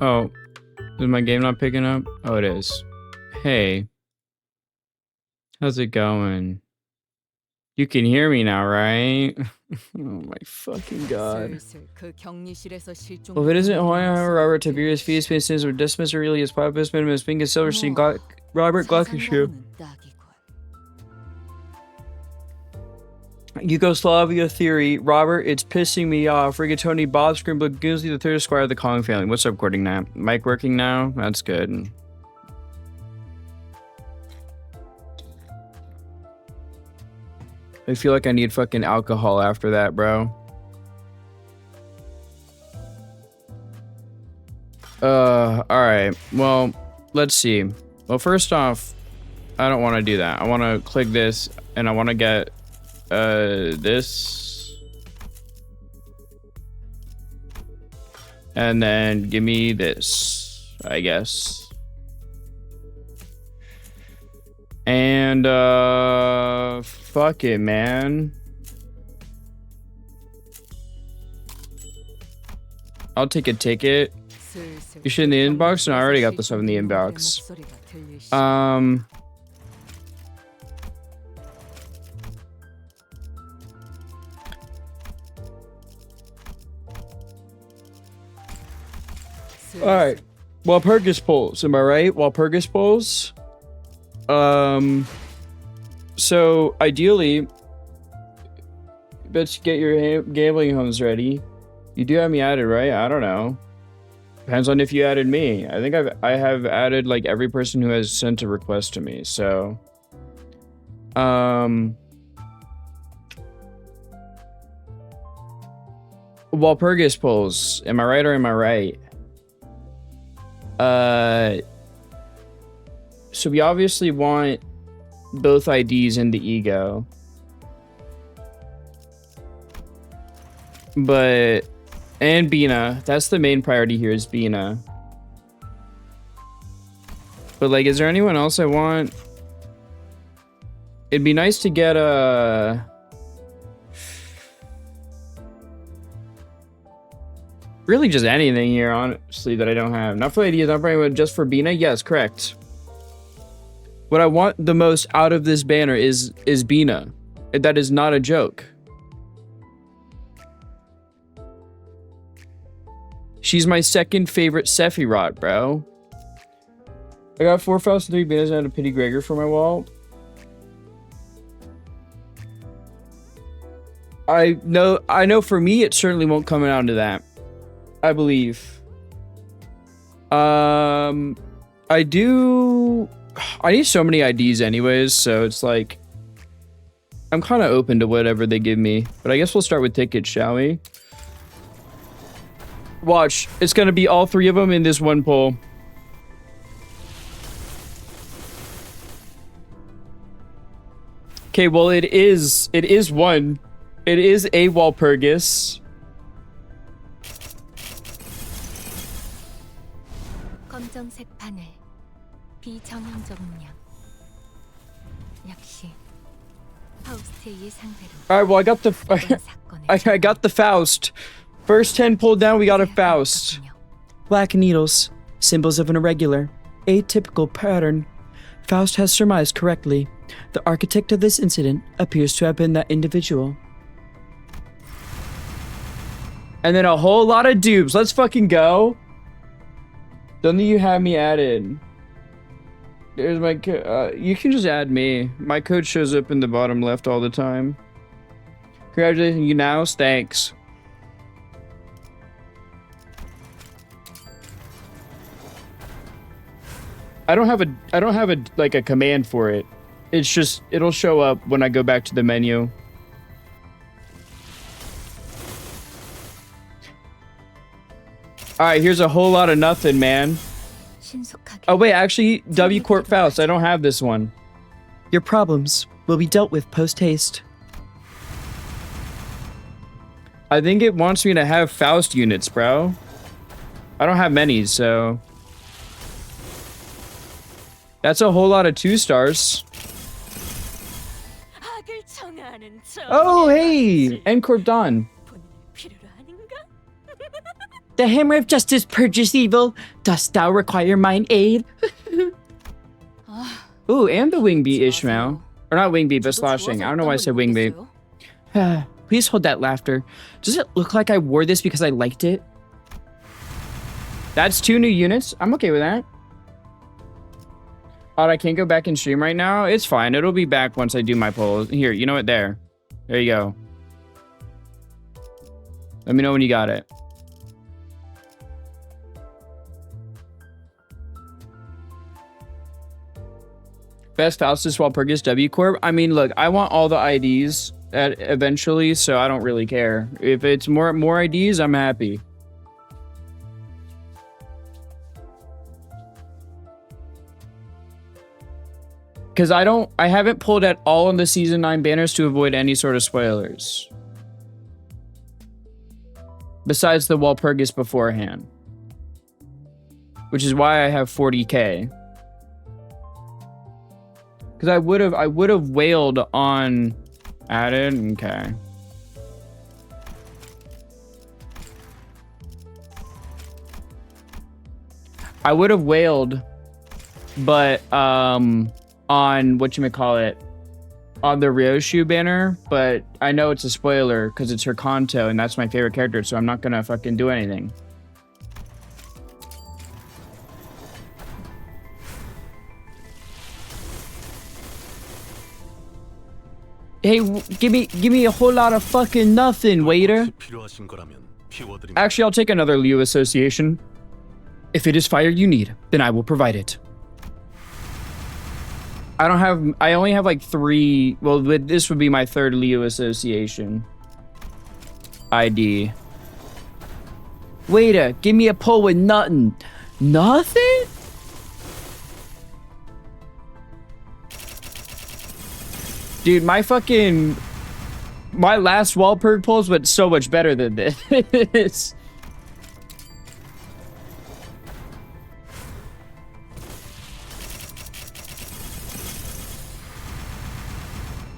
Oh, is my game not picking up? Oh, it is. Hey, how's it going? You can hear me now, right? Oh my fucking god. Well, if it isn't Hawaiian, Robert Tiberius Feast, Pins, or Decimus Aurelius, Papus, Minimus, Pingus, Silverstein, Robert Glockenshoe. Yugoslavia theory. Robert, it's pissing me off. Rigatoni, Bob, Scrimble, Goonsley, the third squire of the Kong family. What's up, recording now? Mic working now? That's good. I feel like I need fucking alcohol after that, bro. Alright. Well, let's see. Well, first off, I don't want to do that. I want to click this, and I want to get, this. And then give me this, I guess. And, fuck it, man. I'll take a ticket. You should in the inbox? No, I already got the stuff in the inbox. Alright. Walpurgis polls, am I right? Walpurgis polls? So ideally, let's get your gambling homes ready. You do have me added, right? I don't know. Depends on if you added me. I think I have added like every person who has sent a request to me. So, Walpurgis polls. Am I right or am I right? So we obviously want both IDs and the ego. And Bina. That's the main priority here is Bina. But like, is there anyone else I want? It'd be nice to get a... Really just anything here, honestly, that I don't have. Not for ideas, not for anyone, just for Bina? Yes, correct. What I want the most out of this banner is Bina. That is not a joke. She's my second favorite Sephiroth, bro. I got 4 Faust and 3 Binas and a Pity Gregor for my wall. I know for me it certainly won't come down to that. I believe. I need so many IDs anyways, so it's like I'm kind of open to whatever they give me. But I guess we'll start with tickets, shall we? Watch, it's gonna be all 3 of them in this one poll. Okay, well it is one. It is a Walpurgis. 검정색 바늘, 비정형적 문양. 역시 파우스트의 상대로. All right, well I got the Faust. First 10 pulled down, we got a Faust. Black needles, symbols of an irregular, atypical pattern. Faust has surmised correctly. The architect of this incident appears to have been that individual. And then a whole lot of dupes. Let's fucking go. Don't think you have me added. There's my you can just add me. My code shows up in the bottom left all the time. Congratulations, you now. Thanks. I don't have a like a command for it. It's just it'll show up when I go back to the menu. Alright, here's a whole lot of nothing, man. Oh wait, actually, W Corp Faust, I don't have this one. Your problems will be dealt with post-haste. I think it wants me to have Faust units, bro. I don't have many, so... That's a whole lot of 2 stars. Oh, hey! N Corp Dawn. The hammer of justice purges evil. Dost thou require mine aid? Ooh, and the wing beat Ishmael. Or not wing beat, but sloshing. I don't know why I said wing beat. Please hold that laughter. Does it look like I wore this because I liked it? That's 2 new units. I'm okay with that. Oh, I can't go back and stream right now. It's fine. It'll be back once I do my polls. Here, you know what? There you go. Let me know when you got it. Best Faustus Walpurgis W Corp. I mean, look, I want all the IDs eventually, so I don't really care. If it's more IDs, I'm happy. Because I haven't pulled at all in the Season 9 banners to avoid any sort of spoilers. Besides the Walpurgis beforehand. Which is why I have 40k. Because I would have wailed on added. Okay. I would have wailed, but on whatchamacallit, on the Ryoshu banner, but I know it's a spoiler because it's her Kanto and that's my favorite character, so I'm not gonna fucking do anything. Hey, give me a whole lot of fucking nothing, waiter. Actually, I'll take another Liu association. If it is fire you need, then I will provide it. I only have like 3, well, this would be my 3rd Liu association. ID. Waiter, give me a pull with nothing. Nothing? Dude, my last Walpurg pulls went so much better than this.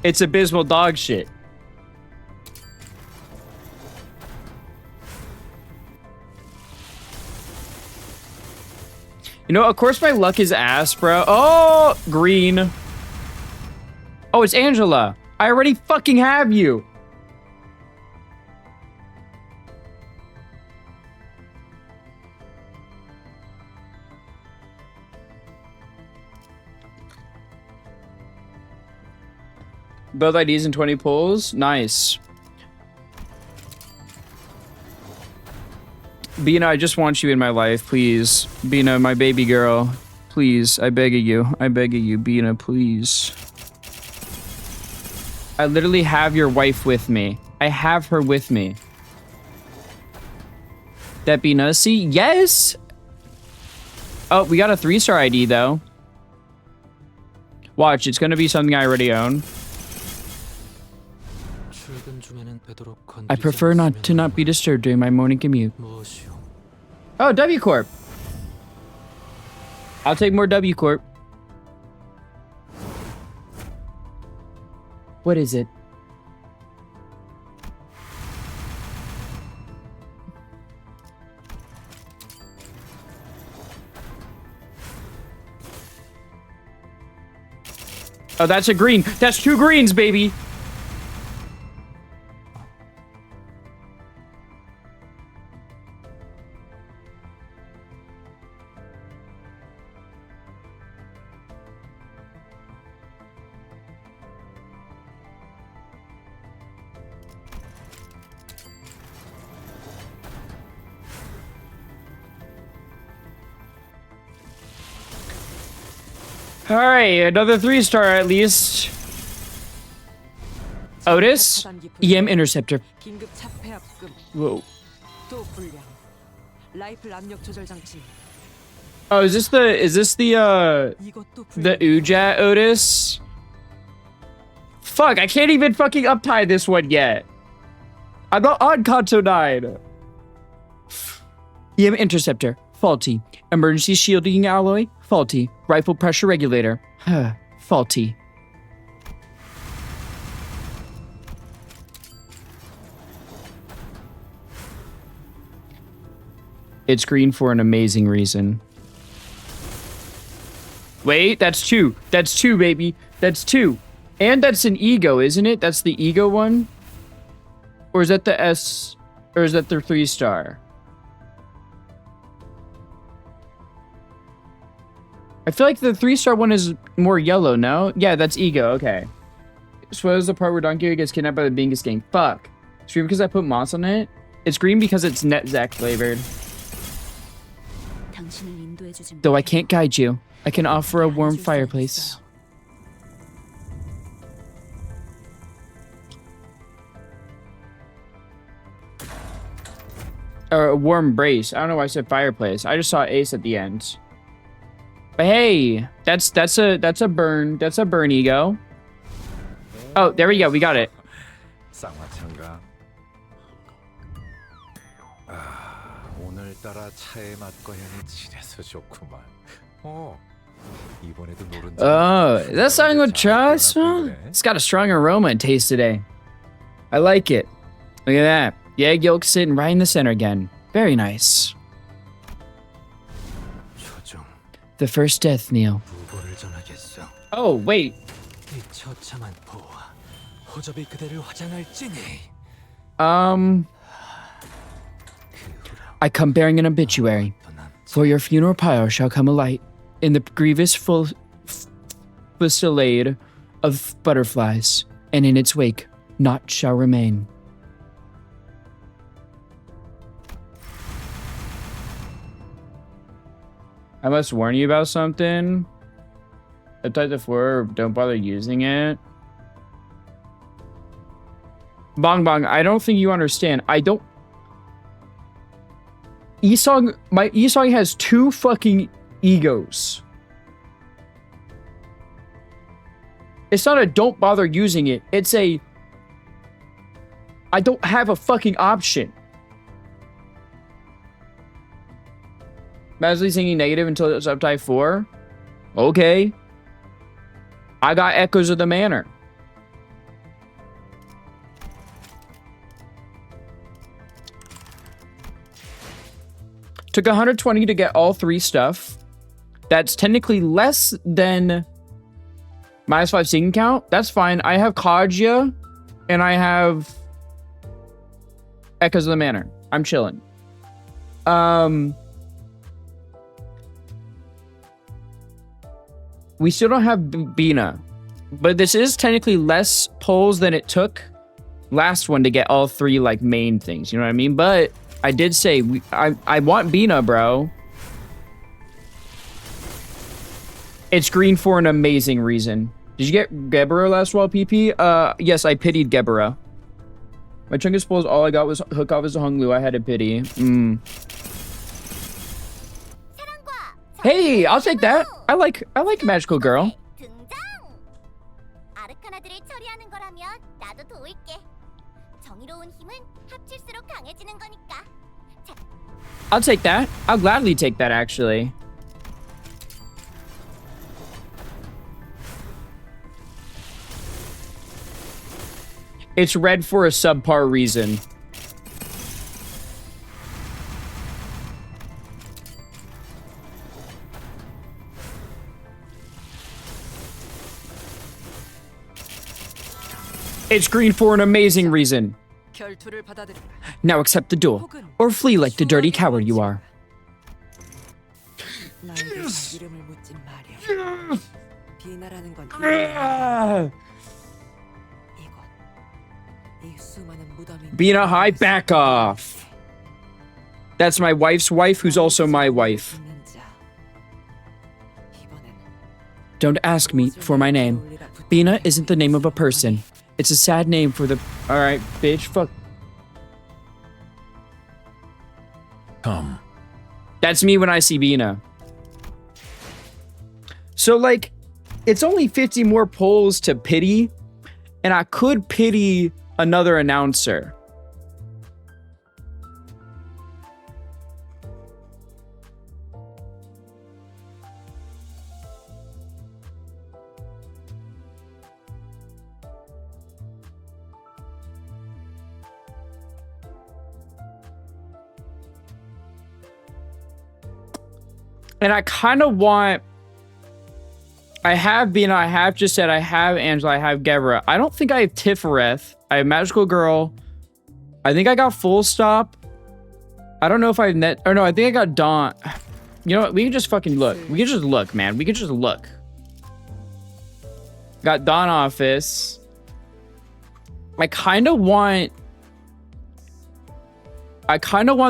It's abysmal dog shit. You know, of course my luck is ass, bro. Oh, green. Oh, it's Angela. I already fucking have you. Both IDs and 20 pulls. Nice. Bina, I just want you in my life, please. Bina, my baby girl. Please, I beg of you. I beg of you, Bina, please. I literally have your wife with me. I have her with me. That be nussy? Yes! Oh, we got a 3-star ID, though. Watch, it's gonna be something I already own. I prefer not to be disturbed during my morning commute. Oh, W Corp. I'll take more W Corp. What is it? Oh, that's a green. That's 2 greens, baby. Alright, another 3-star at least. Otis, EM Interceptor. Whoa. Oh, is this the Ujat Otis? Fuck, I can't even fucking uptie this one yet. I'm not on Kanto 9. EM Interceptor, faulty. Emergency shielding alloy, faulty. Rifle pressure regulator, faulty. It's green for an amazing reason. Wait, that's 2. That's 2, baby. That's 2. And that's an ego, isn't it? That's the ego one? Or is that the S? Or is that the 3-star? I feel like the 3-star one is more yellow, no? Yeah, that's ego, okay. So what is the part where Donkey gets kidnapped by the Bingus gang? Fuck. It's green because I put moss on it? It's green because it's net Zack flavored. Though I can't guide you, I can offer a warm fireplace. Or a warm brace. I don't know why I said fireplace. I just saw ace at the end. But hey, that's a burn. That's a burn ego. Oh, there we go. We got it. Oh, is that something with trust? It's got a strong aroma and taste today. I like it. Look at that. The egg yolk sitting right in the center again. Very nice. The first death kneel. Oh, wait. I come bearing an obituary. For your funeral pyre shall come a light in the grievous fusillade of butterflies, and in its wake naught shall remain. I must warn you about something. I typed the 4, don't bother using it. Bong Bong, I don't think you understand. I don't... Esong, my Esong has 2 fucking egos. It's not a don't bother using it. It's a... I don't have a fucking option. Masley singing negative until it's subtype 4? Okay. I got Echoes of the Manor. Took 120 to get all 3 stuff. That's technically less than -5 singing count. That's fine. I have Kaja and I have Echoes of the Manor. I'm chilling. We still don't have Bina, but this is technically less polls than it took last one to get all 3 like main things. You know what I mean? But I did say I want Bina, bro. It's green for an amazing reason. Did you get Gebera last wall, PP? Yes, I pitied Gebera. My Chungus polls, all I got was hook off as a Hunglu. I had a pity. Hey, I'll take that. I like Magical Girl. I'll take that. I'll gladly take that, actually. It's red for a subpar reason. It's green for an amazing reason. Now accept the duel, or flee like the dirty coward you are. Yes. Bina High, back off. That's my wife's wife, who's also my wife. Don't ask me for my name. Bina isn't the name of a person. It's a sad name for the... Alright, bitch, fuck. Come. That's me when I see Bina. So, like, it's only 50 more polls to pity, and I could pity another announcer. And I kind of want... I have Bina, I have just said, I have Angela, I have Gebra. I don't think I have Tifereth. I have Magical Girl. I think I got Full Stop. I don't know if I have Net... Or no, I think I got Dawn. You know what? We can just fucking look. We can just look, man. We can just look. Got Dawn Office. I kind of want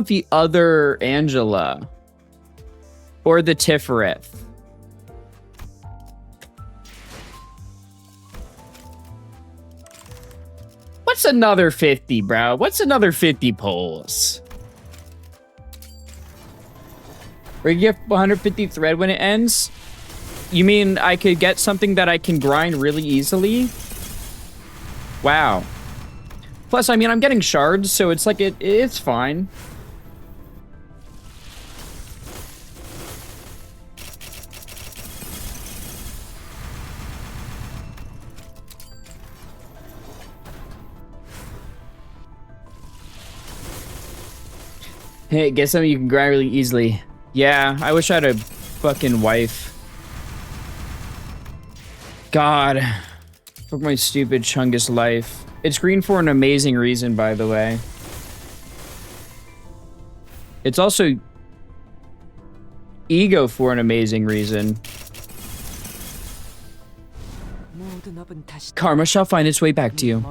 the other Angela. Or the Tifereth. What's another 50, bro? What's another 50 pulls? Or you get 150 thread when it ends? You mean I could get something that I can grind really easily? Wow. Plus, I mean, I'm getting shards, so it's like, it's fine. Hey, get something you can grind really easily. Yeah, I wish I had a fucking wife. God. Fuck my stupid Chungus life. It's green for an amazing reason, by the way. It's also ego for an amazing reason. Karma shall find its way back to you.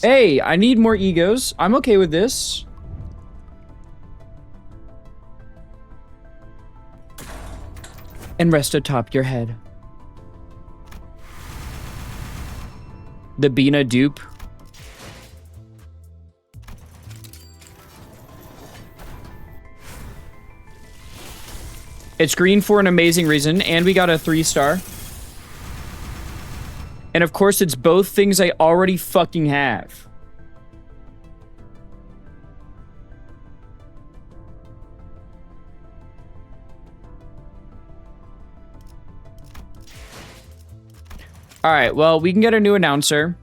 Hey, I need more egos. I'm okay with this. And rest atop your head. The Bina dupe. It's green for an amazing reason, and we got a 3-star. And of course, it's both things I already fucking have. All right, well, we can get a new announcer.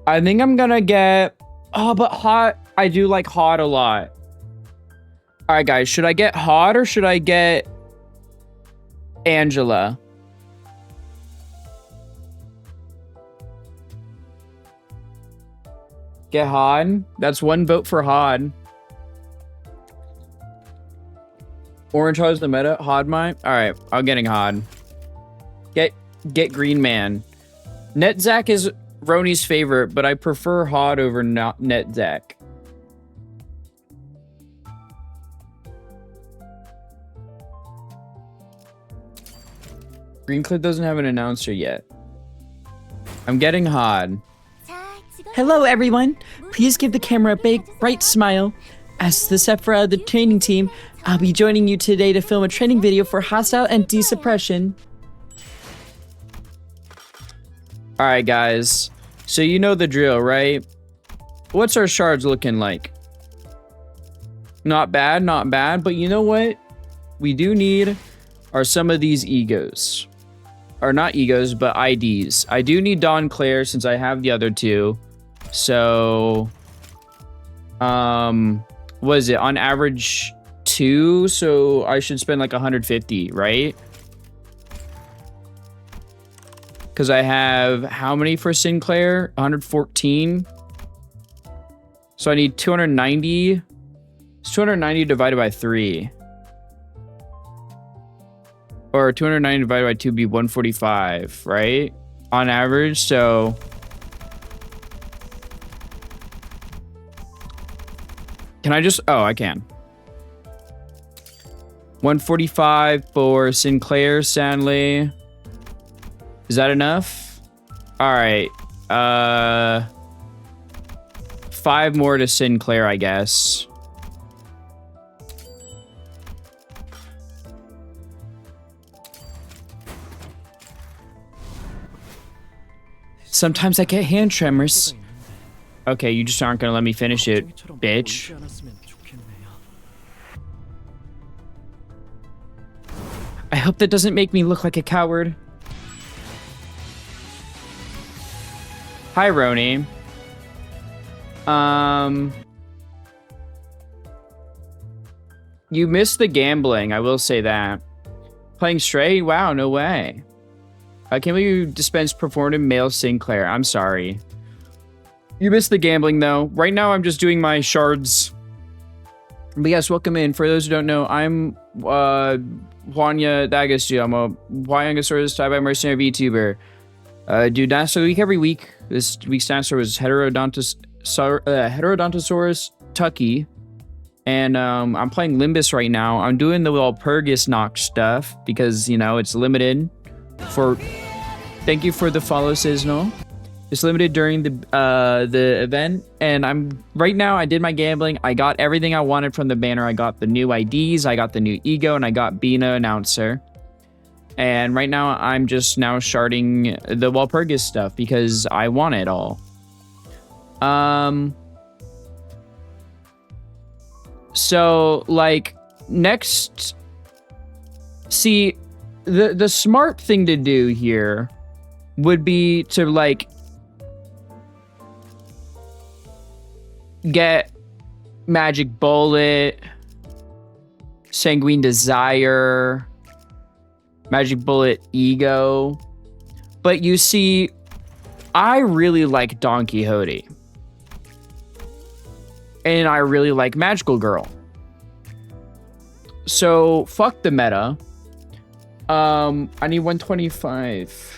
I think I'm gonna get... Oh, but Hot... I do like Hot a lot. All right, guys, should I get Hot or should I get Angela? Get Hot. That's one vote for Hot. Orange Hot's the meta. Hot mine. All right, I'm getting Hot. Get Green Man. Netzach is Roni's favorite, but I prefer Hot over Netzach. Greencliff doesn't have an announcer yet. I'm getting Hot. Hello everyone, please give the camera a big, bright smile. As the Sephora of the training team, I'll be joining you today to film a training video for hostile and desuppression. Alright guys, so you know the drill, right? What's our shards looking like? Not bad, not bad, but you know what we do need are some of these egos. Or not egos, but IDs. I do need Dawn Claire since I have the other two. So, what is it? On average, 2, so I should spend like 150, right? Because I have how many for Sinclair? 114. So I need 290. It's 290 divided by 3. Or 290 divided by 2 would be 145, right? On average, so... Can I just... Oh, I can. 145 for Sinclair, Stanley. Is that enough? All right. 5 more to Sinclair, I guess. Sometimes I get hand tremors. Okay, you just aren't gonna let me finish it, bitch. I hope that doesn't make me look like a coward. Hi, Roni. You missed the gambling, I will say that. Playing straight? Wow, no way. I can't believe you dispensed performative male Sinclair. I'm sorry. You missed the gambling, though. Right now, I'm just doing my shards. But yes, welcome in. For those who don't know, I'm Juanya D'Agostino. I'm a Wyangosaurus type of mercenary VTuber. Do Dinosaur Week every week. This week's dinosaur was Heterodontosaurus Tucky. And I'm playing Limbus right now. I'm doing the Walpurgis Nock stuff because, you know, it's limited. Thank you for the follow, Signal. It's limited during the event, and right now. I did my gambling. I got everything I wanted from the banner. I got the new IDs, I got the new ego, and I got Bina announcer. And right now, I'm just now sharding the Walpurgis stuff because I want it all. So like next, see. The smart thing to do here would be to like get Magic Bullet, Sanguine Desire, Magic Bullet Ego. But you see, I really like Don Quixote. And I really like Magical Girl. So fuck the meta. I need 125.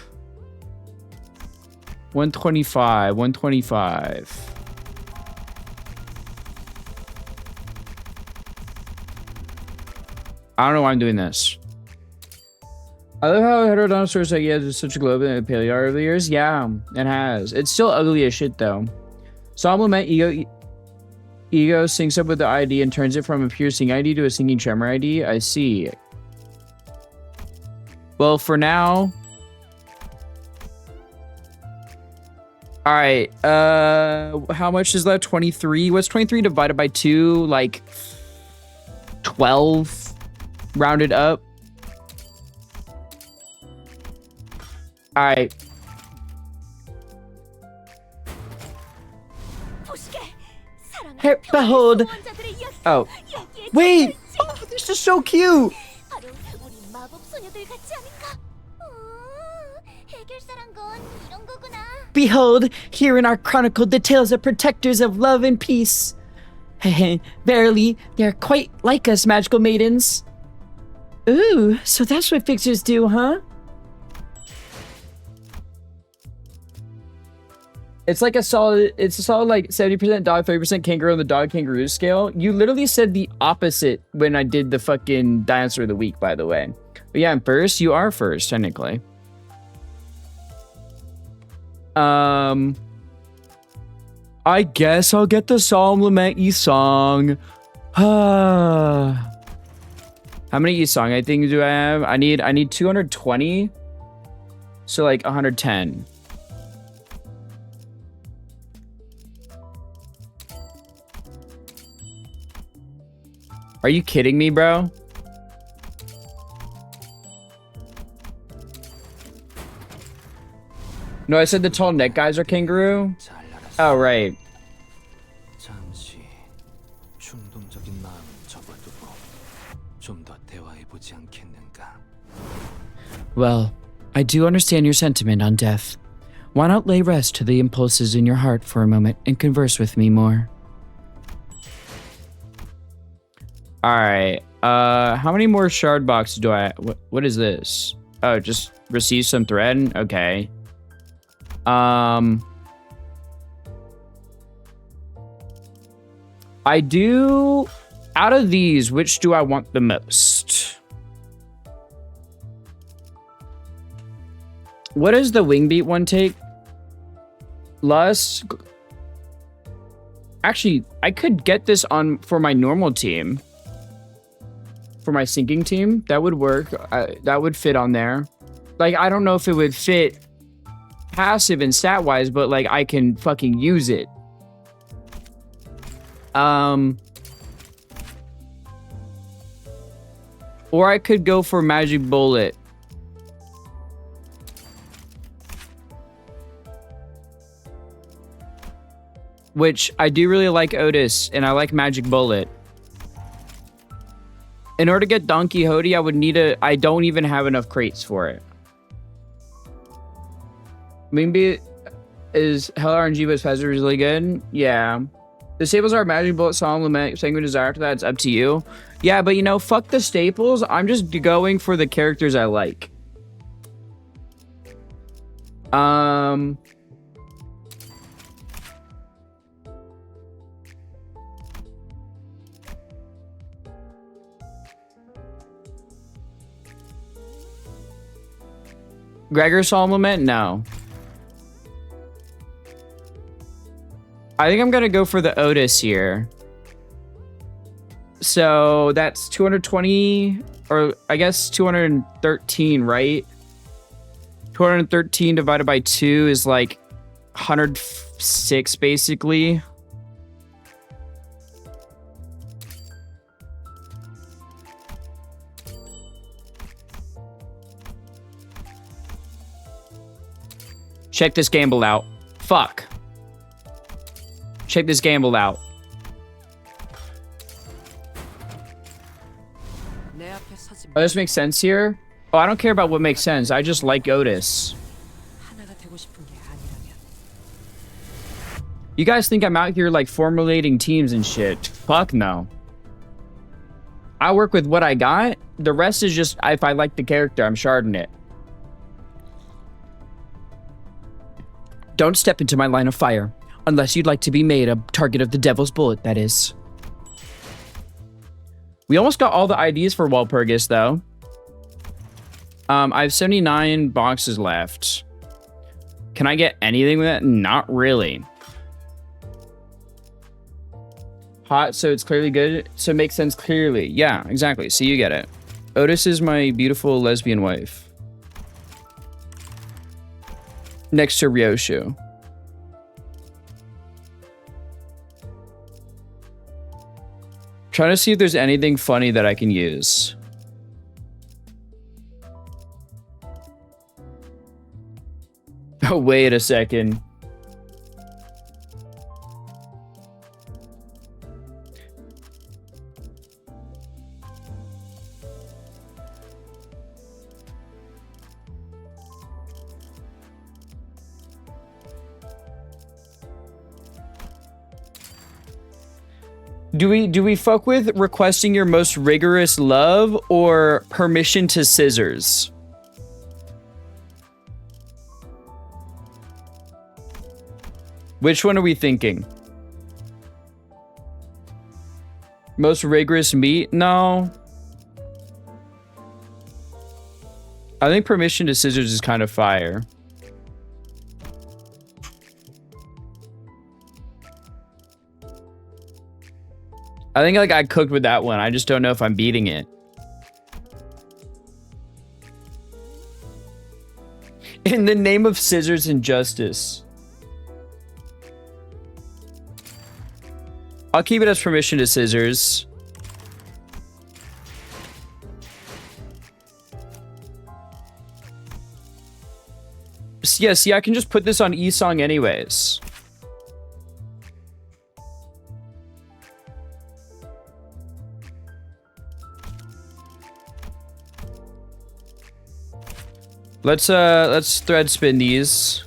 125. I don't know why I'm doing this. I love how Heterodontosaurus like, has such a globe in the paleo over the years. Yeah, it has. It's still ugly as shit though. Supplement Ego syncs up with the ID and turns it from a piercing ID to a singing tremor ID. I see. Well, for now. All right. How much is left? 23. What's 23 divided by 2? Like 12 rounded up. All right. Hey, behold. Oh. Wait. Oh, this is so cute. Behold, herein are chronicled the tales of protectors of love and peace. Verily, they are quite like us, magical maidens. Ooh, so that's what fixers do, huh? It's like a solid like 70% dog, 30% kangaroo on the dog kangaroo scale. You literally said the opposite when I did the fucking dinosaur of the week, by the way. But yeah, I'm first. You are first, technically. I guess I'll get the Solemn Lament Song. How many song I think do I have? I need 220. So like 110. Are you kidding me, bro? No, I said the tall neck guys are kangaroo. Oh, right. Well, I do understand your sentiment on death. Why not lay rest to the impulses in your heart for a moment and converse with me more? Alright, how many more shard boxes do I... What is this? Oh, just receive some thread? Okay. I do... Out of these, which do I want the most? What does the Wingbeat one take? Lust? Actually, I could get this on for my normal team. For my sinking team, that would work. That would fit on there. Like, I don't know if it would fit passive and stat wise, but like I can fucking use it. Or I could go for Magic Bullet. Which I do really like Otis and I like Magic Bullet. In order to get Don Quixote, I would need I don't even have enough crates for it. Maybe is Hell RNG but Fezzer really good? Yeah. The staples are Magic Bullet, Solemn Lament, Sanguine Desire. After that, it's up to you. Yeah, but you know, fuck the staples. I'm just going for the characters I like. Gregor Solemn Lament? No. I think I'm gonna go for the Otis here. So that's 220, or I guess 213, right? 213 divided by 2 is like 106, basically. Check this gamble out. Fuck. Check this gamble out. Oh, this makes sense here? Oh, I don't care about what makes sense. I just like Otis. You guys think I'm out here like formulating teams and shit? Fuck no. I work with what I got. The rest is just if I like the character, I'm sharding it. Don't step into my line of fire. Unless you'd like to be made a target of the devil's bullet, that is. We almost got all the IDs for Walpurgis, though. I have 79 boxes left. Can I get anything with that? Not really. Hot, so it's clearly good. So it makes sense clearly. Yeah, exactly. So you get it. Otis is my beautiful lesbian wife. Next to Ryoshu. Trying to see if there's anything funny that I can use. Oh, wait a second. Do we fuck with requesting your most rigorous love or permission to scissors? Which one are we thinking? Most rigorous meat? No. I think permission to scissors is kind of fire. I think like I cooked with that one. I just don't know if I'm beating it. In the name of scissors and justice. I'll keep it as permission to scissors. Yeah, see, I can just put this on eSong anyways. Let's thread spin these.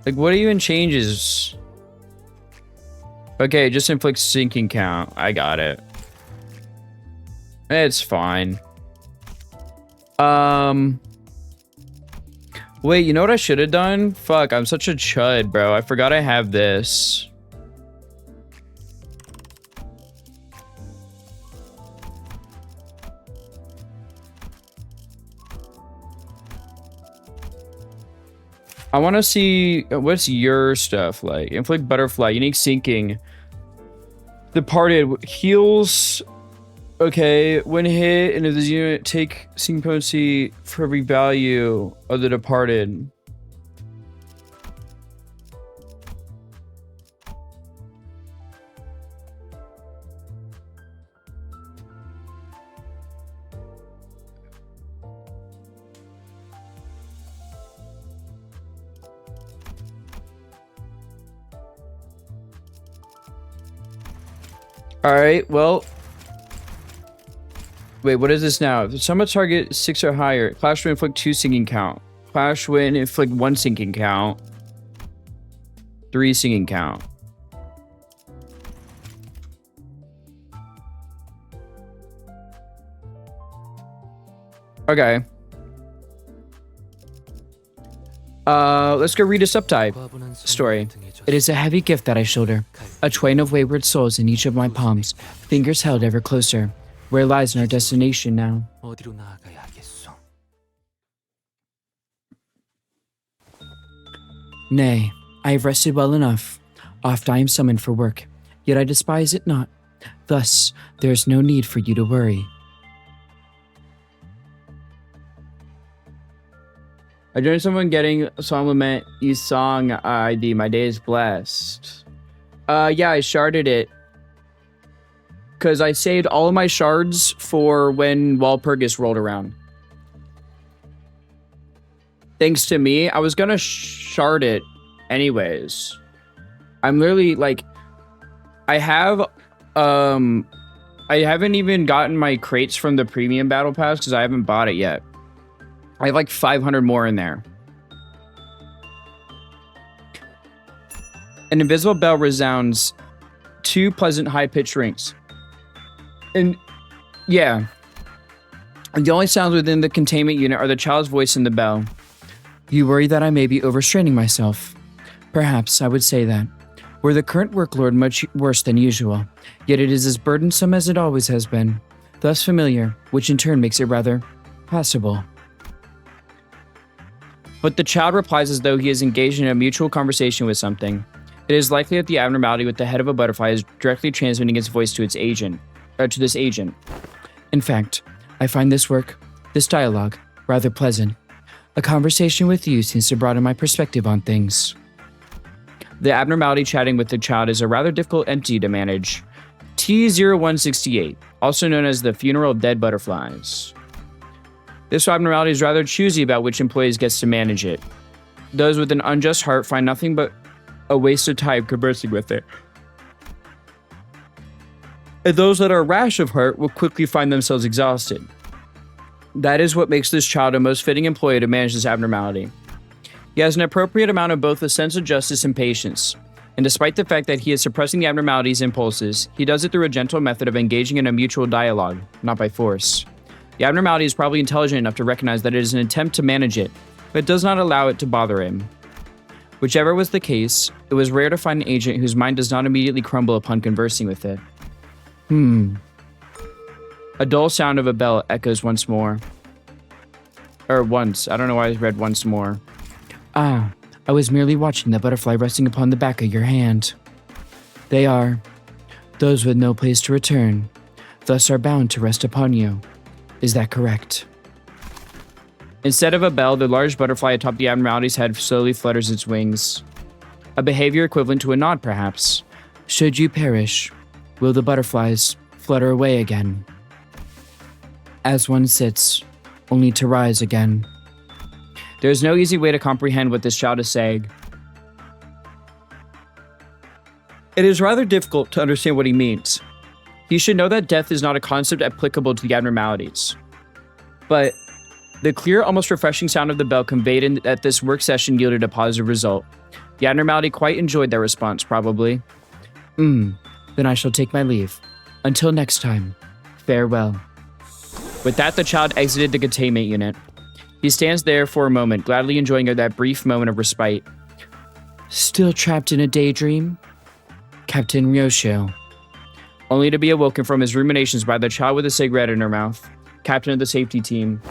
Like, what even changes? Okay, just inflicts sinking count. I got it. It's fine. Wait, you know what I should have done? Fuck, I'm such a chud, bro. I forgot I have this. I want to see what's your stuff like. Inflict butterfly, unique sinking. Departed heals. Okay, when hit and if this unit take sinking potency for every value of the departed. Alright, well. Wait, what is this now? If summon target 6 or higher, Clash will inflict 2 sinking count. Clash will inflict 1 sinking count. 3 sinking count. Okay. Let's go read a subtype story. It is a heavy gift that I shoulder, a twain of wayward souls in each of my palms, fingers held ever closer. Where lies our destination now? 어디로 나아가야 하겠소? Nay, I have rested well enough. Oft I am summoned for work, yet I despise it not. Thus, there is no need for you to worry. I joined someone getting Song Lament song ID. My day is blessed. Yeah, I sharded it. Because I saved all of my shards for when Walpurgis rolled around. Thanks to me, I was gonna shard it anyways. I'm literally like, I haven't even gotten my crates from the premium battle pass because I haven't bought it yet. I have like 500 more in there. An invisible bell resounds 2 pleasant high-pitched rings. And yeah, the only sounds within the containment unit are the child's voice and the bell. You worry that I may be overstraining myself. Perhaps I would say that. Were the current workload much worse than usual, yet it is as burdensome as it always has been. Thus familiar, which in turn makes it rather passable. But the child replies as though he is engaged in a mutual conversation with something. It is likely that the abnormality with the head of a butterfly is directly transmitting its voice to its agent, to this agent. In fact, I find this dialogue, rather pleasant. A conversation with you seems to broaden my perspective on things. The abnormality chatting with the child is a rather difficult entity to manage. T0168, also known as the funeral of dead butterflies. This abnormality is rather choosy about which employees gets to manage it. Those with an unjust heart find nothing but a waste of time conversing with it. And those that are rash of heart will quickly find themselves exhausted. That is what makes this child a most fitting employee to manage this abnormality. He has an appropriate amount of both a sense of justice and patience, and despite the fact that he is suppressing the abnormality's impulses, he does it through a gentle method of engaging in a mutual dialogue, not by force. The abnormality is probably intelligent enough to recognize that it is an attempt to manage it, but it does not allow it to bother him. Whichever was the case, it was rare to find an agent whose mind does not immediately crumble upon conversing with it. A dull sound of a bell echoes once more. Or once. I don't know why I read once more. Ah, I was merely watching the butterfly resting upon the back of your hand. They are those with no place to return, thus are bound to rest upon you. Is that correct? Instead of a bell, the large butterfly atop the abnormality's head slowly flutters its wings. A behavior equivalent to a nod, perhaps. Should you perish, will the butterflies flutter away again? As one sits, only to rise again. There is no easy way to comprehend what this child is saying. It is rather difficult to understand what he means. He should know that death is not a concept applicable to the abnormalities. But the clear, almost refreshing sound of the bell conveyed that this work session yielded a positive result. The abnormality quite enjoyed their response, probably. Then I shall take my leave. Until next time, farewell. With that, the child exited the containment unit. He stands there for a moment, gladly enjoying that brief moment of respite. Still trapped in a daydream? Captain Ryosho. Only to be awoken from his ruminations by the child with a cigarette in her mouth, captain of the safety team.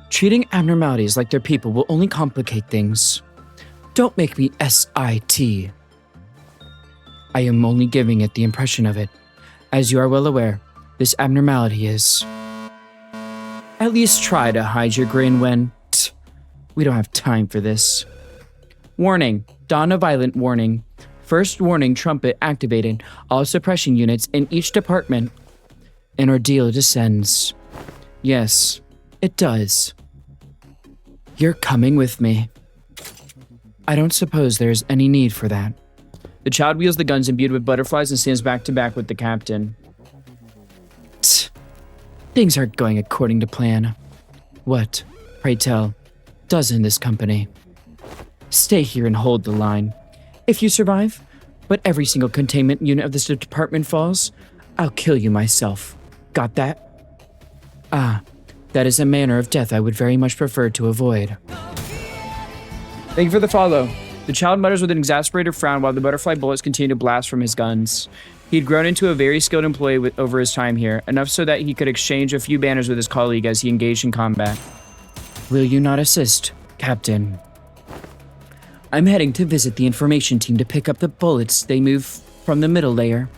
Treating abnormalities like they're people will only complicate things. Don't make me SIT. I am only giving it the impression of it. As you are well aware, this abnormality is... At least try to hide your grin when... We don't have time for this. Warning. Dawn of violent warning. First warning trumpet activated. All suppression units in each department. An ordeal descends. Yes, it does. You're coming with me. I don't suppose there's any need for that. The child wields the guns imbued with butterflies and stands back to back with the captain. Tch. Things aren't going according to plan. What, pray tell, does in this company? Stay here and hold the line. If you survive, but every single containment unit of this department falls, I'll kill you myself. Got that? Ah, that is a manner of death I would very much prefer to avoid. Thank you for the follow. The child mutters with an exasperated frown while the butterfly bullets continue to blast from his guns. He had grown into a very skilled employee over his time here, enough so that he could exchange a few banners with his colleague as he engaged in combat. Will you not assist, Captain? I'm heading to visit the information team to pick up the bullets they move from the middle layer.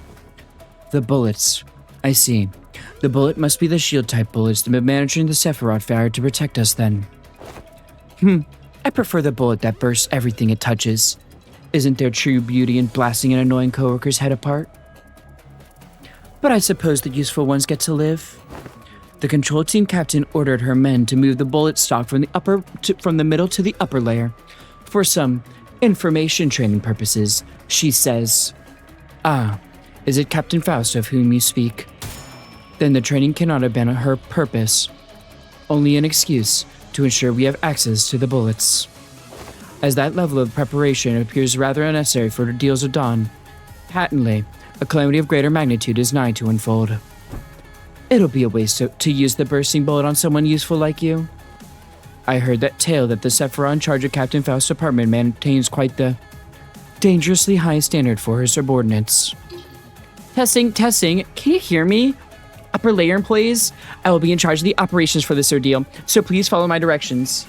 The bullets. I see. The bullet must be the shield-type bullets the manager and the Sephiroth fired to protect us then. I prefer the bullet that bursts everything it touches. Isn't there true beauty in blasting an annoying coworker's head apart? But I suppose the useful ones get to live. The control team captain ordered her men to move the bullet stock from the middle to the upper layer. For some information training purposes, she says. Ah, is it Captain Faust of whom you speak? Then the training cannot have been her purpose. Only an excuse to ensure we have access to the bullets. As that level of preparation appears rather unnecessary for the deals of dawn, patently, a calamity of greater magnitude is nigh to unfold. It'll be a waste to use the bursting bullet on someone useful like you. I heard that tale that the Sephiroth in charge of Captain Faust's department maintains quite the dangerously high standard for her subordinates. Testing. Can you hear me? Upper layer employees, I will be in charge of the operations for this ordeal, so please follow my directions.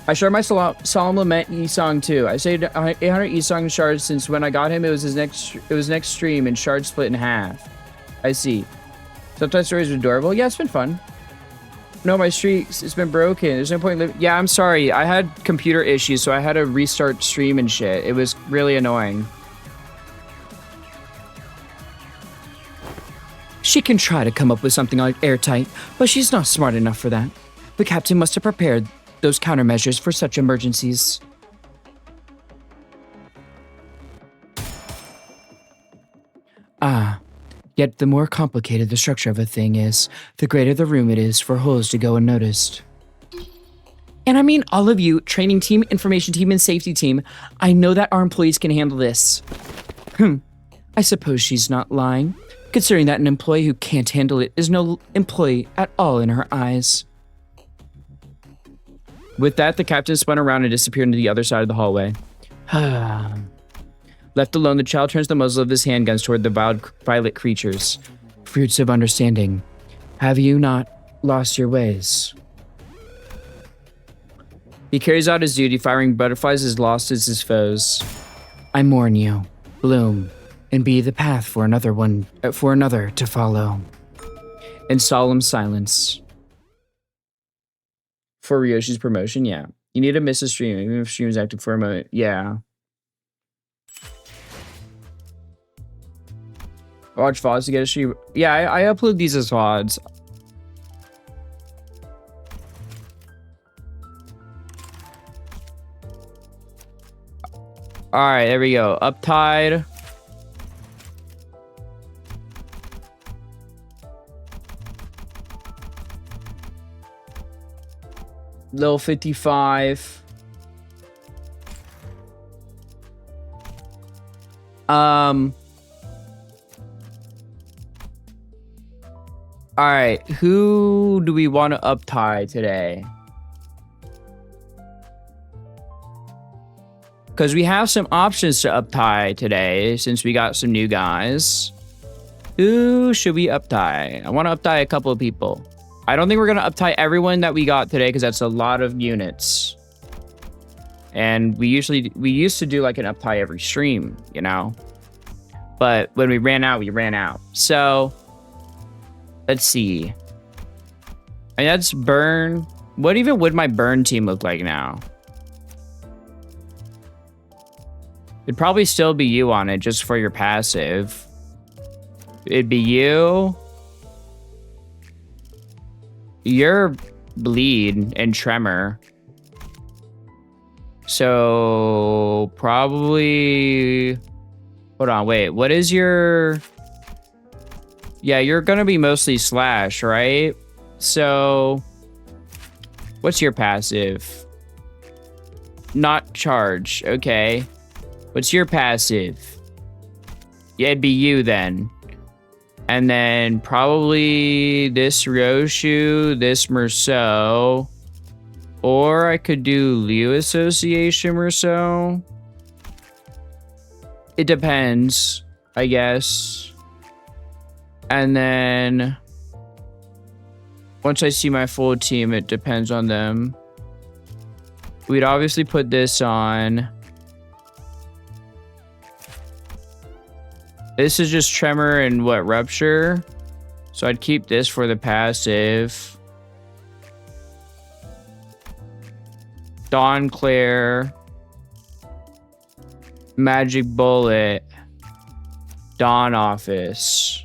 I share my solemn lament E-Song too. I saved 800 E-Song shards since when I got him. It was next stream and shards split in half. I see. Sometimes stories are adorable. Yeah, it's been fun. No, my streaks, it's been broken. There's no point in living. Yeah, I'm sorry. I had computer issues, so I had to restart stream and shit. It was really annoying. She can try to come up with something like airtight, but she's not smart enough for that. The captain must have prepared those countermeasures for such emergencies. Ah, yet the more complicated the structure of a thing is, the greater the room it is for holes to go unnoticed. And I mean all of you, training team, information team, and safety team, I know that our employees can handle this. I suppose she's not lying, considering that an employee who can't handle it is no employee at all in her eyes. With that, the captain spun around and disappeared into the other side of the hallway. Left alone, the child turns the muzzle of his handguns toward the violet creatures. Fruits of understanding. Have you not lost your ways? He carries out his duty, firing butterflies as lost as his foes. I mourn you. Bloom. And be the path for another to follow. In solemn silence. For Ryoshi's promotion, yeah. You need to miss a stream, even if stream is active for a moment. Yeah. Watch VODs to get a stream. Yeah, I upload these as VODs. Alright, there we go. Uptide. Level 55. Alright, who do we want to uptie today? Because we have some options to uptie today, since we got some new guys. Who should we uptie? I want to uptie a couple of people. I don't think we're going to uptie everyone that we got today, because that's a lot of units. And we used to do like an uptie every stream, you know? But when we ran out, we ran out. So, let's see. And that's burn. What even would my burn team look like now? It'd probably still be you on it, just for your passive. It'd be you. Your bleed and tremor. So probably, hold on, wait, what is your, yeah, you're gonna be mostly slash, right? So what's your passive? Not charge, okay. What's your passive? Yeah, it'd be you then. And then probably this Roshu, this Merceau. Or I could do Liu Association Merceau. It depends, I guess. And then once I see my full team, it depends on them. We'd obviously put this on. This is just Tremor and what, Rupture? So I'd keep this for the passive. Dawn Claire. Magic Bullet. Dawn Office.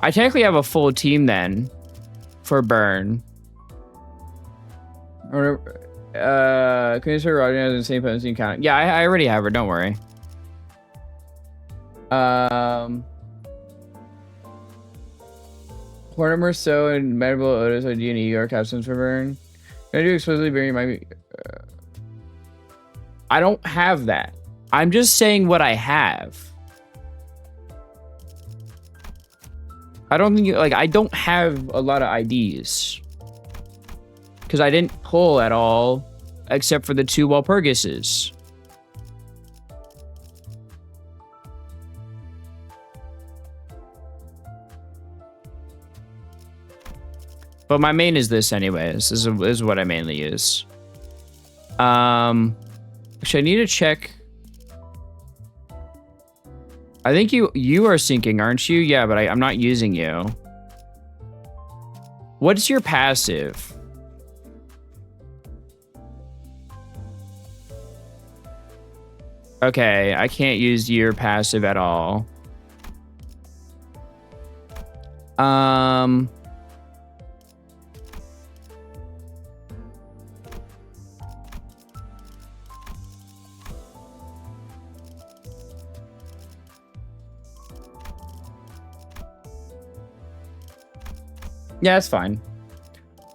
I technically have a full team then for burn. Or can you start Roger has the same potency count? Yeah, I already have her, don't worry. Hornet Merceau and Medical Otis ID and ER captions for burn. Can I do explicitly burn? Might be. I don't have that. I'm just saying what I have. I don't think like I don't have a lot of IDs because I didn't pull at all except for the 2 Walpurgises. But my main is this anyways. This is what I mainly use. Actually, I need to check. I think you are syncing, aren't you? Yeah, but I'm not using you. What's your passive? Okay, I can't use your passive at all. Yeah, that's fine.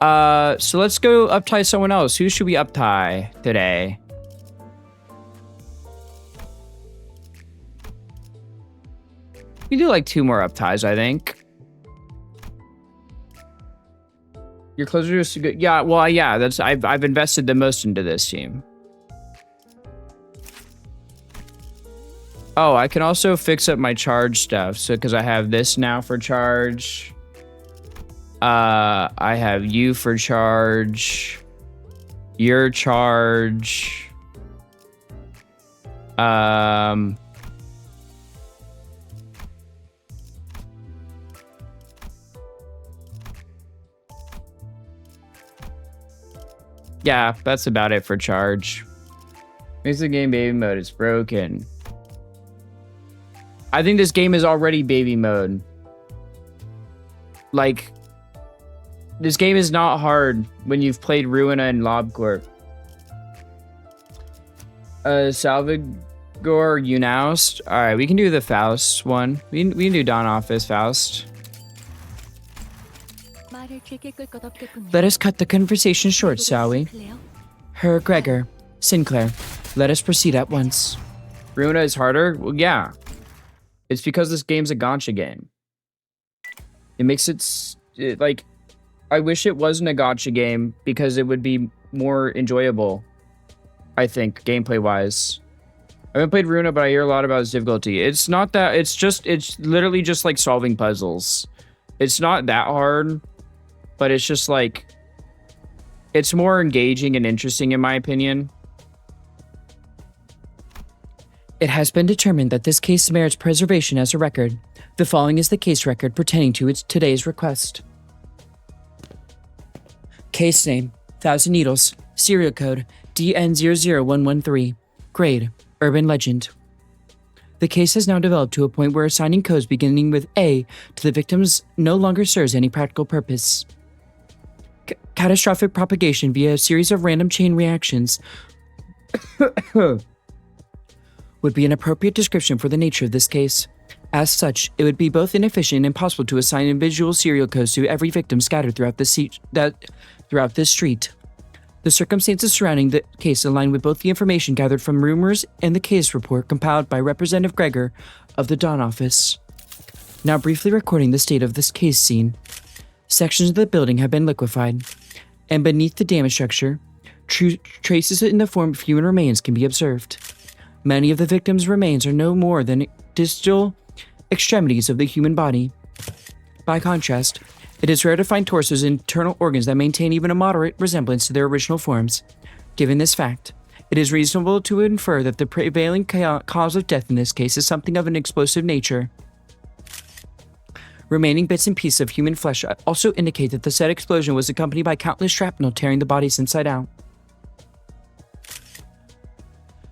So let's go uptie someone else. Who should we uptie today? We do like 2 more upties, I think. You're closer to good. Yeah, well, yeah. That's I've invested the most into this team. Oh, I can also fix up my charge stuff. So because I have this now for charge. I have you for charge. Your charge. Yeah, that's about it for charge. Makes the game baby mode. It's broken. I think this game is already baby mode. Like, this game is not hard when you've played Ruina and LobCorp. Salvador Unaust. Alright, we can do the Faust one. We can do Dawn Office Faust. Let us cut the conversation short, shall we? Herr Gregor, Sinclair, let us proceed at once. Ruina is harder? Well, yeah. It's because this game's a gacha game. It makes it like... I wish it wasn't a gacha game because it would be more enjoyable, I think, gameplay-wise. I haven't played Ruina, but I hear a lot about its difficulty. It's not that... It's literally just like solving puzzles. It's not that hard, but it's just like... It's more engaging and interesting, in my opinion. It has been determined that this case merits preservation as a record. The following is the case record pertaining to today's request. Case name, Thousand Needles. Serial code, DN00113. Grade, Urban Legend. The case has now developed to a point where assigning codes beginning with A to the victims no longer serves any practical purpose. Catastrophic propagation via a series of random chain reactions would be an appropriate description for the nature of this case. As such, it would be both inefficient and impossible to assign individual serial codes to every victim scattered throughout this street. The circumstances surrounding the case align with both the information gathered from rumors and the case report compiled by Representative Gregor of the Dawn Office. Now briefly recording the state of this case scene. Sections of the building have been liquefied, and beneath the damaged structure, traces in the form of human remains can be observed. Many of the victims' remains are no more than distal extremities of the human body. By contrast, it is rare to find torsos and internal organs that maintain even a moderate resemblance to their original forms. Given this fact, it is reasonable to infer that the prevailing cause of death in this case is something of an explosive nature. Remaining bits and pieces of human flesh also indicate that the said explosion was accompanied by countless shrapnel tearing the bodies inside out.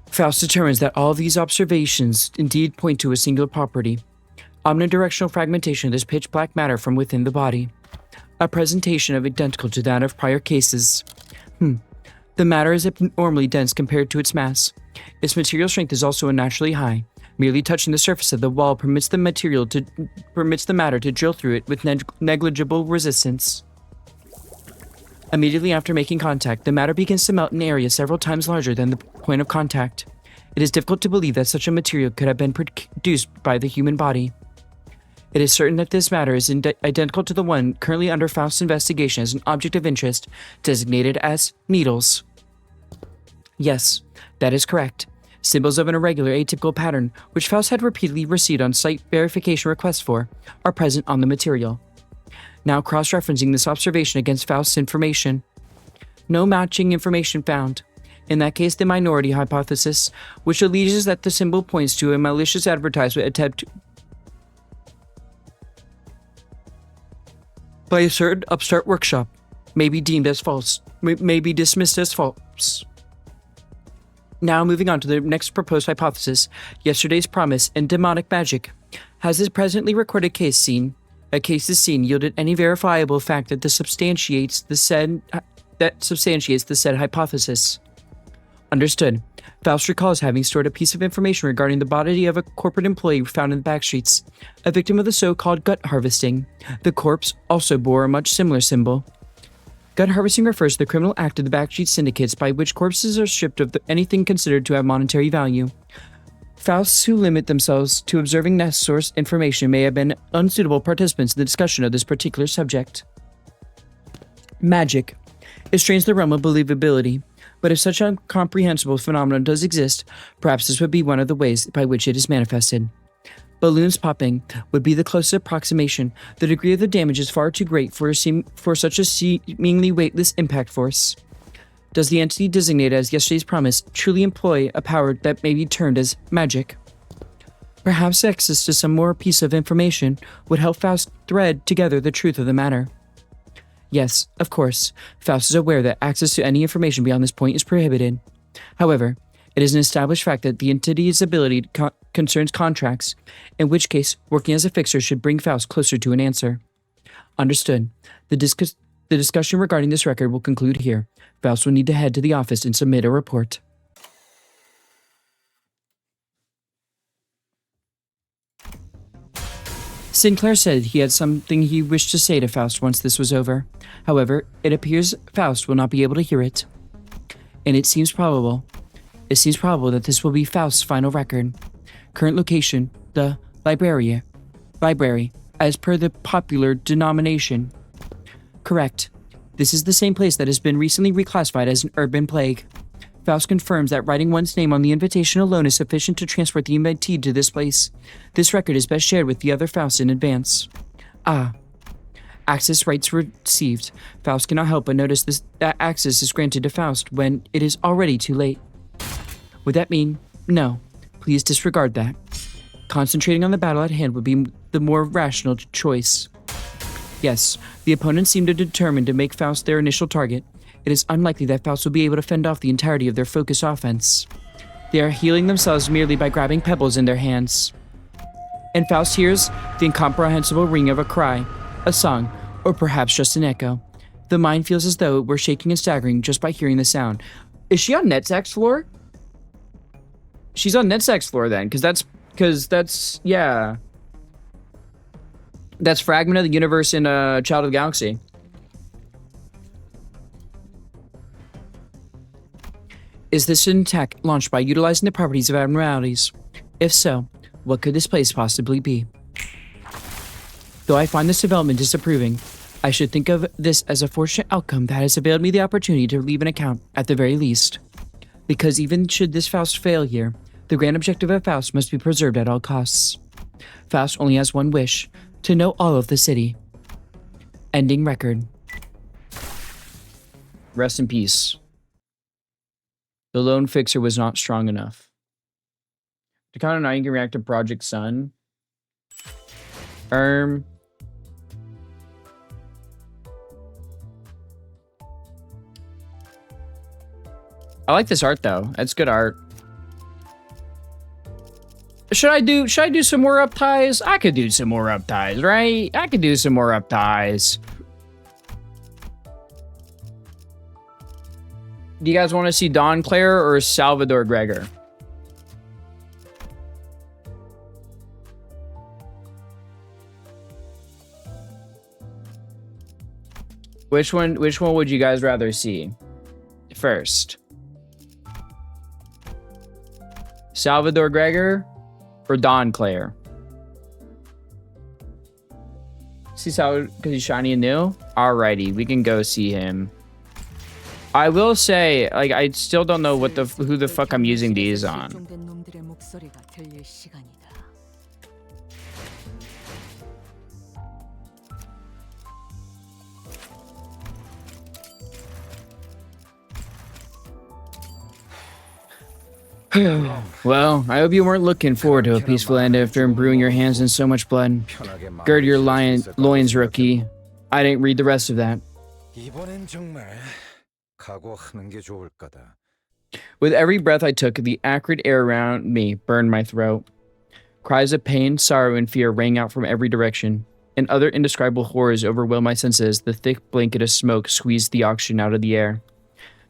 Faust determines that all of these observations indeed point to a singular property: omnidirectional fragmentation of this pitch-black matter from within the body. A presentation of identical to that of prior cases. The matter is abnormally dense compared to its mass. Its material strength is also unnaturally high. Merely touching the surface of the wall permits the matter to drill through it with negligible resistance. Immediately after making contact, the matter begins to melt in areas several times larger than the point of contact. It is difficult to believe that such a material could have been produced by the human body. It is certain that this matter is identical to the one currently under Faust's investigation as an object of interest, designated as needles. Yes, that is correct. Symbols of an irregular, atypical pattern, which Faust had repeatedly received on-site verification requests for, are present on the material. Now cross-referencing this observation against Faust's information. No matching information found. In that case, the minority hypothesis, which alleges that the symbol points to a malicious advertisement attempt by a certain upstart workshop, may be deemed as false, may be dismissed as false. Now moving on to the next proposed hypothesis, yesterday's promise and demonic magic. Has this presently recorded case scene yielded any verifiable fact that substantiates the said hypothesis? Understood. Faust recalls having stored a piece of information regarding the body of a corporate employee found in the backstreets, a victim of the so-called gut harvesting. The corpse also bore a much similar symbol. Gut harvesting refers to the criminal act of the backstreet syndicates by which corpses are stripped of anything considered to have monetary value. Fausts who limit themselves to observing net source information may have been unsuitable participants in the discussion of this particular subject. Magic. It strains the realm of believability, but if such a comprehensible phenomenon does exist, perhaps this would be one of the ways by which it is manifested. Balloons popping would be the closest approximation. The degree of the damage is far too great for such a seemingly weightless impact force. Does the entity designated as yesterday's promise truly employ a power that may be termed as magic? Perhaps access to some more piece of information would help Faust thread together the truth of the matter. Yes, of course, Faust is aware that access to any information beyond this point is prohibited. However, it is an established fact that the entity's ability concerns contracts, in which case working as a fixer should bring Faust closer to an answer. Understood. The discussion regarding this record will conclude here. Faust will need to head to the office and submit a report. Sinclair said he had something he wished to say to Faust once this was over. However, it appears Faust will not be able to hear it. And it seems probable that this will be Faust's final record. Current location, the library, as per the popular denomination. Correct. This is the same place that has been recently reclassified as an urban plague. Faust confirms that writing one's name on the invitation alone is sufficient to transport the invitee to this place. This record is best shared with the other Fausts in advance. Access rights received. Faust cannot help but notice that access is granted to Faust when it is already too late. Would that mean, no, please disregard that. Concentrating on the battle at hand would be the more rational choice. Yes, the opponents seem determined to make Faust their initial target. It is unlikely that Faust will be able to fend off the entirety of their focused offense. They are healing themselves merely by grabbing pebbles in their hands. And Faust hears the incomprehensible ring of a cry, a song, or perhaps just an echo. The mind feels as though we're shaking and staggering just by hearing the sound. Is she on Netzach's floor? She's on Netzach's floor then, because that's, yeah. That's Fragment of the Universe in Child of the Galaxy. Is this an attack launched by utilizing the properties of abnormalities? If so, what could this place possibly be? Though I find this development disapproving, I should think of this as a fortunate outcome that has availed me the opportunity to leave an account, at the very least. Because even should this Faust fail here, the grand objective of Faust must be preserved at all costs. Faust only has one wish, to know all of the city. Ending record. Rest in peace. The lone fixer was not strong enough. To kind of know you can react to Project Sun. I like this art though. That's good art. Should I do some more up ties? I could do some more up ties, right? I could do some more up ties. Do you guys want to see Don Claire or Salvador Gregor? Which one would you guys rather see first? Salvador Gregor or Don Claire? See Salvador because he's shiny and new? Alrighty, we can go see him. I will say, like, I still don't know who the fuck I'm using these on. Well, I hope you weren't looking forward to a peaceful end after imbruing your hands in so much blood. Gird your loins, rookie. I didn't read the rest of that. With every breath I took, the acrid air around me burned my throat. Cries of pain, sorrow, and fear rang out from every direction, and other indescribable horrors overwhelmed my senses. The thick blanket of smoke squeezed the oxygen out of the air.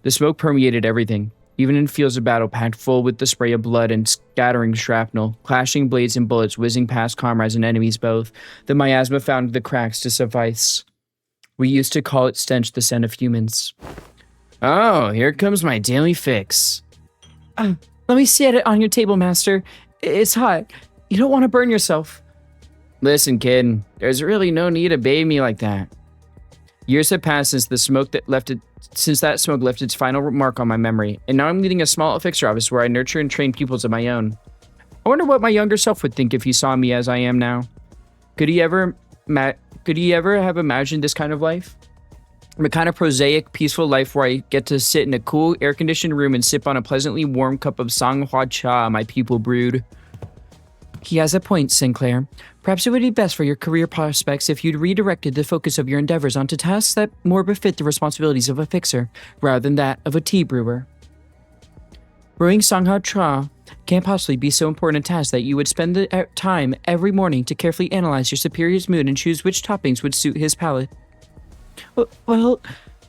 The smoke permeated everything, even in fields of battle packed full with the spray of blood and scattering shrapnel, clashing blades and bullets whizzing past comrades and enemies both. The miasma found the cracks to suffice. We used to call it stench, the scent of humans. Oh, here comes my daily fix. Let me set it on your table, master. It's hot. You don't want to burn yourself. Listen, kid, there's really no need to bathe me like that. Years have passed since that smoke left its final mark on my memory, and now I'm leading a small elixir office where I nurture and train pupils of my own. I wonder what my younger self would think if he saw me as I am now. Could he ever have imagined this kind of life? The kind of prosaic, peaceful life where I get to sit in a cool, air-conditioned room and sip on a pleasantly warm cup of Sanghua cha my pupil brewed. He has a point, Sinclair. Perhaps it would be best for your career prospects if you'd redirected the focus of your endeavors onto tasks that more befit the responsibilities of a fixer, rather than that of a tea brewer. Brewing Sanghua cha can't possibly be so important a task that you would spend the time every morning to carefully analyze your superior's mood and choose which toppings would suit his palate. Well,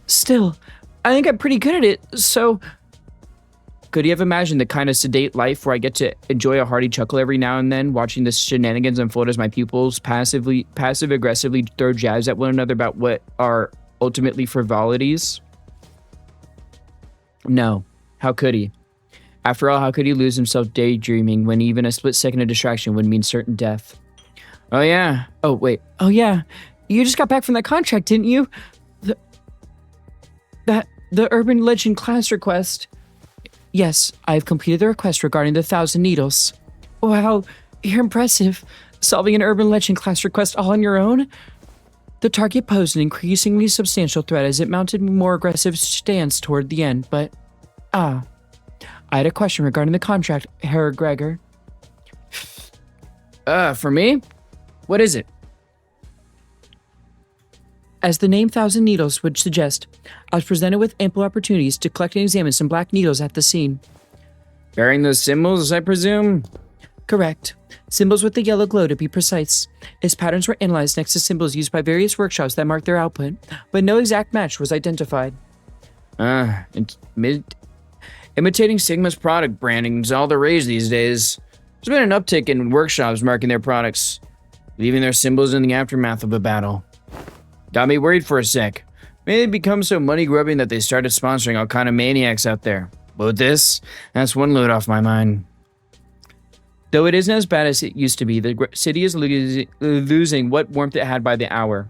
still, I think I'm pretty good at it, so... Could you have imagined the kind of sedate life where I get to enjoy a hearty chuckle every now and then, watching the shenanigans unfold as my pupils passive-aggressively throw jabs at one another about what are ultimately frivolities? No. How could he? After all, how could he lose himself daydreaming when even a split second of distraction would mean certain death? Oh yeah. Oh wait. Oh yeah. You just got back from that contract, didn't you? The Urban Legend class request. Yes, I've completed the request regarding the 1,000 needles. Wow, you're impressive. Solving an Urban Legend class request all on your own? The target posed an increasingly substantial threat as it mounted a more aggressive stance toward the end, but... I had a question regarding the contract, Herr Gregor. For me? What is it? As the name 1,000 Needles would suggest, I was presented with ample opportunities to collect and examine some black needles at the scene. Bearing those symbols, I presume? Correct. Symbols with the yellow glow, to be precise. Its patterns were analyzed next to symbols used by various workshops that marked their output, but no exact match was identified. Imitating Sigma's product branding is all the rage these days. There's been an uptick in workshops marking their products, leaving their symbols in the aftermath of a battle. Got me worried for a sec. Maybe they become so money-grubbing that they started sponsoring all kind of maniacs out there. But with this, that's one load off my mind. Though it isn't as bad as it used to be, the city is losing what warmth it had by the hour.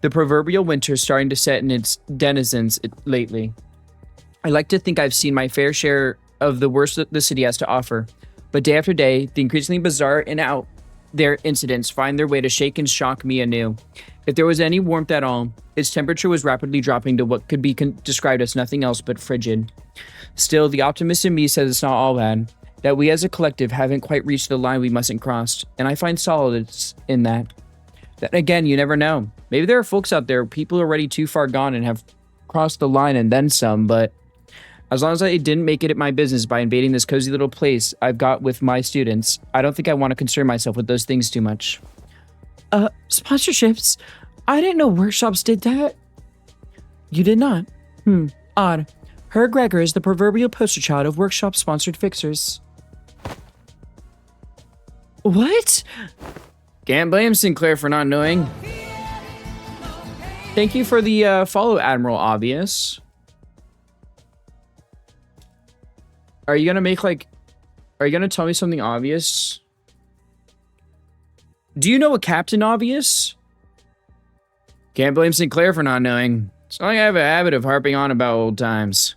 The proverbial winter is starting to set in its denizens lately. I like to think I've seen my fair share of the worst that the city has to offer, but day after day, the increasingly bizarre and out there incidents find their way to shake and shock me anew. If there was any warmth at all, its temperature was rapidly dropping to what could be described as nothing else but frigid. Still, the optimist in me says it's not all bad, that we as a collective haven't quite reached the line we mustn't cross, and I find solace in that. Then again, you never know. Maybe there are folks out there, people already too far gone and have crossed the line and then some, but as long as I didn't make it my business by invading this cozy little place I've got with my students, I don't think I want to concern myself with those things too much. Sponsorships? I didn't know workshops did that. You did not? Odd. Her Gregor is the proverbial poster child of workshop-sponsored fixers. What? Can't blame Sinclair for not knowing. Thank you for the follow, Admiral Obvious. Are you gonna tell me something obvious? Do you know a Captain Obvious? Can't blame Sinclair for not knowing. It's not like I have a habit of harping on about old times.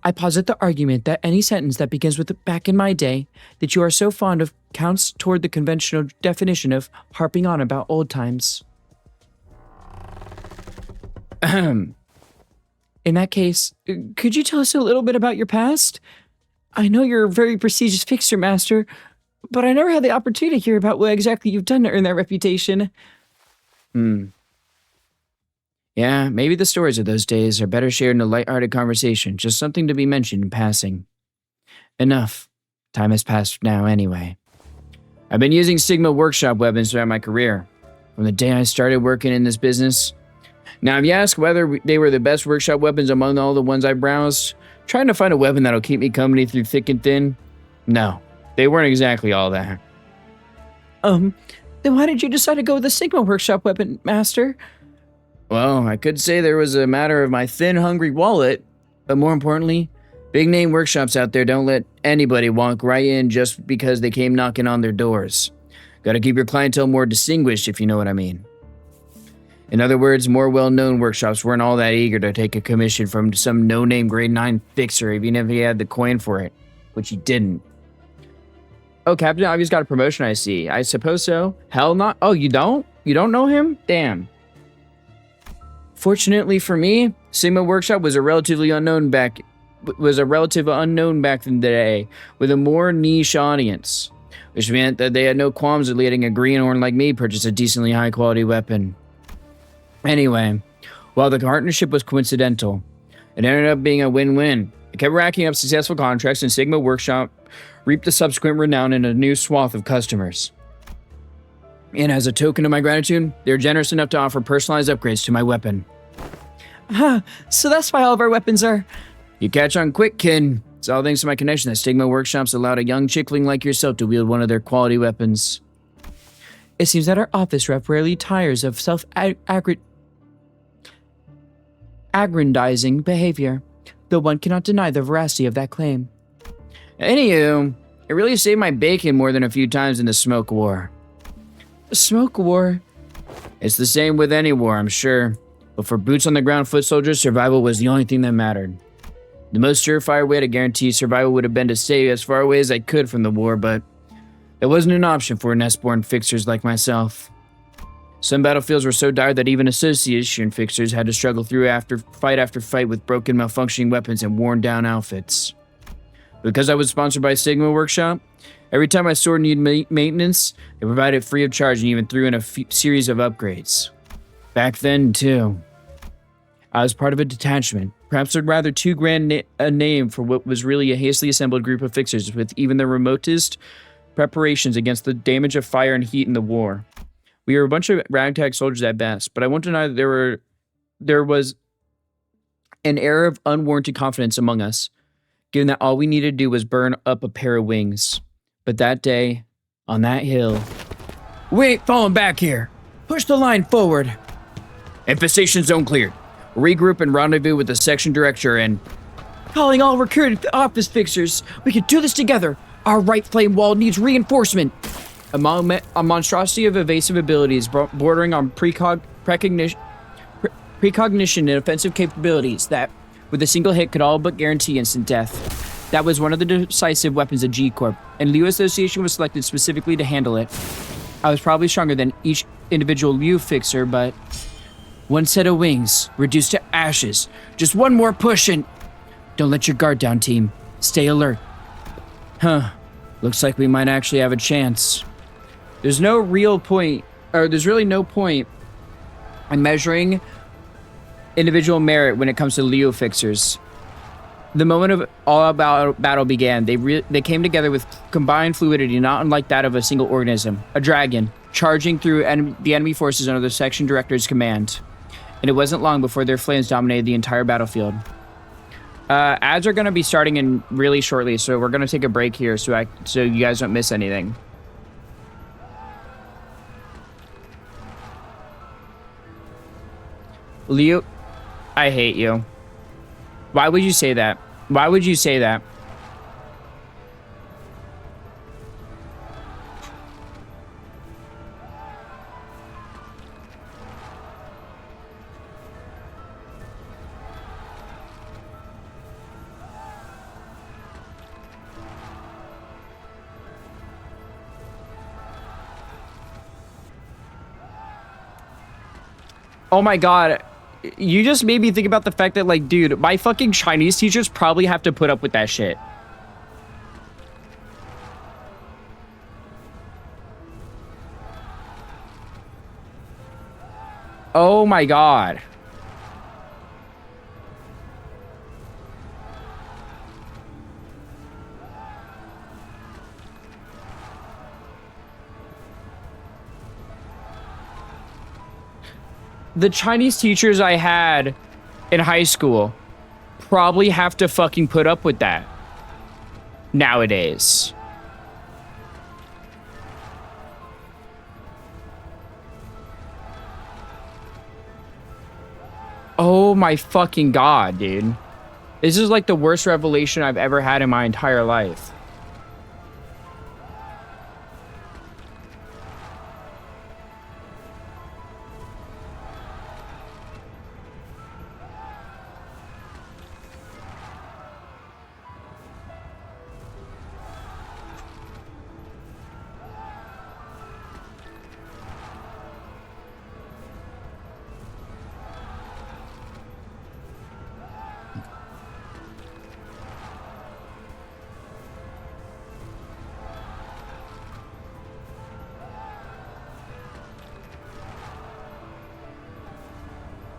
I posit the argument that any sentence that begins with "back in my day" that you are so fond of counts toward the conventional definition of harping on about old times. In that case, could you tell us a little bit about your past? I know you're a very prestigious fixer master, but I never had the opportunity to hear about what exactly you've done to earn that reputation. Yeah, maybe the stories of those days are better shared in a light-hearted conversation, just something to be mentioned in passing. Enough. Time has passed now anyway. I've been using Sigma workshop weapons throughout my career, from the day I started working in this business. Now, if you ask whether they were the best workshop weapons among all the ones I browsed, trying to find a weapon that'll keep me company through thick and thin, no, they weren't exactly all that. Then why did you decide to go with the Sigma workshop weapon, Master? Well, I could say there was a matter of my thin, hungry wallet, but more importantly, big-name workshops out there don't let anybody walk right in just because they came knocking on their doors. Gotta keep your clientele more distinguished, if you know what I mean. In other words, more well-known workshops weren't all that eager to take a commission from some no-name grade 9 fixer even if he had the coin for it, which he didn't. Oh, Captain Obvious got a promotion, I see. I suppose so. Hell not. Oh, you don't? You don't know him? Damn. Fortunately for me, Sigma Workshop was a relative unknown back in the day, with a more niche audience, which meant that they had no qualms with letting a greenhorn like me purchase a decently high-quality weapon. Anyway, while the partnership was coincidental, it ended up being a win-win. I kept racking up successful contracts, and Sigma Workshop reaped the subsequent renown in a new swath of customers. And as a token of my gratitude, they were generous enough to offer personalized upgrades to my weapon. So that's why all of our weapons are... You catch on quick, kid. It's all thanks to my connection that Stigma Workshops allowed a young chickling like yourself to wield one of their quality weapons. It seems that our office rep rarely tires of self-aggrandizing behavior, though one cannot deny the veracity of that claim. Anywho, it really saved my bacon more than a few times in the smoke war. Smoke war? It's the same with any war, I'm sure. But for boots-on-the-ground foot soldiers, survival was the only thing that mattered. The most surefire way to guarantee survival would have been to stay as far away as I could from the war, but it wasn't an option for nest-born fixers like myself. Some battlefields were so dire that even association fixers had to struggle through after fight with broken, malfunctioning weapons and worn-down outfits. Because I was sponsored by Sigma Workshop, every time my sword needed maintenance, they provided it free of charge and even threw in a series of upgrades. Back then, too, I was part of a detachment Perhaps a rather too grand a name for what was really a hastily assembled group of fixers with even the remotest preparations against the damage of fire and heat in the war. We were a bunch of ragtag soldiers at best, but I won't deny that there was an air of unwarranted confidence among us, given that all we needed to do was burn up a pair of wings. But that day, on that hill... We ain't falling back here. Push the line forward. Infestation zone cleared. Regroup and rendezvous with the section director and... Calling all recruited office fixers. We can do this together. Our right flame wall needs reinforcement. A monstrosity of evasive abilities bordering on precognition and offensive capabilities that, with a single hit, could all but guarantee instant death. That was one of the decisive weapons of G-Corp, and Liu Association was selected specifically to handle it. I was probably stronger than each individual Liu fixer, but... One set of wings, reduced to ashes. Just one more push and... Don't let your guard down, team. Stay alert. Huh. Looks like we might actually have a chance. There's really no point in measuring individual merit when it comes to Liu fixers. The moment of all-out battle began, they came together with combined fluidity not unlike that of a single organism, a dragon, charging through the enemy forces under the section director's command. And it wasn't long before their flames dominated the entire battlefield. Ads are going to be starting in really shortly, so we're going to take a break here so you guys don't miss anything. Liu, I hate you. Why would you say that? Why would you say that? Oh my god. You just made me think about the fact that, like, dude, my fucking Chinese teachers probably have to put up with that shit. Oh my god. The Chinese teachers I had in high school probably have to fucking put up with that nowadays. Oh my fucking god, dude. This is like the worst revelation I've ever had in my entire life.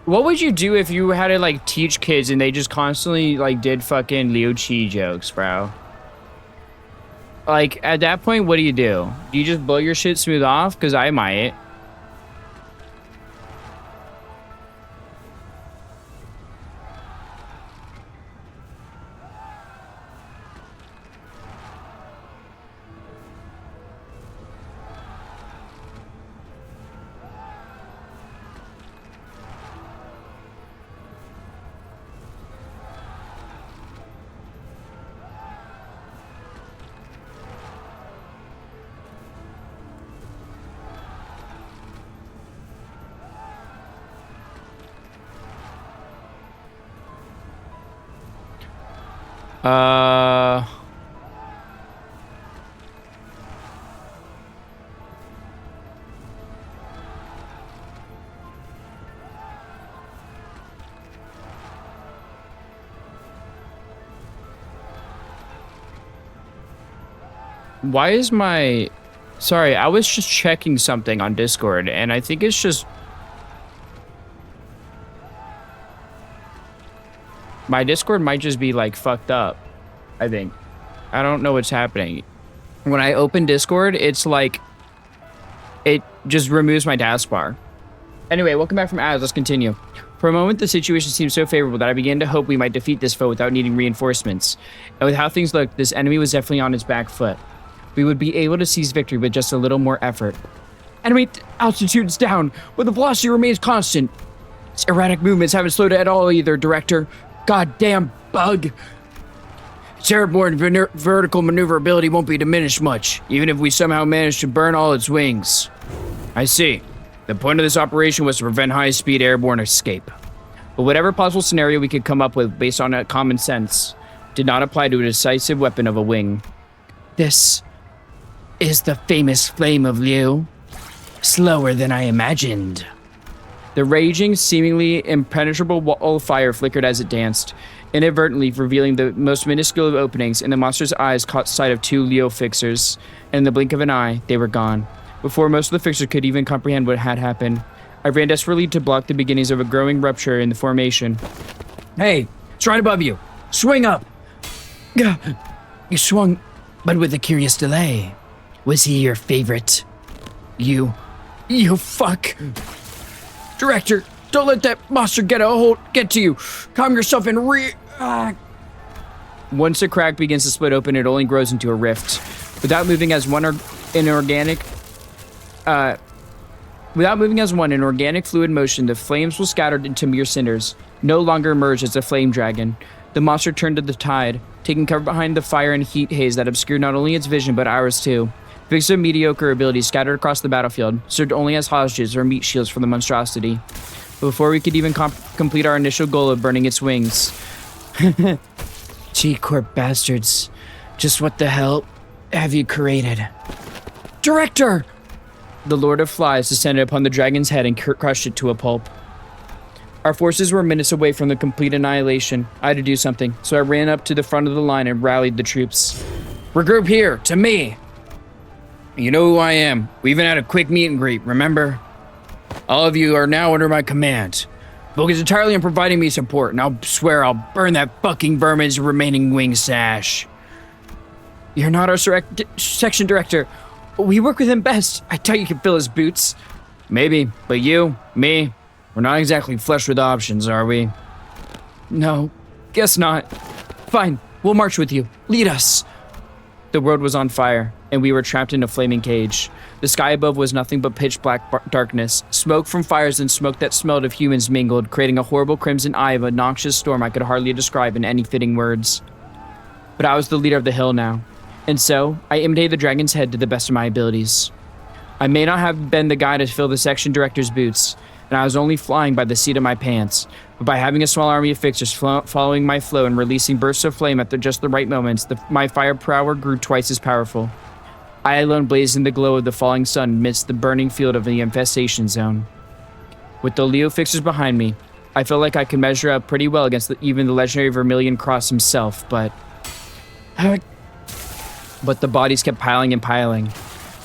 What would you do if you had to, like, teach kids and they just constantly, like, did fucking Liu Qi jokes, bro? Like, at that point, what do? Do you just blow your shit smooth off? Because I might. Why is my... Sorry, I was just checking something on Discord, and I think it's just... My Discord might just be like fucked up, I think. I don't know what's happening. When I open Discord, it's like, it just removes my taskbar. Anyway, welcome back from ads. Let's continue. For a moment, the situation seemed so favorable that I began to hope we might defeat this foe without needing reinforcements. And with how things looked, this enemy was definitely on its back foot. We would be able to seize victory with just a little more effort. Enemy altitude's down, but the velocity remains constant. Its erratic movements haven't slowed at all either, Director. Goddamn bug. Its airborne vertical maneuverability won't be diminished much, even if we somehow manage to burn all its wings. I see. The point of this operation was to prevent high-speed airborne escape. But whatever possible scenario we could come up with based on a common sense did not apply to a decisive weapon of a wing. This is the famous Flame of Liu. Slower than I imagined. The raging, seemingly impenetrable wall of fire flickered as it danced, inadvertently revealing the most minuscule of openings, and the monster's eyes caught sight of 2 Leo fixers, and in the blink of an eye, they were gone. Before most of the fixers could even comprehend what had happened, I ran desperately to block the beginnings of a growing rupture in the formation. Hey, it's right above you. Swing up. You swung, but with a curious delay. Was he your favorite? You fuck. Director, don't let that monster get to you. Calm yourself and Once the crack begins to split open, it only grows into a rift. Without moving as one in organic fluid motion, the flames will scatter into mere cinders, no longer emerge as a flame dragon. The monster turned to the tide, taking cover behind the fire and heat haze that obscured not only its vision but ours too. Fixed of mediocre abilities scattered across the battlefield, served only as hostages or meat shields for the monstrosity. But before we could even complete our initial goal of burning its wings. T-Corp bastards. Just what the hell have you created? Director! The Lord of Flies descended upon the dragon's head and crushed it to a pulp. Our forces were minutes away from the complete annihilation. I had to do something, so I ran up to the front of the line and rallied the troops. Regroup here, to me! You know who I am. We even had a quick meet and greet, remember? All of you are now under my command. Focus entirely on providing me support, and I'll swear I'll burn that fucking vermin's remaining wing sash. You're not our section director. We work with him best. I doubt you can fill his boots. Maybe, but you, me, we're not exactly flush with options, are we? No, guess not. Fine, we'll march with you. Lead us. The world was on fire, and we were trapped in a flaming cage. The sky above was nothing but pitch black darkness. Smoke from fires and smoke that smelled of humans mingled, creating a horrible crimson eye of a noxious storm I could hardly describe in any fitting words. But I was the leader of the hill now, and so I imitated the dragon's head to the best of my abilities. I may not have been the guy to fill the section director's boots, and I was only flying by the seat of my pants, but by having a small army of fixers following my flow and releasing bursts of flame at just the right moments, my firepower grew twice as powerful. I alone blazed in the glow of the falling sun amidst the burning field of the infestation zone. With the Leo fixers behind me, I felt like I could measure up pretty well against even the legendary Vermilion Cross himself, but the bodies kept piling and piling.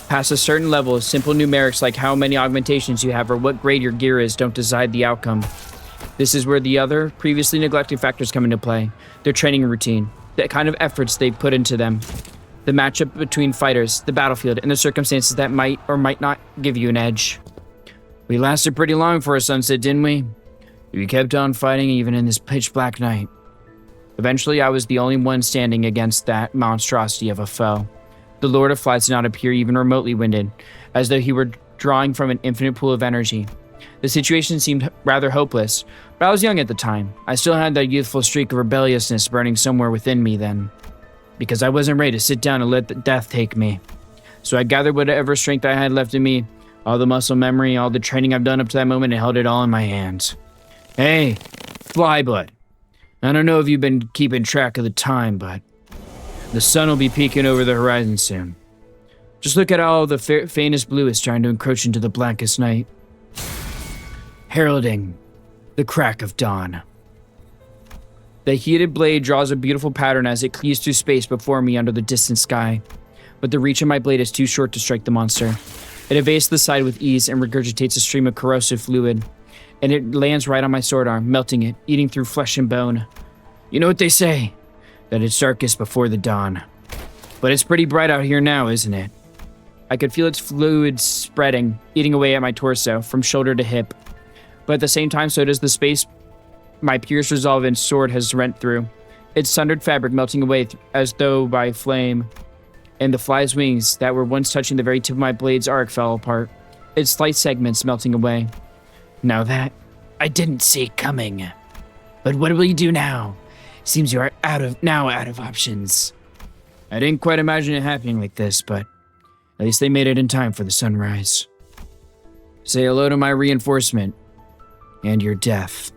Past a certain level, simple numerics like how many augmentations you have or what grade your gear is don't decide the outcome. This is where the other, previously neglected factors come into play. Their training routine, the kind of efforts they put into them, the matchup between fighters, the battlefield, and the circumstances that might or might not give you an edge. We lasted pretty long for a sunset, didn't we? We kept on fighting even in this pitch black night. Eventually, I was the only one standing against that monstrosity of a foe. The Lord of Flies did not appear even remotely winded, as though he were drawing from an infinite pool of energy. The situation seemed rather hopeless, but I was young at the time. I still had that youthful streak of rebelliousness burning somewhere within me then, because I wasn't ready to sit down and let the death take me. So I gathered whatever strength I had left in me, all the muscle memory, all the training I've done up to that moment, and held it all in my hands. Hey, Flybud. I don't know if you've been keeping track of the time, but the sun will be peeking over the horizon soon. Just look at how the faintest blue is trying to encroach into the blackest night, heralding the crack of dawn. The heated blade draws a beautiful pattern as it cleaves through space before me under the distant sky, but the reach of my blade is too short to strike the monster. It evades the side with ease and regurgitates a stream of corrosive fluid, and it lands right on my sword arm, melting it, eating through flesh and bone. You know what they say, that it's darkest before the dawn. But it's pretty bright out here now, isn't it? I could feel its fluid spreading, eating away at my torso, from shoulder to hip. But at the same time, so does the space my pierced resolvent sword has rent through. Its sundered fabric melting away as though by flame. And the fly's wings that were once touching the very tip of my blade's arc fell apart. Its slight segments melting away. Now that, I didn't see it coming. But what will you do now? Seems you are out of options. I didn't quite imagine it happening like this, but at least they made it in time for the sunrise. Say hello to my reinforcement. And your death.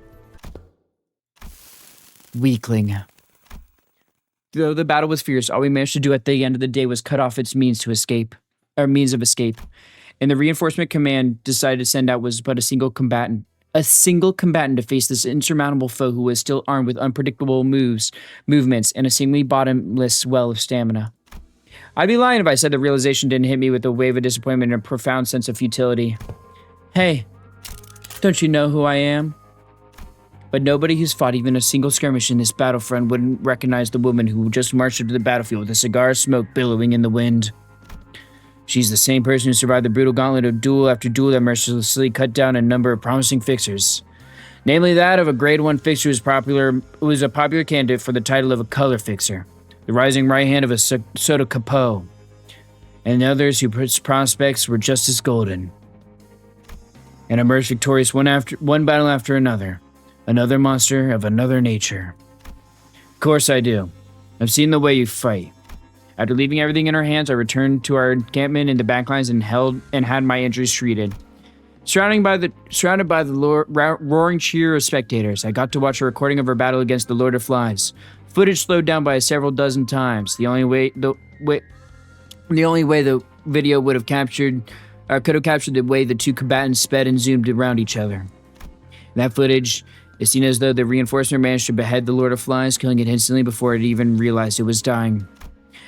Weakling. Though the battle was fierce, all we managed to do at the end of the day was cut off its means of escape. And the reinforcement command decided to send out was but a single combatant. A single combatant to face this insurmountable foe who was still armed with unpredictable movements, and a seemingly bottomless well of stamina. I'd be lying if I said the realization didn't hit me with a wave of disappointment and a profound sense of futility. Hey, don't you know who I am? But nobody who's fought even a single skirmish in this battlefront wouldn't recognize the woman who just marched into the battlefield with a cigar of smoke billowing in the wind. She's the same person who survived the brutal gauntlet of duel after duel that mercilessly cut down a number of promising fixers. Namely that of a grade 1 fixer who was a popular candidate for the title of a color fixer, the rising right hand of a Soto Capo, and others whose prospects were just as golden. And emerged victorious one battle after another. Another monster of another nature. Of course I do. I've seen the way you fight. After leaving everything in our hands, I returned to our encampment in the backlines and had my injuries treated. Surrounded by the roaring cheer of spectators, I got to watch a recording of our battle against the Lord of Flies. Footage slowed down by several dozen times. The only way the video could have captured the way the two combatants sped and zoomed around each other. That footage is seen as though the reinforcement managed to behead the Lord of Flies, killing it instantly before it even realized it was dying.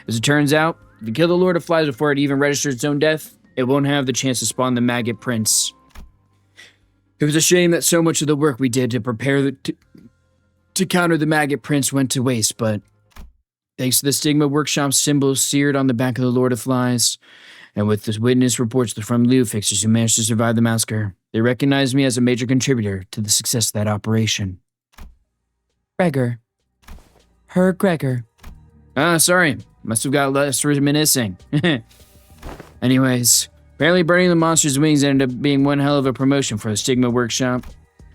As it turns out, if you kill the Lord of Flies before it even registers its own death, it won't have the chance to spawn the Maggot Prince. It was a shame that so much of the work we did to prepare to counter the Maggot Prince went to waste, but thanks to the Stigma Workshop symbol seared on the back of the Lord of Flies, and with the witness reports from Liu fixers who managed to survive the massacre, they recognized me as a major contributor to the success of that operation. Gregor. Her Gregor. Sorry. Must have got less reminiscing. Anyways, apparently burning the monster's wings ended up being one hell of a promotion for the Stigma Workshop.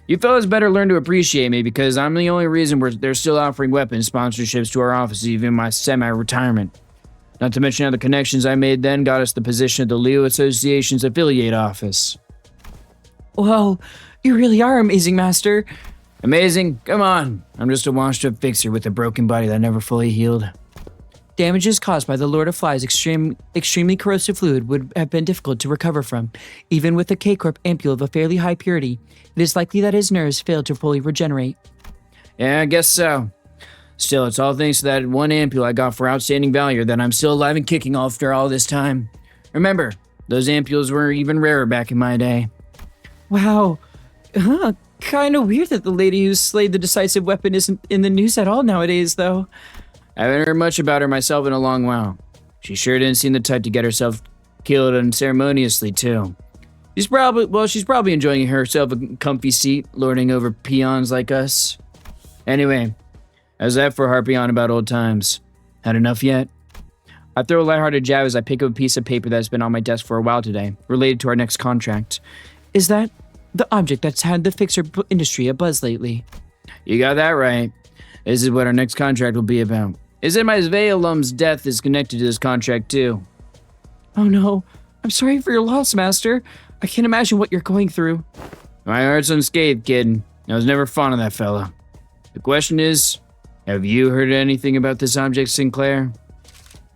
You fellas better learn to appreciate me because I'm the only reason they're still offering weapons sponsorships to our office even in my semi-retirement. Not to mention how the connections I made then got us the position at the Leo Association's affiliate office. Whoa, you really are amazing, Master. Amazing? Come on. I'm just a washed-up fixer with a broken body that never fully healed. Damages caused by the Lord of Flies' extremely corrosive fluid would have been difficult to recover from. Even with a K-Corp ampule of a fairly high purity, it is likely that his nerves failed to fully regenerate. Yeah, I guess so. Still, it's all thanks to that one ampule I got for outstanding value that I'm still alive and kicking after all this time. Remember, those ampules were even rarer back in my day. Wow. Kinda weird that the lady who slayed the decisive weapon isn't in the news at all nowadays, though. I haven't heard much about her myself in a long while. She sure didn't seem the type to get herself killed unceremoniously, too. She's probably enjoying herself a comfy seat, lording over peons like us. Anyway, how's that for harping on about old times? Had enough yet? I throw a lighthearted jab as I pick up a piece of paper that's been on my desk for a while today, related to our next contract. Is that the object that's had the fixer industry abuzz lately? You got that right. This is what our next contract will be about. Is it my Zvei alum's death is connected to this contract too? Oh no, I'm sorry for your loss, Master. I can't imagine what you're going through. My heart's unscathed, kid. I was never fond of that fella. The question is, have you heard anything about this object, Sinclair?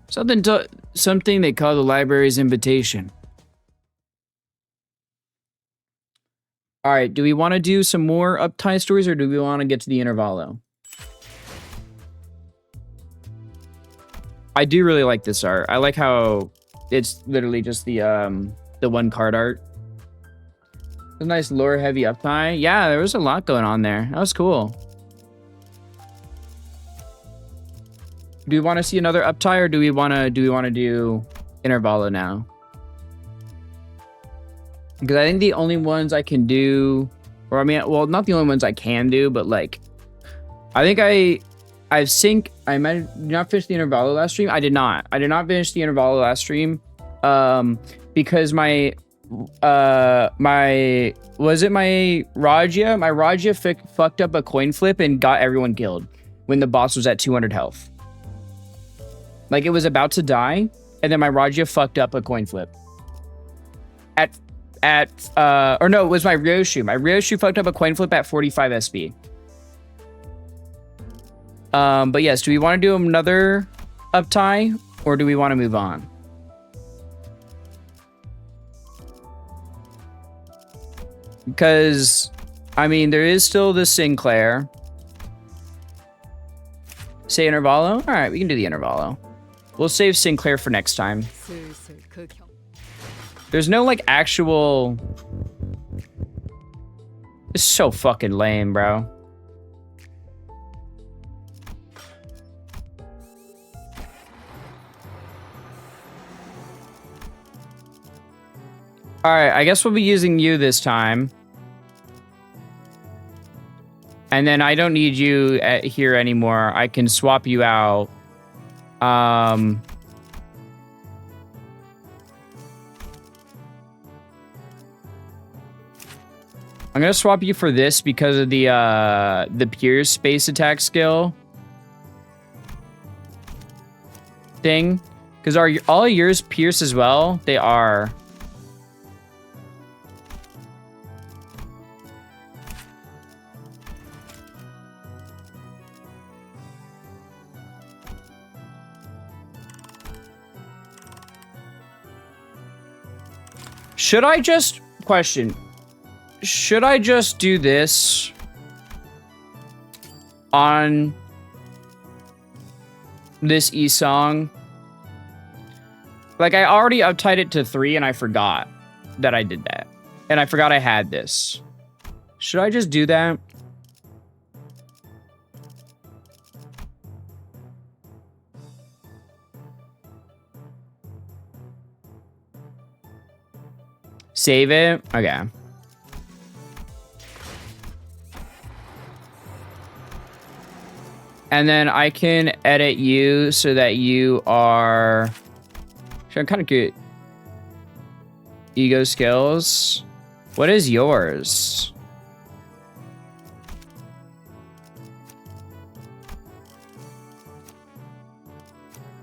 Something they call the library's invitation. Alright, do we want to do some more uptie stories or do we want to get to the Intervallo? I do really like this art. I like how it's literally just the one card art. A nice lore heavy uptie. Yeah, there was a lot going on there. That was cool. Do we want to see another uptie, or do we want to do intervallo now? Because I think the only ones I can do, or I mean, well, not the only ones I can do, but like, I think I might have not finished the intervallo last stream. I did not finish the intervallo last stream, because my Raja fucked up a coin flip and got everyone killed when the boss was at 200 health. Like, it was about to die, and then my Raja fucked up a coin flip. Or no, it was my Ryoshu. My Ryoshu fucked up a coin flip at 45 SP. But yes, do we want to do another uptie, or do we want to move on? Because, I mean, there is still the Sinclair. Say intervallo? All right, we can do the intervallo. We'll save Sinclair for next time. There's no, like, actual... It's so fucking lame, bro. Alright, I guess we'll be using you this time. And then I don't need you here anymore. I can swap you out. I'm gonna swap you for this because of the Pierce space attack skill thing. Because are all yours Pierce as well? They are. Should I just do this on this Isong? Like, I already uptied it to 3 and I forgot that I did that. And I forgot I had this. Should I just do that? Save it? Okay. And then I can edit you so that you are... I'm kind of good. Ego skills. What is yours?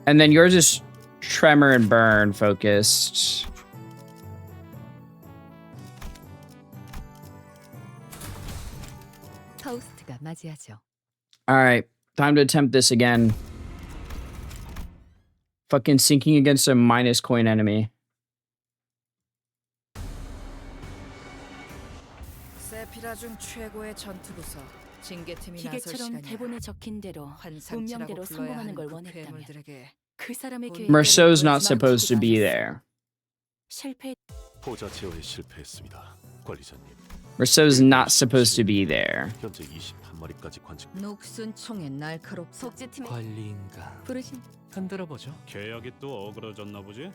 And then yours is tremor and burn focused. All right, time to attempt this again. Fucking sinking against a minus coin enemy. 기계처럼 대본에 적힌 대로 운명대로 성공하는 걸 원했다면 그 사람의 계획 Merceau's not supposed to be there. 실패 보자 제어에 실패했습니다. 관리자님. Merceau's not supposed to be there. 현재 21마리까지 관측. 녹슨 총의 날카롭 속죄팀 관리인가 부르신 흔들어 보죠. 계약이 또 어그러졌나 보지?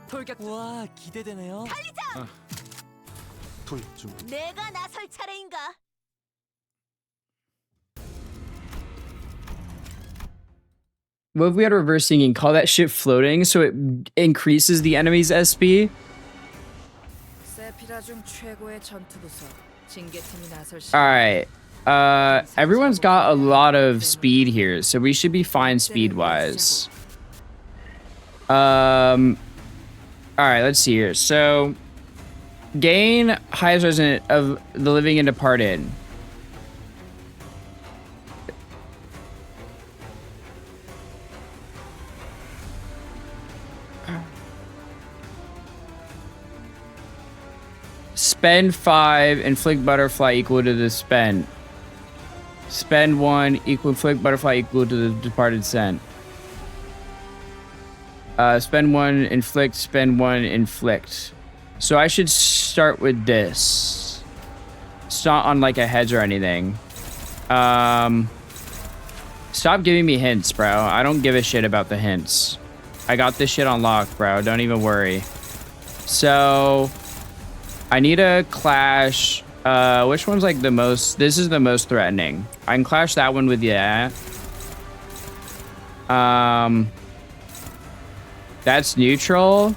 돌격. 와 기대되네요. 투입 중. 내가 나설 차례인가? What if we had reverse singing? Call that shit floating so it increases the enemy's SP? Alright. Everyone's got a lot of speed here, so we should be fine speed-wise. Alright, let's see here. So, gain highest resonant of the living and departed. Spend 5, inflict butterfly equal to the spent. Spend 1, inflict butterfly equal to the departed scent. Spend 1, inflict, spend 1, inflict. So I should start with this. It's not on like a heads or anything. Stop giving me hints, bro. I don't give a shit about the hints. I got this shit on lock, bro. Don't even worry. So, I need a clash. Which one's like the most? This is the most threatening. I can clash that one with that. That's neutral.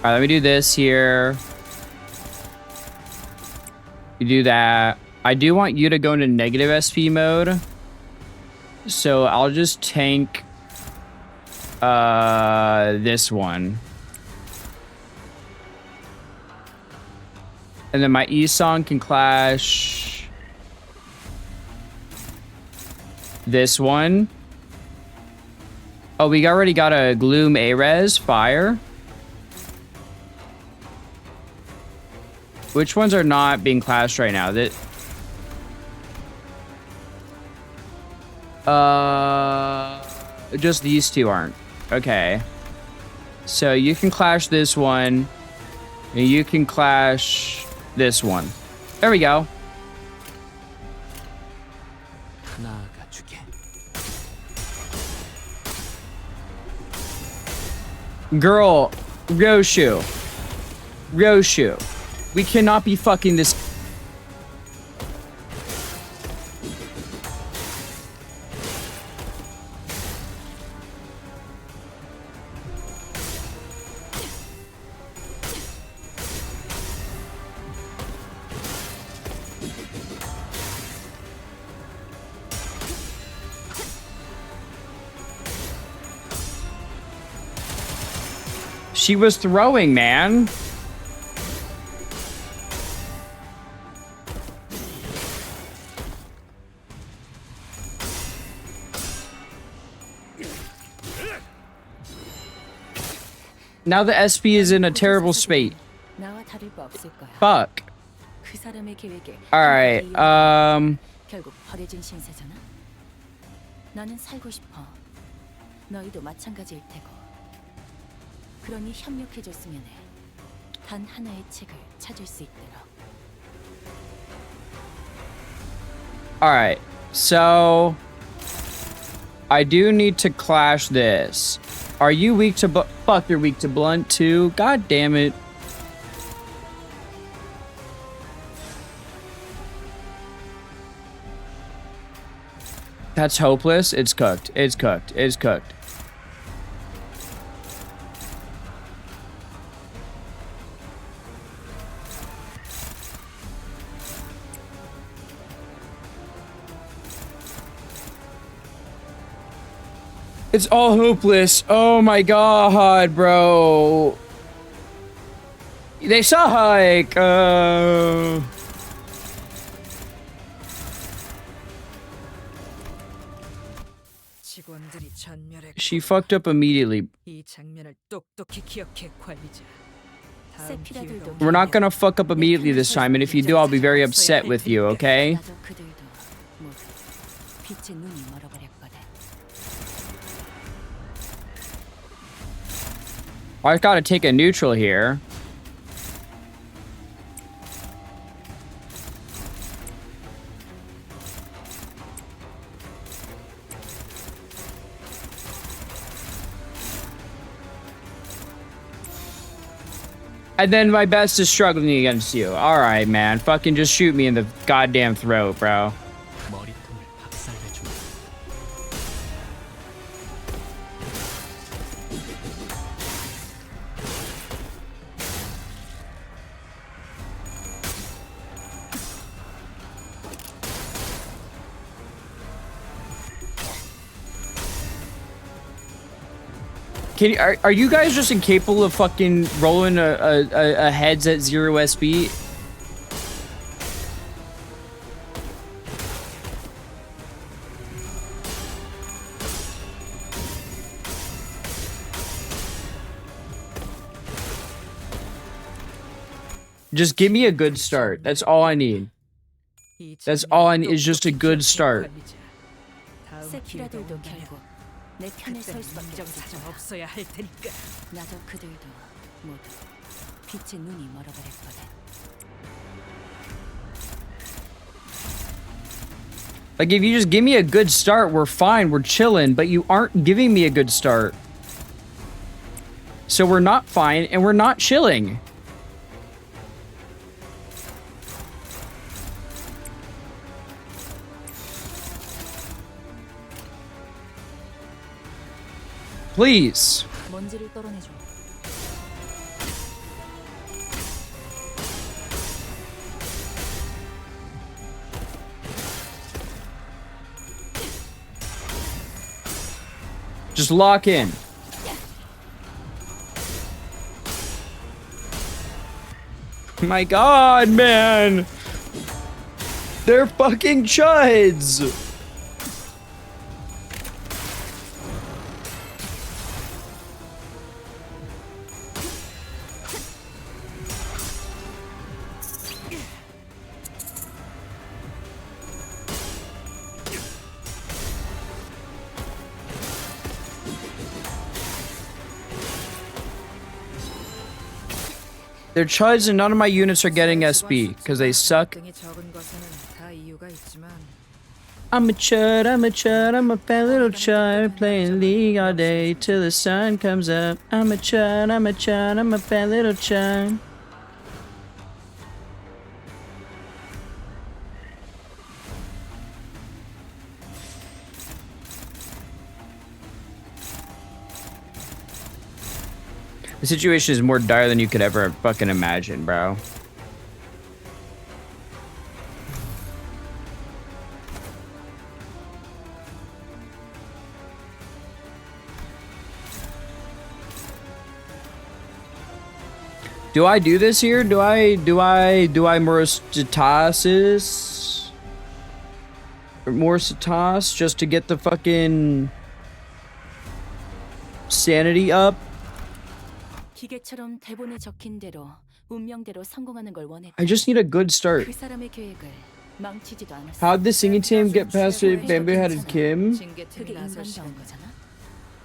All right, let me do this here. You do that. I do want you to go into negative SP mode. So I'll just tank this one. And then my E-Song can clash this one. Oh, we already got a Gloom A-Res fire. Which ones are not being clashed right now? Just these two aren't. Okay. So you can clash this one, and you can clash this one. There we go. 나아가주게. Girl, Roshu. Roshu. We cannot be fucking this. She was throwing, man. Now the SP is in a terrible spate. 나와 다를 바 없을 거야. Fuck. 그 사람의 계획에 Alright, 결국 버려진 신세잖아. 나는 살고 싶어. 너희도 마찬가지일 테고. 그러니 협력해줬으면 해. 단 하나의 책을 찾을 수 있도록. alright. So, I do need to clash this. Are you weak to fuck, you're weak to blunt too? God damn it. That's hopeless. It's cooked. It's cooked. It's cooked. It's all hopeless. Oh my god, bro. They suck. 직원들이 전멸했고 She fucked up immediately. 이 장면을 똑똑히 기억해 관리자. 다음 기회가 We're not gonna fuck up immediately this time, and if you do, I'll be very upset with you, okay? 나도 그들도 모두 빛의 눈이 멀어버렸거든. I gotta take a neutral here. And then my best is struggling against you. Alright, man. Fucking just shoot me in the goddamn throat, bro. 머리통을 박살내주마. Are you guys just incapable of fucking rolling a heads at 0 SP? Just give me a good start. That's all I need. That's all I need is just a good start. 세키라들도 결국 내 편에 설 수밖에 없어야 할 테니까. 나도 그들도 모두 빛의 눈이 멀어버렸거든. Like, if you just give me a good start, we're fine, we're chilling, but you aren't giving me a good start. So we're not fine, and we're not chilling. Please. 먼지를 떨어내줘. Just lock in. My God, man. They're fucking chuds. They're chuds and none of my units are getting SB because they suck. 등이 적은 것에는 다 이유가 있지만 I'm a chud, I'm a chud, I'm a fat little chud playing League all day till the sun comes up. I'm a chud, I'm a chud, I'm a fat little chud. The situation is more dire than you could ever fucking imagine, bro. Do I do this here? Do I Morstasis? Or Morstasis just to get the fucking sanity up? 기계처럼 대본에 적힌 대로 운명대로 성공하는 걸 원했다. I just need a good start. 그 사람의 계획을 망치지도 않았어. How'd the singing team get past it? Bamboo-headed Kim? 그게 인간다운 거잖아.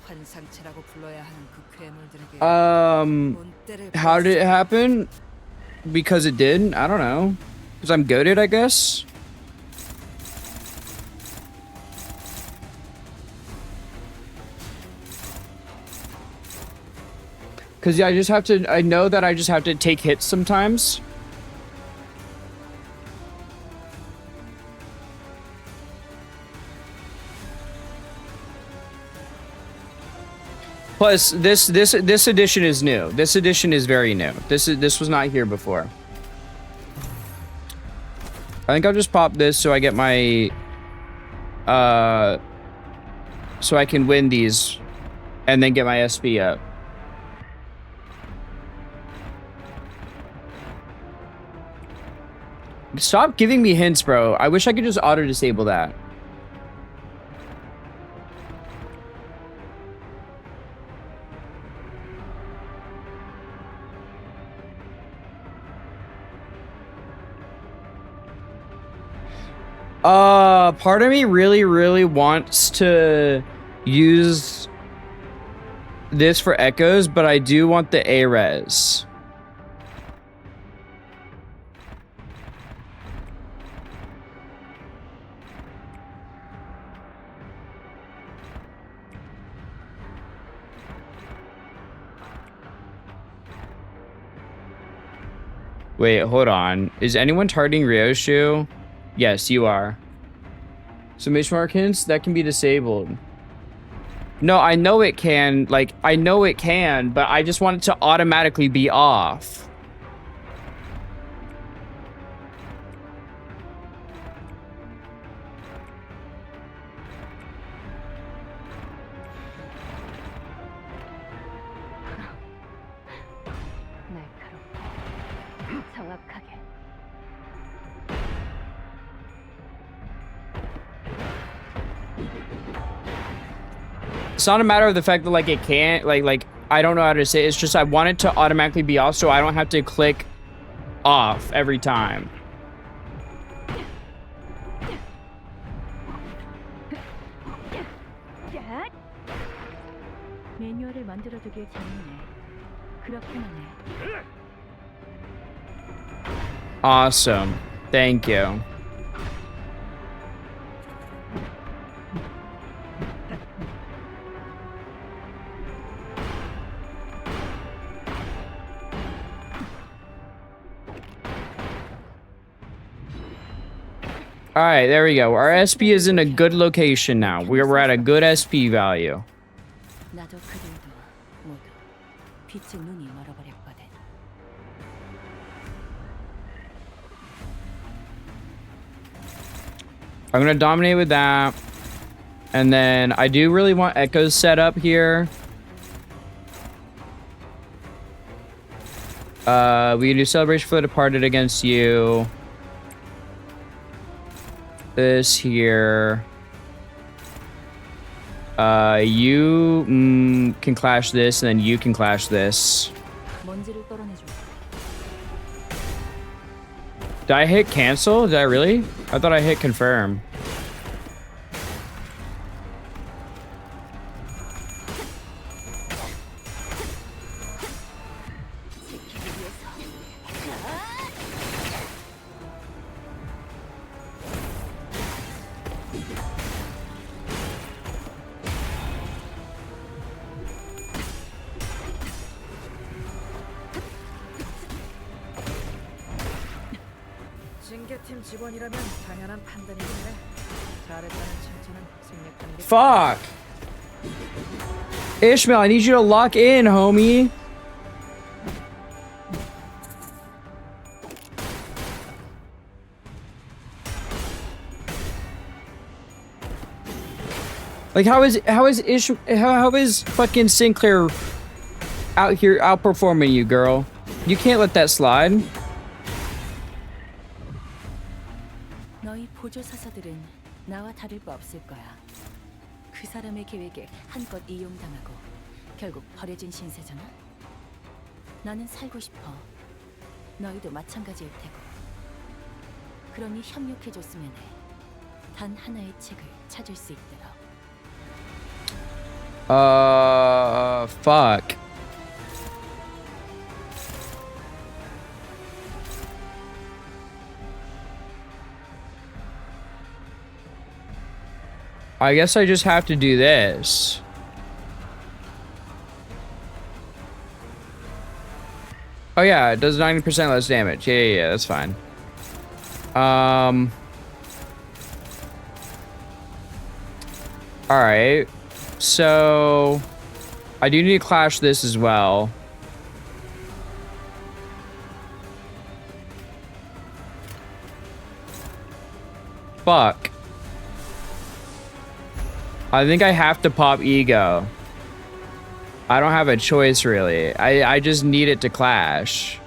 환상체라고 불러야 하는 그 괴물들에게 How did it happen? Because it did? I don't know. Because I'm goated, I guess? Because yeah, I know that I just have to take hits sometimes. Plus, this edition is new. This edition is very new. This was not here before. I think I'll just pop this so I get my so I can win these and then get my SP up. Stop giving me hints, bro. I wish I could just auto-disable that. Part of me really wants to use this for echoes, but I do want the A-res. Wait, hold on. Is anyone targeting Ryoshu? Yes, you are. Summation mark hints? That can be disabled. No, I know it can. Like, I know it can, but I just want it to automatically be off. It's not a matter of the fact that like it can't like I don't know how to say it. It's just I want it to automatically be off so I don't have to click off every time. 매뉴얼을 만들어두길 잘했네. 그렇게만 해. Awesome. Thank you. All right, there we go. Our SP is in a good location now. We're at a good SP value. 나도 그들도 모두 빛의 눈이 멀어버렸거든. I'm gonna dominate with that. And then I do really want echoes set up here. We can do celebration for the departed against you. This here. You can clash this, and then you can clash this. 먼지를 떨어내줘. Did I hit cancel? Did I really? I thought I hit confirm. 징계팀 직원이라면 당연한 판단이겠네. 잘했다는 칭찬은 생략하는 게. Fuck! Ishmael, I need you to lock in, homie. Like, how is fucking Sinclair out here outperforming you, girl? You can't let that slide. 너희 보조 사사들은 나와 다를 바 없을 거야. 그 사람의 계획에 한껏 이용당하고 결국 버려진 신세잖아. 나는 살고 싶어. 너희도 마찬가지일 테고. 그러니 협력해줬으면 해. 단 하나의 책을 찾을 수 있도록. Fuck. I guess I just have to do this. Oh yeah, it does 90% less damage. Yeah, that's fine. Alright. So I do need to clash this as well. Fuck. I think I have to pop ego. I don't have a choice really. I just need it to clash.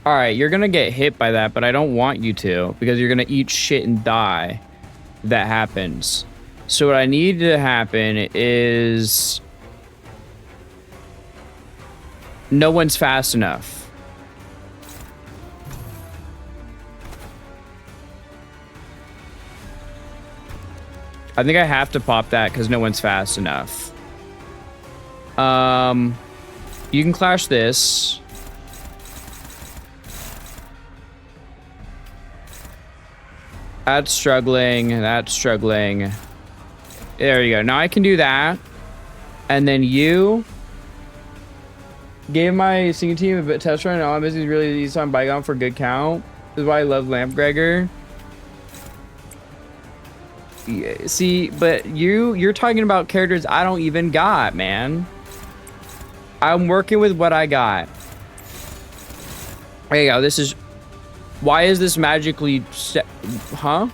Alright, you're gonna get hit by that, but I don't want you to, because you're gonna eat shit and die if that happens. So what I need to happen is... no one's fast enough. I think I have to pop that because no one's fast enough. You can clash this. That's struggling. That's struggling. There you go. Now I can do that. And then you gave my singing team a bit test run. All I'm missing is really these on Bygone for good count. This is why I love Lamp Gregor. Yeah, see, but you're talking about characters I don't even got, man. I'm working with what I got. There you go. This is... why is this magically set? Huh?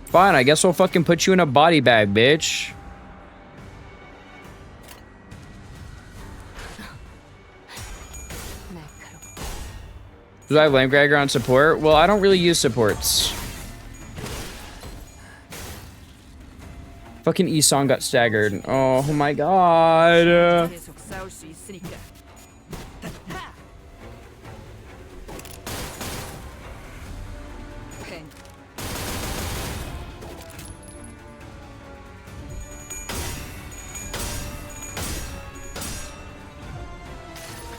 Fine, I guess we'll fucking put you in a body bag, bitch. Do I have Lame Gregor on support? Well, I don't really use supports. Fucking E-Song got staggered. Oh my god. 계속 싸울 수 있으니까. 팽.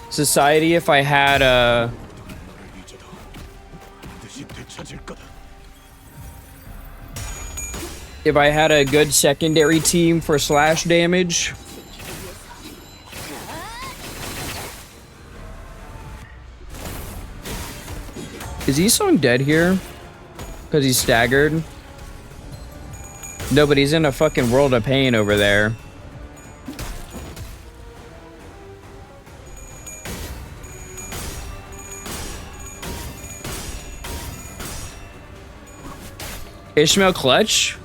Society, if I had a... If I had a good secondary team for slash damage. Is E-Song dead here? Because he's staggered? No, but he's in a fucking world of pain over there. Ishmael clutch?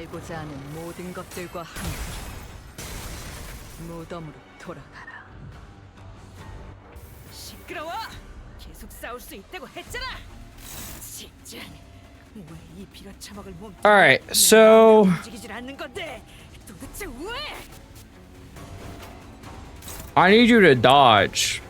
살고자 하는 모든 것들과 함께 무덤으로 돌아가라. 시끄러워! 계속 싸울 수 있다고 했잖아. 진짜 왜이 빌어쳐먹을 몸? Alright, so 움직이질 않는 건데 도대체 왜? I need you to dodge.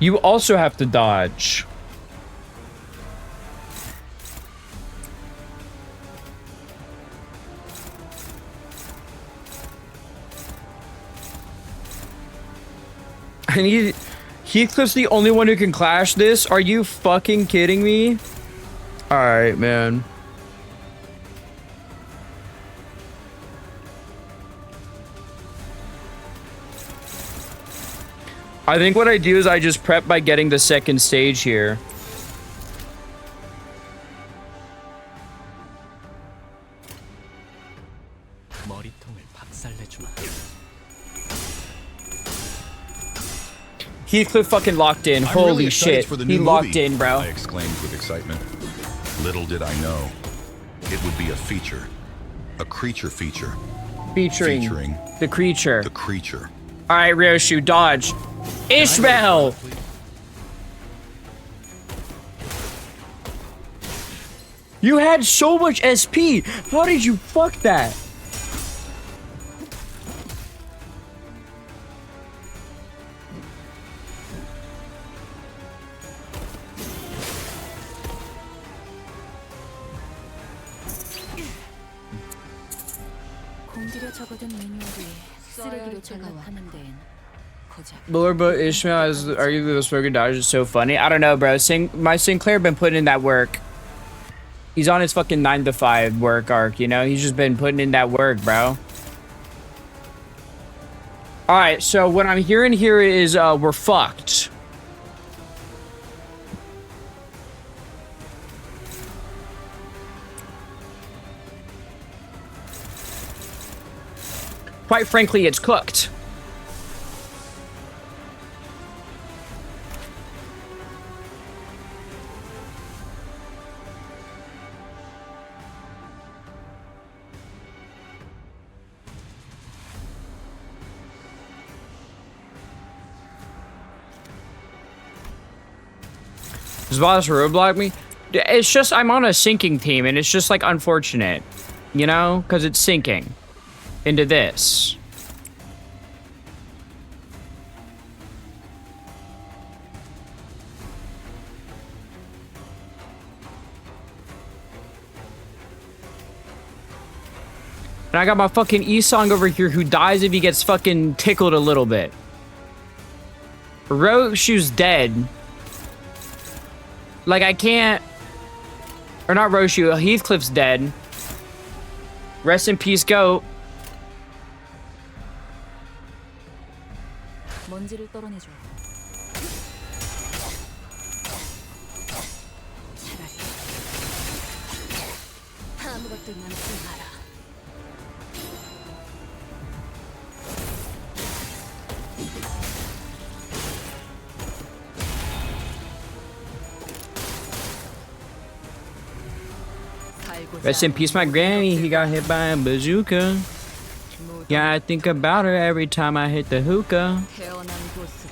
You also have to dodge. I need... Heathcliff's the only one who can clash this? Are you fucking kidding me? Alright, man. I think what I do is I just prep by getting the second stage here. 머리통을 박살내주마. Heathcliff fucking locked in. I'm Holy really excited shit. for the He new locked movie, in, bro. I exclaimed with excitement. Little did I know, it would be a feature. A creature feature. Featuring the creature. The creature. Alright, Ryoshu, dodge. Ishmael! You had so much SP! How did you fuck that? 공들여 적어둔 매뉴얼이 쓰레기로 전락하는 데엔 고작 Lord, but Ishmael is arguably the spoken dodge is so funny. I don't know, bro. My Sinclair been putting in that work. He's on his fucking 9 to 5 work arc, you know? He's just been putting in that work, bro. Alright, so what I'm hearing here is we're fucked. Quite frankly, it's cooked. Does Boss roadblock me? It's just I'm on a sinking team, and it's just like unfortunate, you know, because it's sinking into this. And I got my fucking E-Song over here who dies if he gets fucking tickled a little bit. Roshu's dead. Like, I can't... Or not Roshu, Heathcliff's dead. Rest in peace, goat. 먼지를 떨어내줘. 차라리 아무것도 남지 마라. Rest in peace, my granny. He got hit by a bazooka. Yeah, I think about her every time I hit the hookah. 태어난 곳으로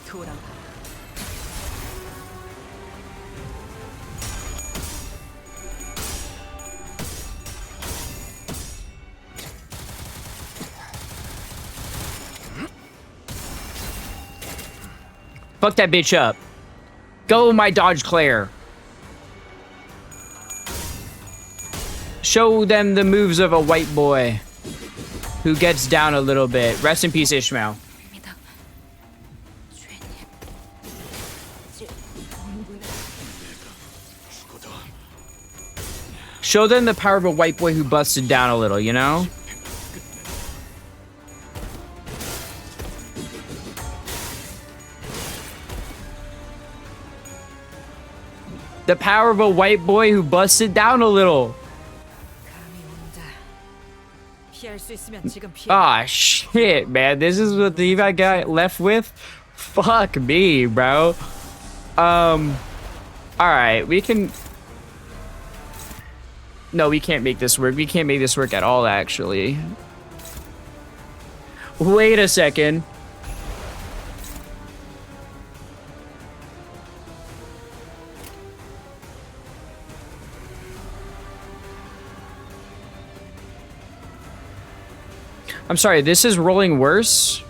돌아가라. Fuck that bitch up. Go, my Dodge Claire. Show them the moves of a white boy who gets down a little bit. Rest in peace, Ishmael. 입니다. 주인님. Show them the power of a white boy who busted down a little, you know? The power of a white boy who busted down a little. 감이 온다. 피할 수 있으면 지금 피해. Ah, shit, man. This is what the I got left with? Fuck me, bro. Alright, we can... No, we can't make this work. We can't make this work at all, actually. Wait a second. I'm sorry, this is rolling worse?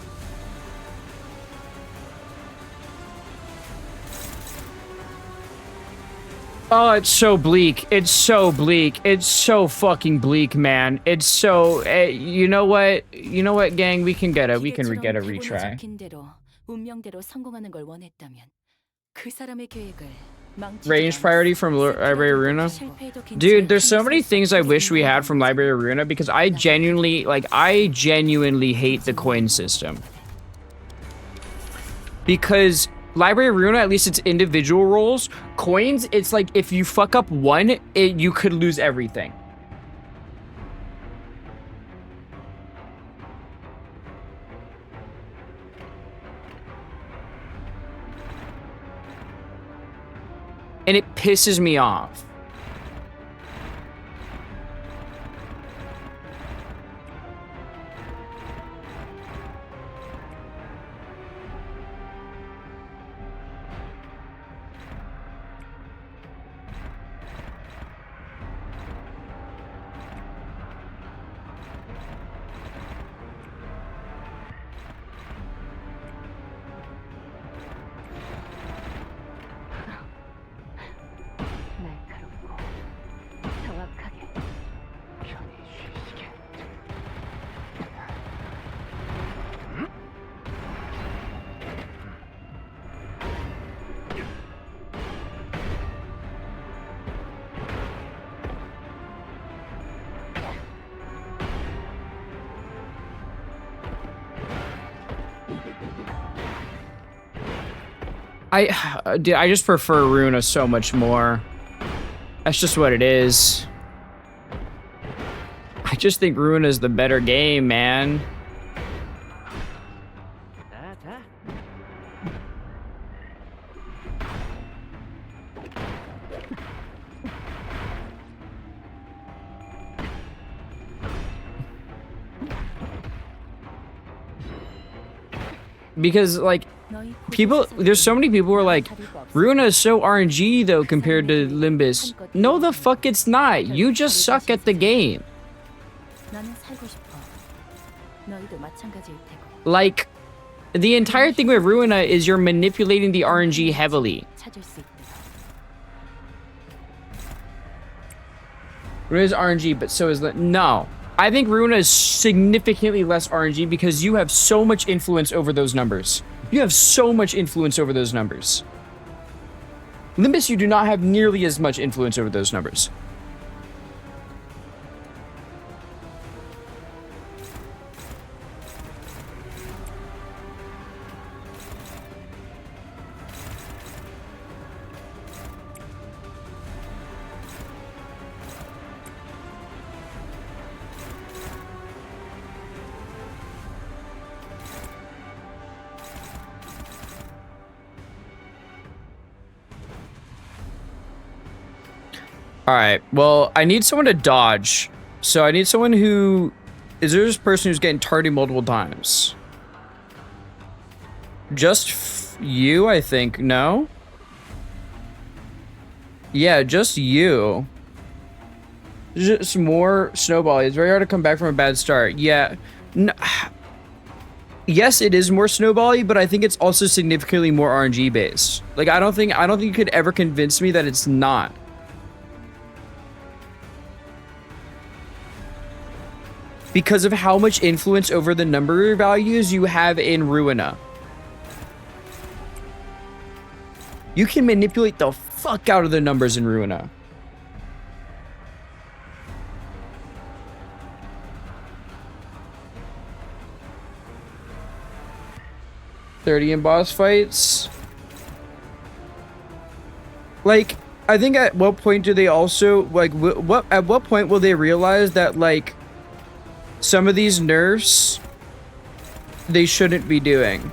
Oh, it's so bleak. It's so bleak. It's so fucking bleak, man. It's so... you know what? You know what, gang? We can get a retry. 적힌 대로 운명대로 성공하는 걸 원했다면 그 사람의 계획을 Range priority from Library Aruna? Dude, there's so many things I wish we had from Library Aruna because I genuinely hate the coin system. Because Library Aruna, at least it's individual rolls. Coins, it's like if you fuck up one, you could lose everything. And it pisses me off. 날카롭고 정확하게 편히 쉬시게. Dude, I just prefer Runa so much more. That's just what it is. I just think Runa is the better game, man. Because, like, people, there's so many people who are like, Runa is so RNG though compared to Limbus. No, the fuck it's not. You just suck at the game. 나는 살고 싶어. 너희도 마찬가지일 테고. Like, the entire thing with Runa is you're manipulating the RNG heavily. 찾을 수 있도록. Runa is RNG, but so is no. I think Runa is significantly less RNG because you have so much influence over those numbers. You have so much influence over those numbers. Limbus, you do not have nearly as much influence over those numbers. All right. Well, I need someone to dodge. So I need someone who... Is there this person who's getting targeted multiple times? Just you, I think. No? Yeah, just you. Just more snowball. It's very hard to come back from a bad start. Yeah. No. Yes, it is more snowbally, but I think it's also significantly more RNG based. Like, I don't think you could ever convince me that it's not. Because of how much influence over the number values you have in Ruina. You can manipulate the fuck out of the numbers in Ruina. $30 in boss fights. Like, I think at what point do they also, like, at what point will they realize that, like, some of these nerfs they shouldn't be doing?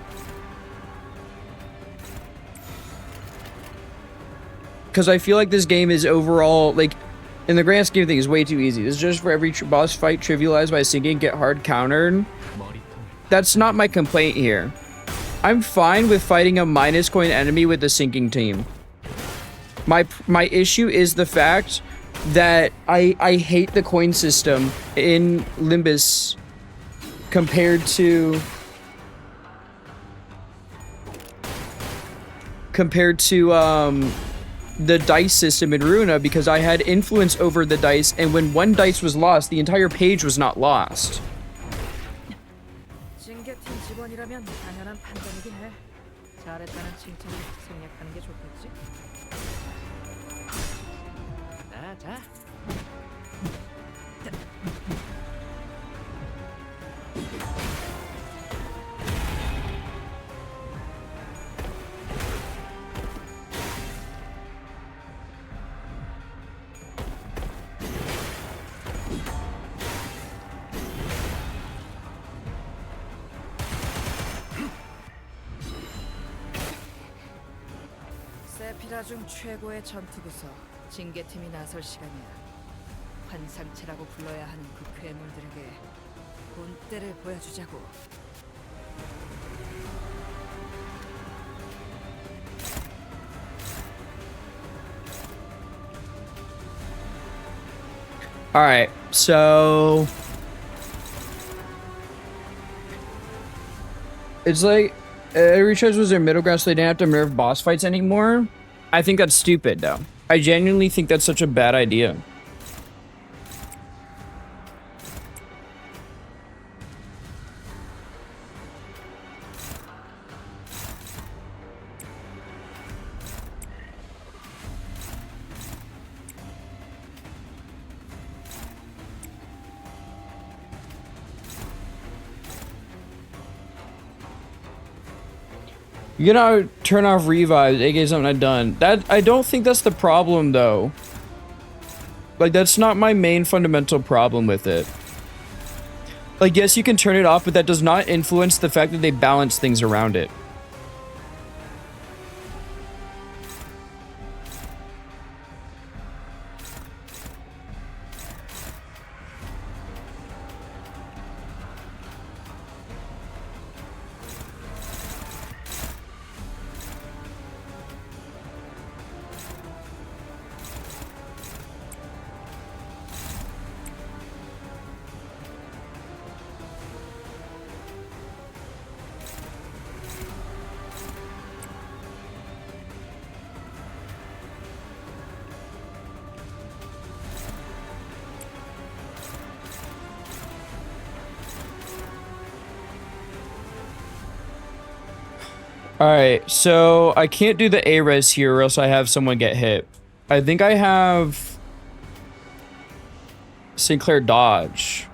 Because I feel like this game is overall, like, in the grand scheme of things, way too easy. It's just for every boss fight trivialized by sinking, get hard countered. That's not my complaint here. I'm fine with fighting a minus coin enemy with a sinking team. My issue is the fact that I hate the coin system in Limbus compared to the dice system in Runa, because I had influence over the dice, and when one dice was lost, the entire page was not lost. 징계팀 직원이라면 당연한 판단이긴 해. 잘했다는 칭찬을 생략하는 게 좋겠지. 자. 세피라 중 최고의 전투부서 징계팀이 나설 시간이야. 환상체라고 불러야 하는 그 괴물들에게 본때를 보여주자고. All right, so it's like Recharge was their middle ground, so they didn't have to nerf boss fights anymore. I think that's stupid, though. I genuinely think that's such a bad idea. You gotta turn off revives, aka something I've done. I don't think that's the problem, though. Like, that's not my main fundamental problem with it. Like, yes, you can turn it off, but that does not influence the fact that they balance things around it. Alright, so I can't do the A-res here or else I have someone get hit. I think I have Sinclair dodge.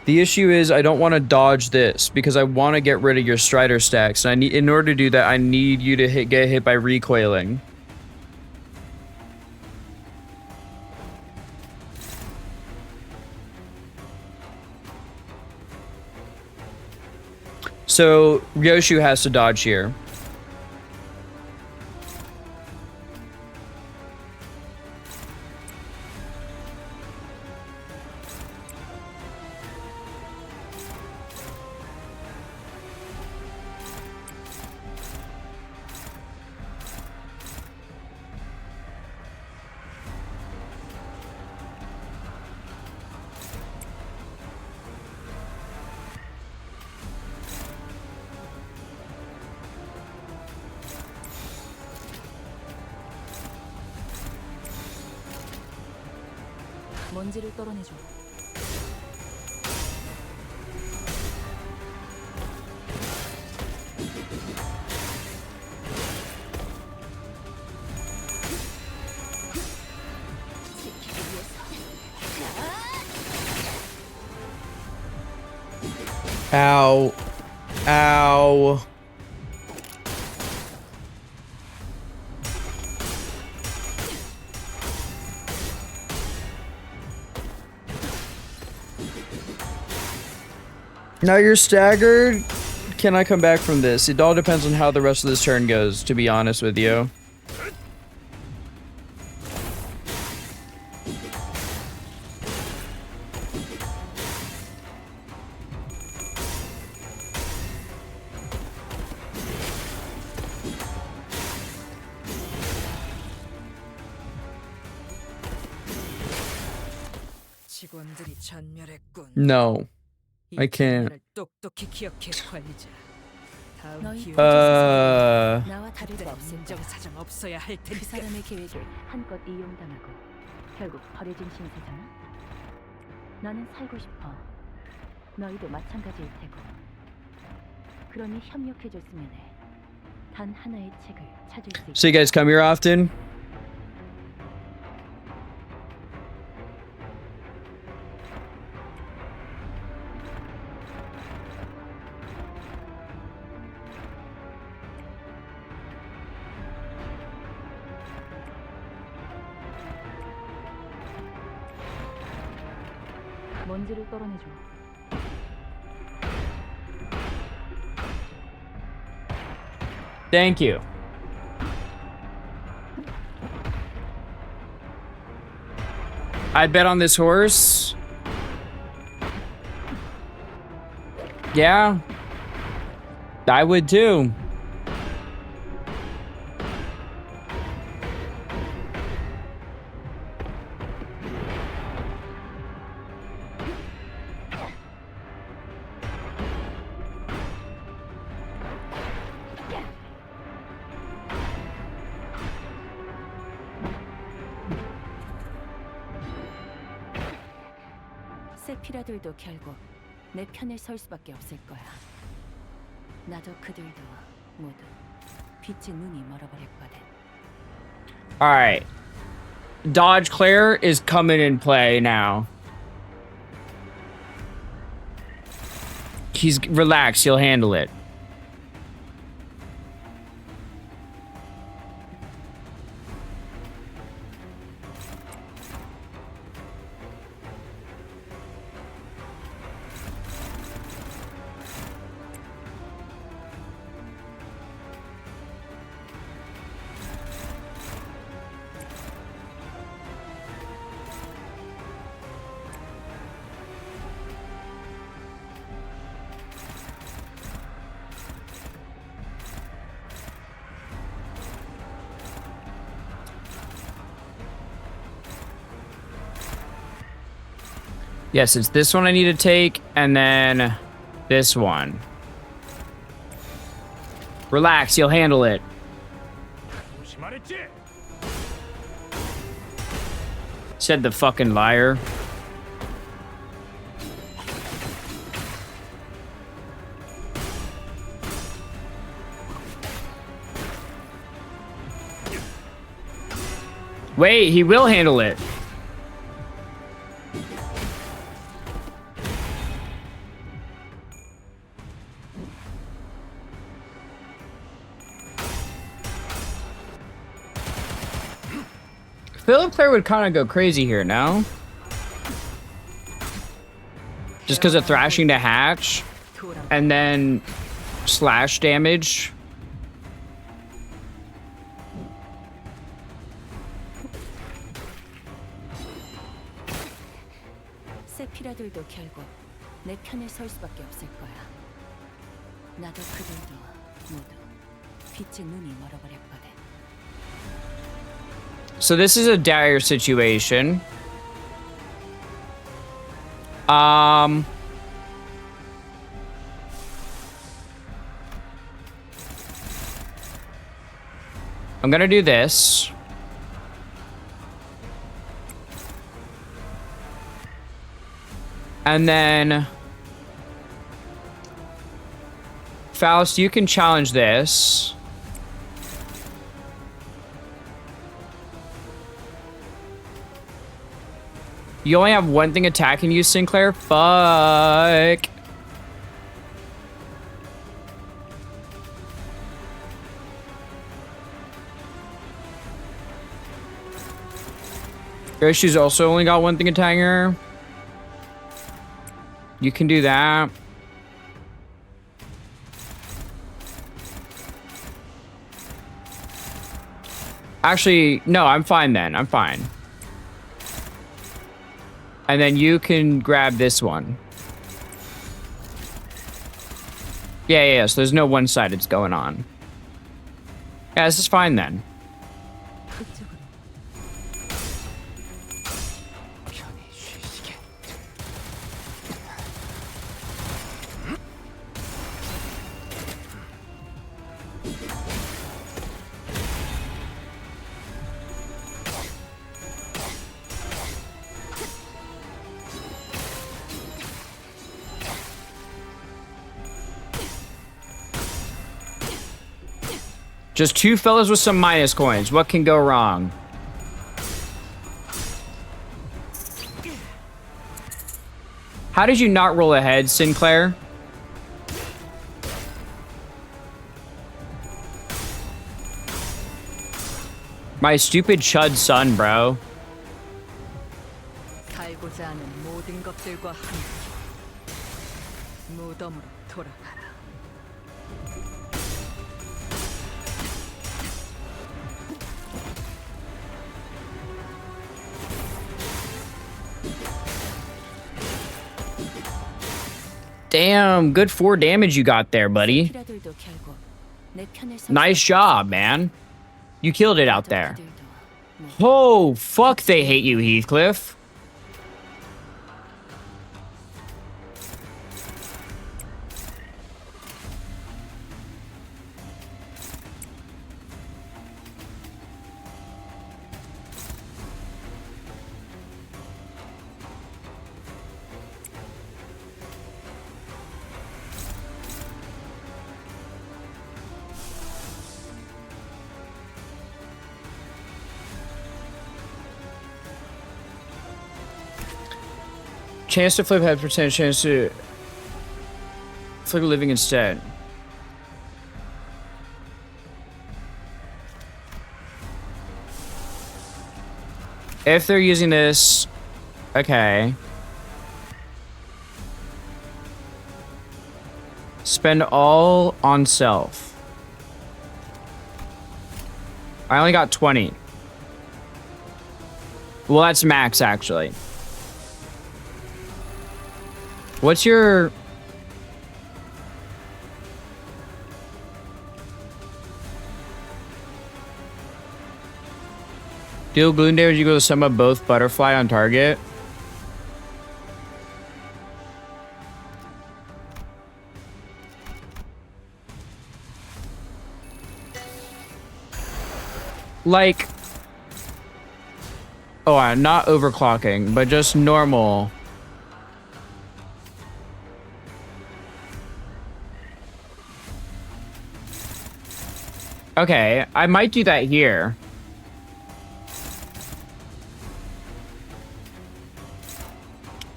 The issue is I don't want to dodge this because I want to get rid of your Strider stacks. And I need, in order to do that, I need you to get hit by recoiling. So Ryoshu has to dodge here. 먼지를 떨어내줘. Ow. Ow. Now you're staggered. Can I come back from this? It all depends on how the rest of this turn goes, to be honest with you. 직원들이 전멸했군. No. I can't. 똑똑히 기억해 관리자. 다음 어. 기회 나와 다를 바 없을 인정사정 없어야 할 테니까. 그 사람의 계획에 한껏 이용당하고 결국 버려진 신세잖아. 나는 살고 싶어. 너희도 마찬가지일 테고. 그러니 협력해줬으면 해. 단 하나의 책을 찾을 수 있게. So you guys come here often? 먼지를 떨어내줘. Thank you. I'd bet on this horse. Yeah. I would too. 세피라들도 결국 내 편에 설 수밖에 없을 거야. 나도 그들도 모두 빛의 눈이 멀어버렸거든. Alright. Dodge Claire is coming in play now. He's relax, he'll handle it. Yes, it's this one I need to take, and then this one. Relax, you'll handle it. Said the fucking liar. Wait, he will handle it. Philip Claire would kind of go crazy here, no? Just because of thrashing to hatch and then slash damage. 세피라들도 결국 내 편에 설 수밖에 없을 거야. 나도 그들도 모두 빛의 눈이 멀어버렸거든. So this is a dire situation. I'm gonna do this. And then Faust, you can challenge this. You only have one thing attacking you, Sinclair? Fuck. She's also only got one thing attacking her. You can do that. Actually, no, I'm fine then. I'm fine. And then you can grab this one. Yeah, so there's no one-sided going on. Yeah, this is fine then. Just two fellas with some minus coins. What can go wrong? How did you not roll ahead, Sinclair? My stupid chud son, bro. 살고자 하는 모든 것들과 함께 무덤으로 돌아가라. Damn, good 4 damage you got there, buddy. 세피라들도 결국 내 편에 설 Nice 수밖에 job, man. You killed it out 없어. there. 그들도 모두 Oh, fuck, they hate you, Heathcliff. Chance to flip had percentage chance to flip living instead. If they're using this, okay. Spend all on self. I only got 20. Well, that's max, actually. What's your... Deal balloon damage equal to the sum of both butterfly on target. Like... Oh, I'm not overclocking, but just normal. Okay, I might do that here.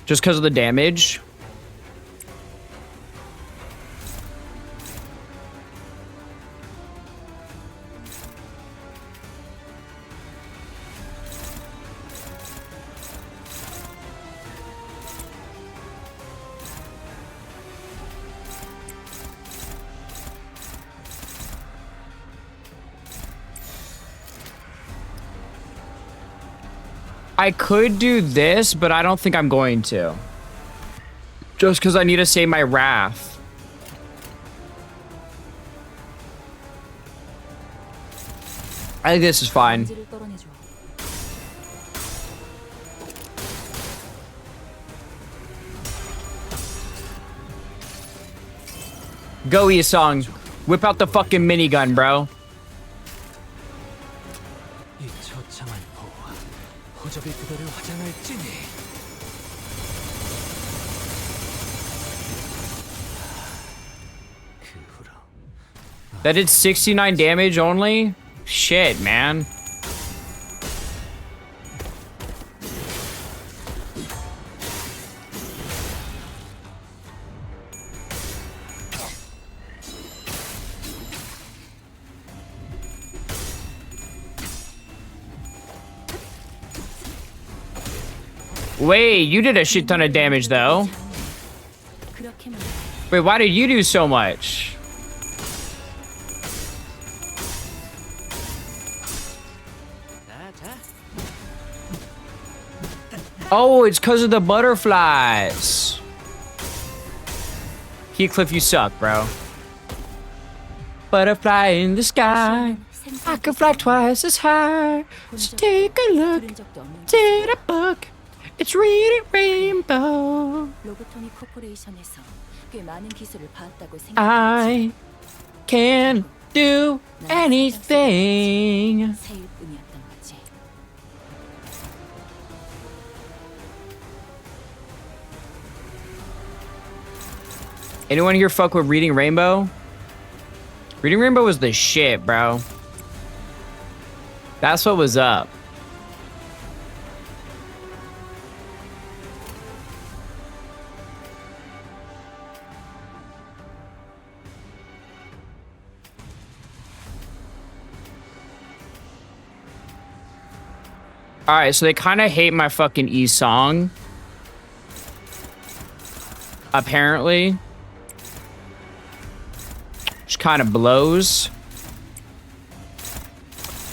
Just because of the damage. I could do this, but I don't think I'm going to. Just because I need to save my wrath. I think this is fine. 먼지를 떨어내줘. Go Song. Whip out the fucking minigun, bro. 이 처참한 포화 호접이 그대를 화장할지니. 그 후로 That did 69 damage only? Shit, man. Wait, you did a shit ton of damage though. 그렇게만 Wait, why did you do so much? 자자 Oh, it's because of the butterflies. Heathcliff, you suck, bro. Butterfly in the sky. I could fly twice as high. So take a look. 들은 적도 없는 Did a book. It's reading rainbow. 로보토미 코퍼레이션에서 꽤 많은 기술을 봤다고 I 생각했지. can do anything. 새일 뿐이었던 거지. Anyone here fuck with Reading Rainbow? Reading Rainbow was the shit, bro. That's what was up. Alright, so they kind of hate my fucking E-song. Apparently. Which kind of blows.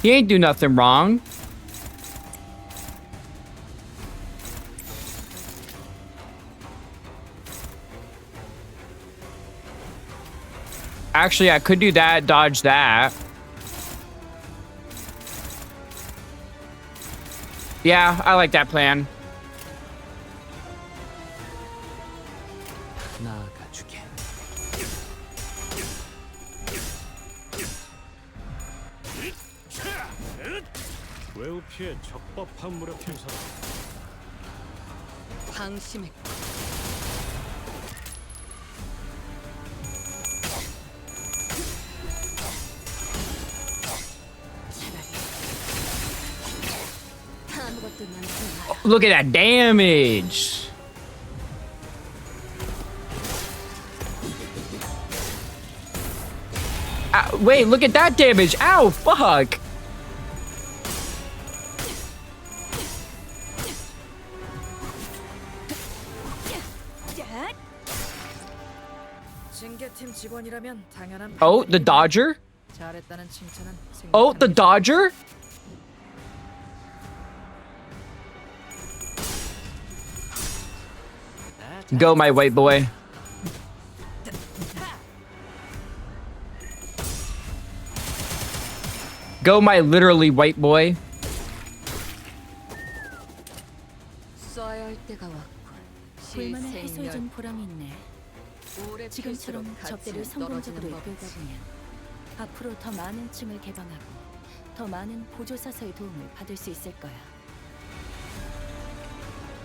He ain't do nothing wrong. Actually, I could do that, dodge that. Yeah, I like that plan. 나아가주게. 웨우피의 적법한 무력 행사다. 방심했. 아무것도 남지 마. Look at that damage. Wait, look at that damage. Ow, fuck. 징계팀 직원이라면 당연한 Oh, the Dodger? 잘했다는 칭찬은 Oh, the Dodger? Go, my white boy. Go, my literally white boy. 써야 할 때가 왔군. 불만을 해소해준 시생열. 보람이 있네. 오래 지금처럼 필수록 적대를 가치는 성공적으로 떨어지는 이끌다 법이지. 보면 앞으로 더 많은 층을 개방하고 더 많은 보조사서의 도움을 받을 수 있을 거야.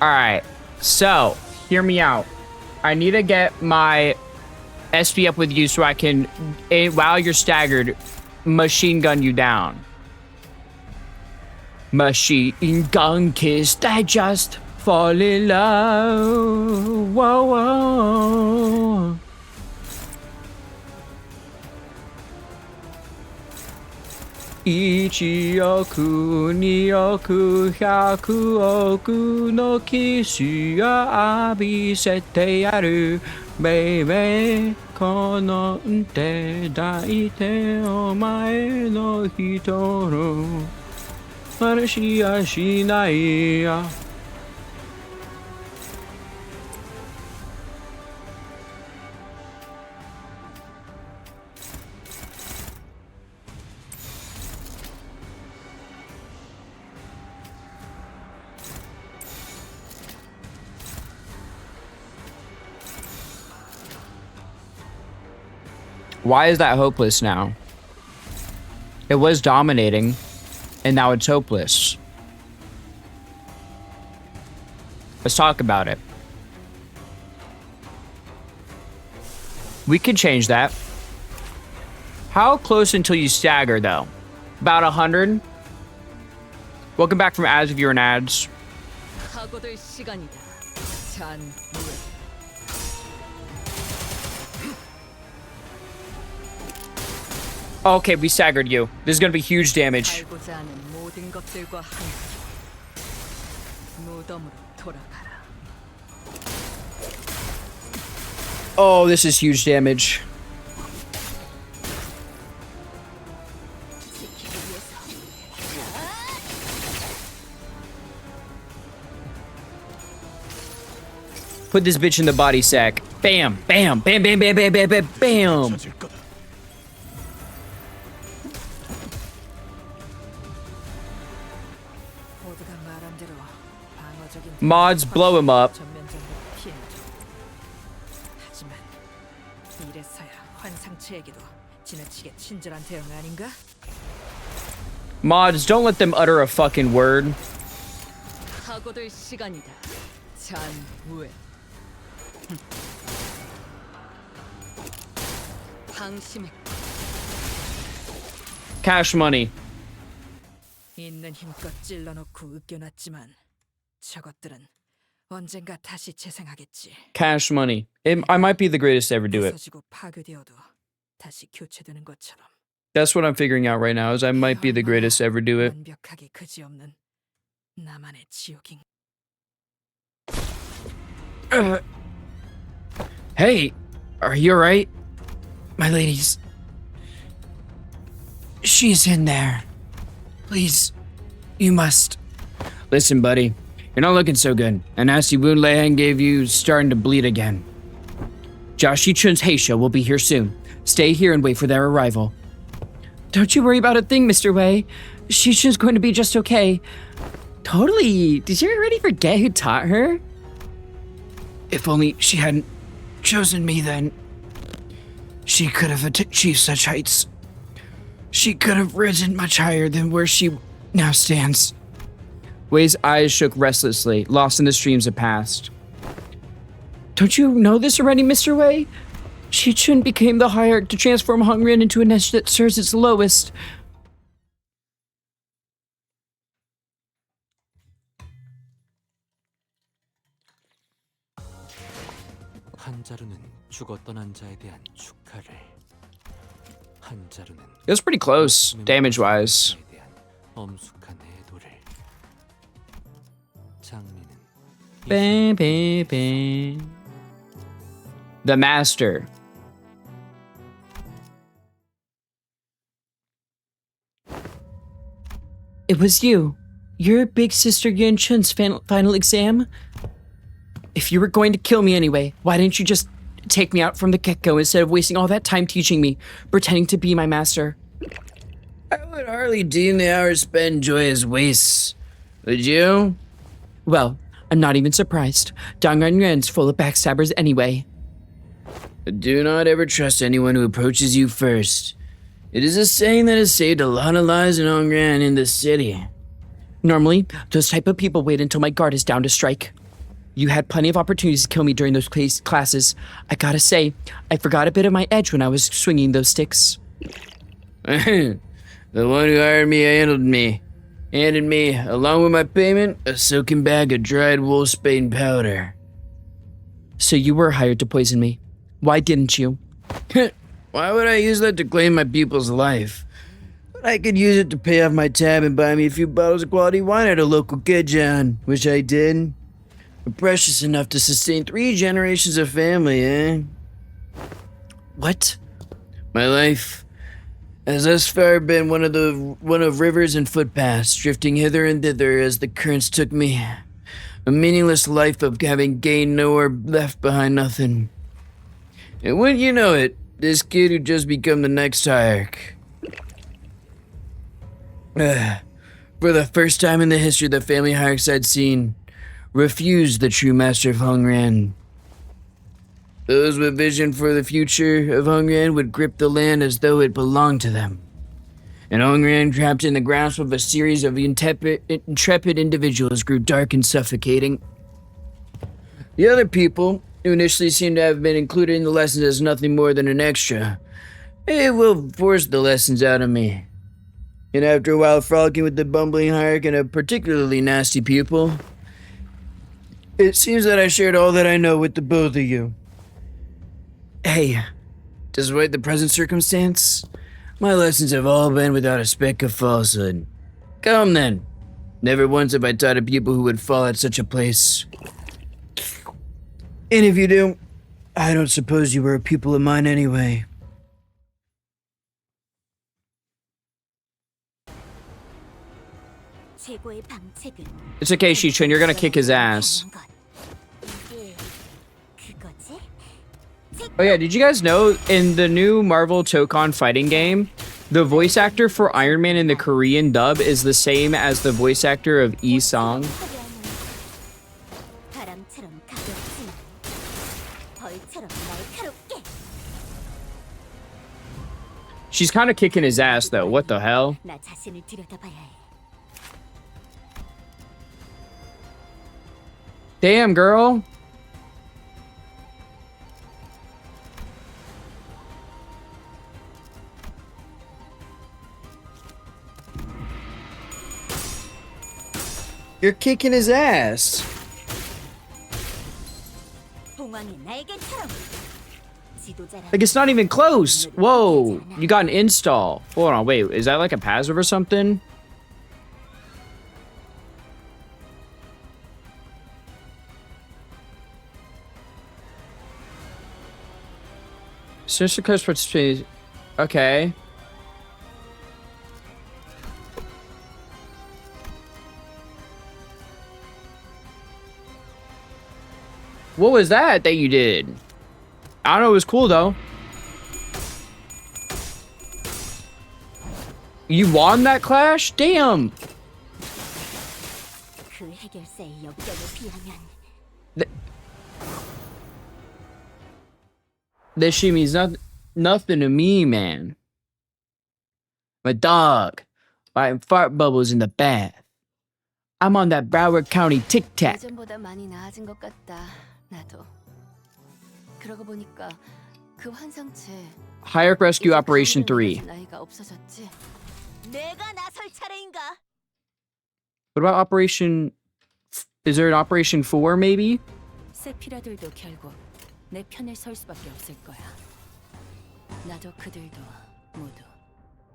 Alright, so, hear me out. I need to get my SP up with you so I can, while you're staggered, machine gun you down. Machine gun kiss digest. fall in love. Whoa, whoa. Ichioku, nioku, hyakuoku no kishi wa abisete yaru. Baby, この手抱いてお前の人の話はしないや。Why is that hopeless now? It was dominating, and now it's hopeless. Let's talk about it. We could change that. How close until you stagger, though? About 100? Welcome back from ads if you're in ads. 각오될 시간이다. 잔무에. Okay, we staggered you. This is gonna be huge damage. 알고자 하는 모든 것들과 함께 무덤으로 돌아가라. Oh, this is huge damage. Put this bitch in the body sack. Bam, bam, bam, bam, bam, bam, bam, bam, bam. 젖을 거다. 모두가 말한 대로 방어적인 Mods blow him up. 전면적으로 피해줘. 하지만 이래서야 환상체에게도 지나치게 친절한 대응 아닌가? Mods, don't let them utter a fucking word. 각오될 시간이다. 잔무에. 방심의 Cash money. 있는 힘껏 찔러놓고 으깨놨지만 저것들은 언젠가 다시 재생하겠지. Cash money. I might be the greatest to ever do it. 부서지고 파괴되어도 다시 교체되는 것처럼. That's what I'm figuring out right now, is I might be the greatest to ever do it. 완벽하게 그지없는 나만의 지옥인. Hey, are you alright? My ladies. She's in there. Please, you must. Listen, buddy, you're not looking so good. A nasty wound Leihan gave you is starting to bleed again. Josh Yichun's Heisha will be here soon. Stay here and wait for their arrival. Don't you worry about a thing, Mr. Wei. Shichun's going to be just okay. Totally. Did you already forget who taught her? If only she hadn't chosen me then. She could have achieved such heights. She could have risen much higher than where she now stands. Wei's eyes shook restlessly, lost in the streams of past. Don't you know this already, Mr. Wei? Shichun became the hierarch to transform Hongren into a nest that serves its lowest. 한자루는 죽었던 한자에 대한 축하를. 한자루는 It was pretty close, damage-wise. 한자에 대한 엄숙한 애도를. 장미는 Bam, bam, bam. The Master. It was you. Your big sister Yuan Chun's final exam? If you were going to kill me anyway, why didn't you just take me out from the get-go instead of wasting all that time teaching me, pretending to be my master? I would hardly deem the hours spent joyous wastes. Would you? Well, I'm not even surprised. Danganron's full of backstabbers anyway. Do not ever trust anyone who approaches you first. It is a saying that has saved a lot of lives in Hongren in the city. Normally, those type of people wait until my guard is down to strike. You had plenty of opportunities to kill me during those classes. I gotta say, I forgot a bit of my edge when I was swinging those sticks. The one who hired me handled me. handed me, along with my payment, a silken bag of dried wolfsbane powder. So you were hired to poison me. Why didn't you? Why would I use that to claim my people's life? I could use it to pay off my tab and buy me a few bottles of quality wine at a local kitchen, which I did. But precious enough to sustain 3 generations of family, eh? What? My life has thus far been one of rivers and footpaths, drifting hither and thither as the currents took me. A meaningless life of having gained nowhere, left behind nothing. And wouldn't you know it, this kid who just become the next hierarch. For the first time in the history of the family hierarchs I'd seen, refused the true master of Hongran. Those with vision for the future of Hongran would grip the land as though it belonged to them. And Hongran, trapped in the grasp of a series of intrepid individuals, grew dark and suffocating. The other people, who initially seemed to have been included in the lessons as nothing more than an extra, it will force the lessons out of me. And after a while frolicking with the bumbling hierarch and a particularly nasty pupil, it seems that I shared all that I know with the both of you. Hey, despite the present circumstance, my lessons have all been without a speck of falsehood. Come then. Never once have I taught a pupil who would fall at such a place. And if you do, I don't suppose you were a pupil of mine anyway. It's okay, Shichun, you're gonna kick his ass. Oh yeah, did you guys know in the new Marvel Tokon fighting game, the voice actor for Iron Man in the Korean dub is the same as the voice actor of Yi-sung? She's kind of kicking his ass though, what the hell? Damn, girl. You're kicking his ass. Like, it's not even close. Whoa, you got an install. Hold on, wait, is that like a passive or something? Sister Coast participates. Okay. What was that you did? I don't know, it was cool though. You won that clash? Damn. This shit means nothing to me, man. My dog, biting fart bubbles in the bath. I'm on that Broward County Tic Tac. 예전보다 많이 나아진 것 같다. 나도. 그러고 보니까 그 환상체. Hierarch Rescue Operation 3. 나이가 없어졌지. 내가 나설 차례인가? What about Operation? Is there an Operation 4 maybe? 세피라들도 결국 내 편에 설 수밖에 없을 거야. 나도 그들도 모두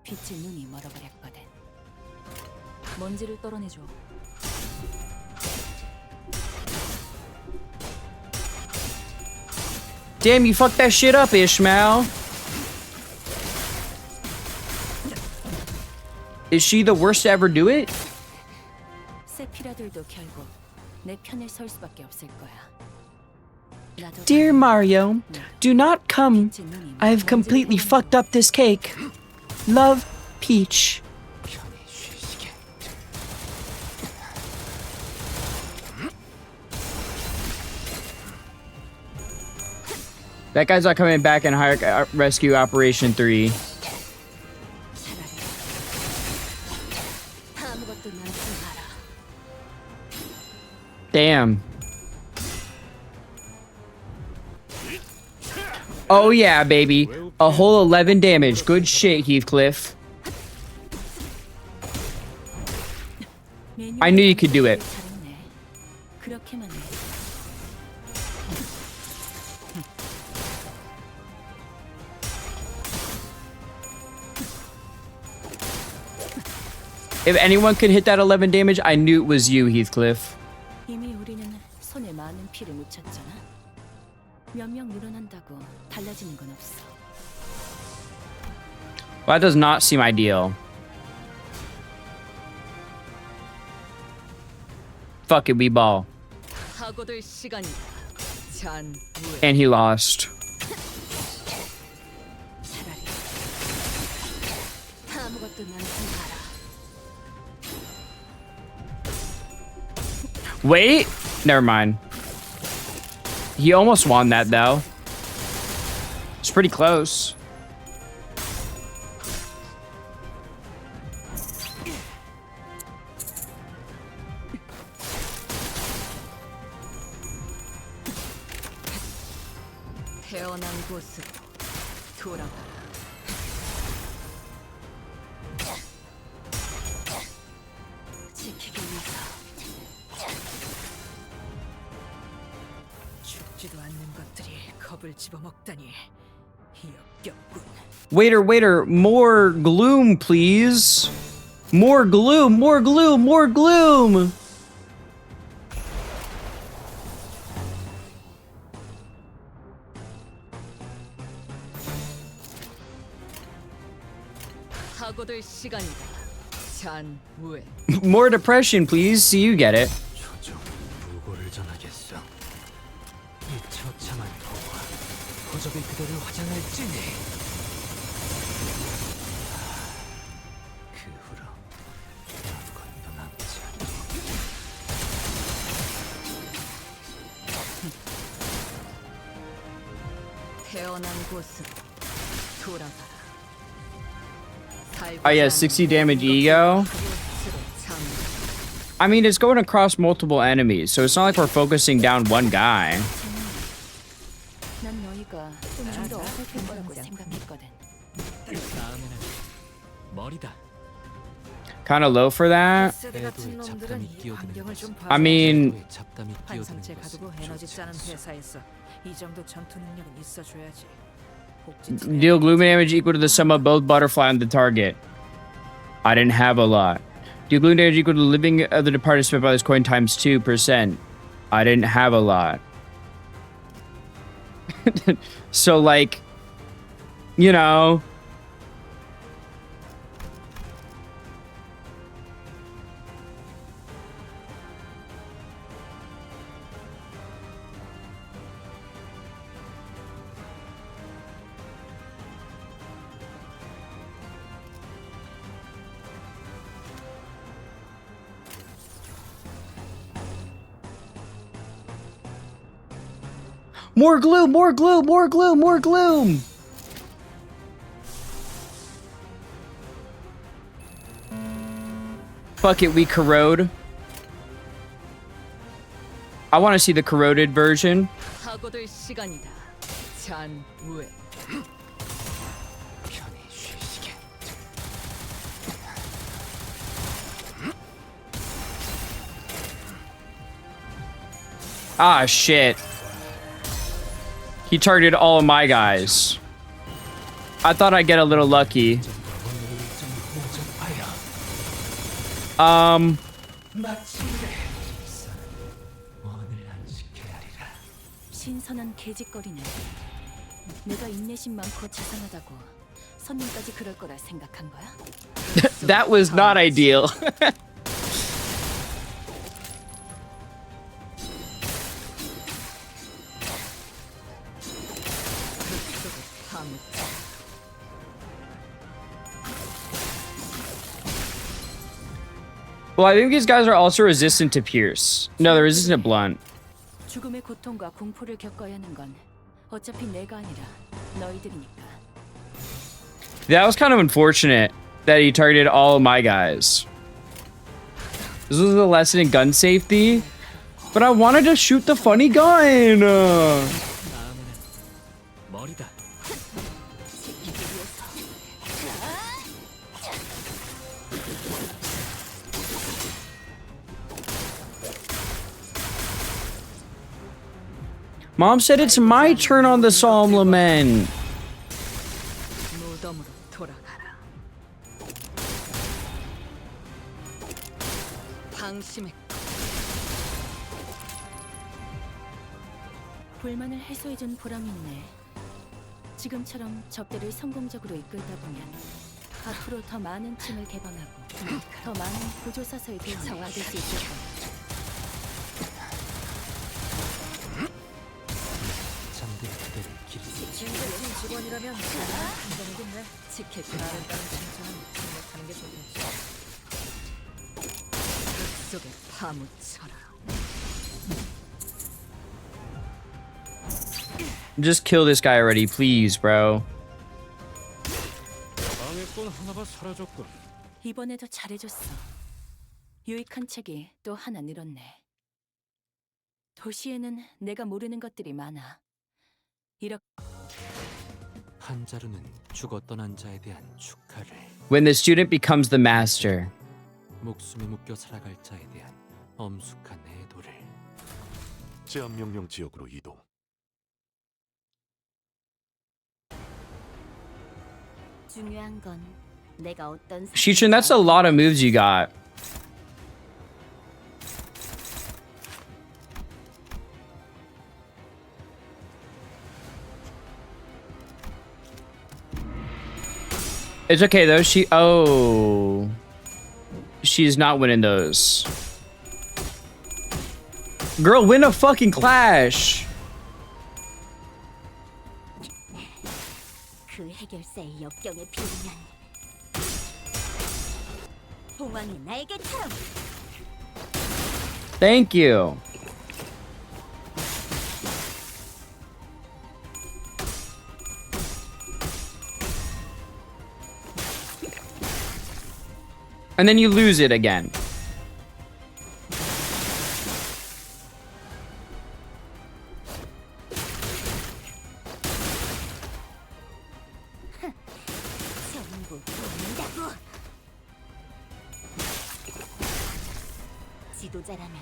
빛의 눈이 멀어버렸거든. 먼지를 떨어내줘. Damn, you fucked that shit up, Ishmael. Is she the worst to ever do it? 세피라들도 결국 내 편에 설 수밖에 없을 거야. Dear Mario, do not come. I have completely fucked up this cake. Love, Peach. That guy's not coming back in Hierarch Rescue Operation 3. Damn. Oh yeah, baby. A whole 11 damage. Good shit, Heathcliff. I knew you could do it. 잘했네. 그렇게만 해. If anyone could hit that 11 damage, I knew it was you, Heathcliff. 이미 우리는 손에 많은 피를 묻혔잖아. 몇 명 늘어난다고 달라지는 건 없어. Well, that does not seem ideal. Fuck it, we ball. 하고들 시간이다. 잔 후에 And he lost. 차라리 아무것도 남지 마라. Wait, never mind. He almost won that though. It's pretty close. 태어난 곳으로 돌아가라. 지키기 위해서 죽지도 않는 것들이 겁을 집어먹다니 역겹군. Waiter, more gloom, please. More gloom, more gloom, more gloom. 하고들 시간이다. 잔 후에 More depression, please. See, you get it. 조종 부고를 전하겠어. 이 처참한 포와 호적이 그대를 화장할지니. 그 후로 아무것도 남지 않고. 태어난 곳으로 돌아가라. Oh yeah, 60 damage ego. I mean, it's going across multiple enemies, so it's not like we're focusing down one guy. 난 너희가 좀더 어설플 거라고 생각했거든. 다음에는 머리다. Kind of low for that. 세대 같은 놈들은 이 환경을 좀 I mean, 잡담이 환상체 끼어드는 가두고 것은 에너지 좋지 짜는 않소. 회사에서 이 정도 전투 능력은 있어줘야지. deal gloom damage equal to the sum of both butterfly and the target. I didn't have a lot. Deal gloom damage equal to the living of the departed spent by this coin times 2%. I didn't have a lot. So, like, you know. More gloom, more gloom, more gloom, more gloom. Fuck it, we corrode. I want to see the corroded version. 하고들 시간이다. 잔 후에 편히 쉬시게. Ah, shit. He targeted all of my guys. I thought I'd get a little lucky. 원을 안식해야 하리라. 신선한 개짓거리네. 내가 인내심 많고 자상하다고 선님까지 그럴 거라 생각한 거야? That was not ideal. Well, I think these guys are also resistant to pierce. No, they're resistant to blunt. 죽음의 고통과 공포를 겪어야 하는 건 어차피 내가 아니라 너희들이니까. That was kind of unfortunate that he targeted all of my guys. This was a lesson in gun safety, but I wanted to shoot the funny gun. 다음에는 머리다. Mom said it's my turn on the Psalm Lament. 무덤으로 돌아가라. 방심의 불만을 해소해준 보람이 있네. 지금처럼 접대를 성공적으로 이끌다 보면 앞으로 더 많은 층을 개방하고 더 많은 보조사서에 대응을 받을 수 있을 거야. 잠든 그대를 길이 진짜팀 직원이라면 감정이겠네. 지킬 줄 아른다는 칭찬은 생각하는 게 좋겠지. 그 속에 파묻혀라. Just kill this guy already, please, bro. 방해꾼 하나가 사라졌군. 이번에도 잘해줬어. 유익한 책이 또 하나 늘었네. 도시에는 내가 모르는 것들이 많아. 이렇게 한 자루는 죽어 떠난 자에 대한 축하를, When the student becomes the master. 목숨에 묶여 살아갈 자에 대한 엄숙한 애도를. 제한 명령 지역으로 이동. 중요한 건 내가 어떤 Shichun, that's a lot of moves you got. It's okay though. She's not winning those. Girl, win a fucking clash. 그 해결사의 역경에 비우면 봉황이 날개처럼 Thank you. And then you lose it again. 전부 보인다고. 지도자라면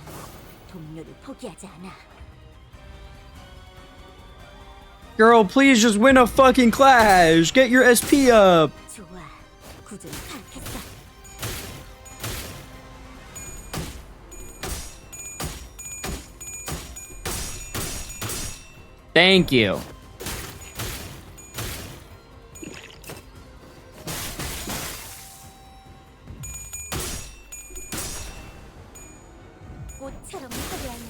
동료를 포기하지 않아. Girl, please just win a fucking clash. Get your SP up. 좋아, 구조를 파악했어. Thank you. 꽃처럼 화려한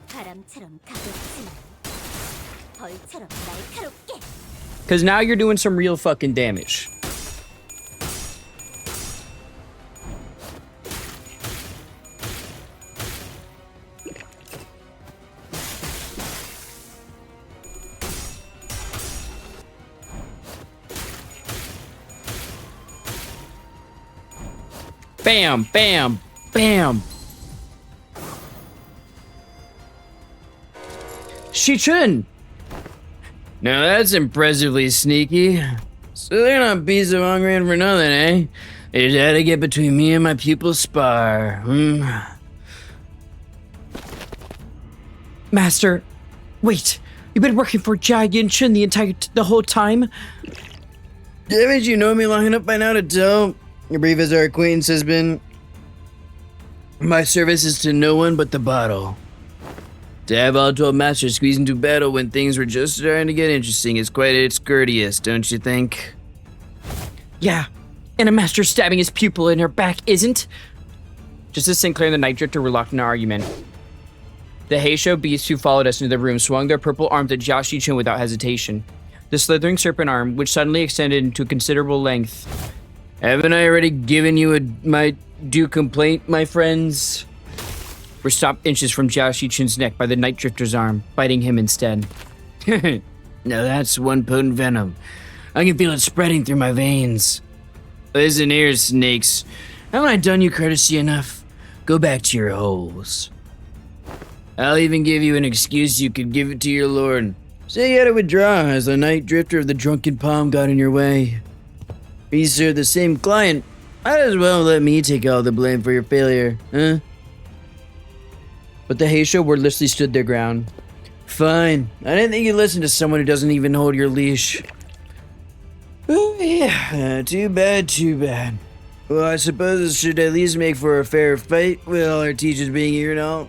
바람처럼 가볍지만 벌처럼 날카롭게. Because now you're doing some real fucking damage. Bam, bam, bam. Shichun. Now that's impressively sneaky. So they're not beasts of hungry for nothing, eh? They just had to get between me and my pupil's spar. Master, wait. You've been working for Jia Yinchun the whole time? Haven't you known me long enough by now to tell? Brief as our acquaintance has been, my service is to no one but the bottle. To have all 12 masters squeeze into battle when things were just starting to get interesting is quite discourteous, don't you think? Yeah, and a master stabbing his pupil in her back isn't? Just as Sinclair and the Night Drifter were locked in an argument, the Heisho beasts who followed us into the room swung their purple arms at Jia Shichun without hesitation. The slithering serpent arm, which suddenly extended into considerable length. Haven't I already given you my due complaint, my friends? Were stopped inches from Jia Shichun's neck by the Night Drifter's arm, biting him instead. Now that's one potent venom. I can feel it spreading through my veins. Listen here, snakes. Haven't I done you courtesy enough? Go back to your holes. I'll even give you an excuse you could give it to your lord. Say you had to withdraw as the Night Drifter of the Drunken Palm got in your way. You serve the same client. Might as well let me take all the blame for your failure, huh? But the Heisho wordlessly stood their ground. Fine. I didn't think you'd listen to someone who doesn't even hold your leash. Oh, yeah. Too bad, too bad. Well, I suppose it should at least make for a fair fight with all our teachers being here and all.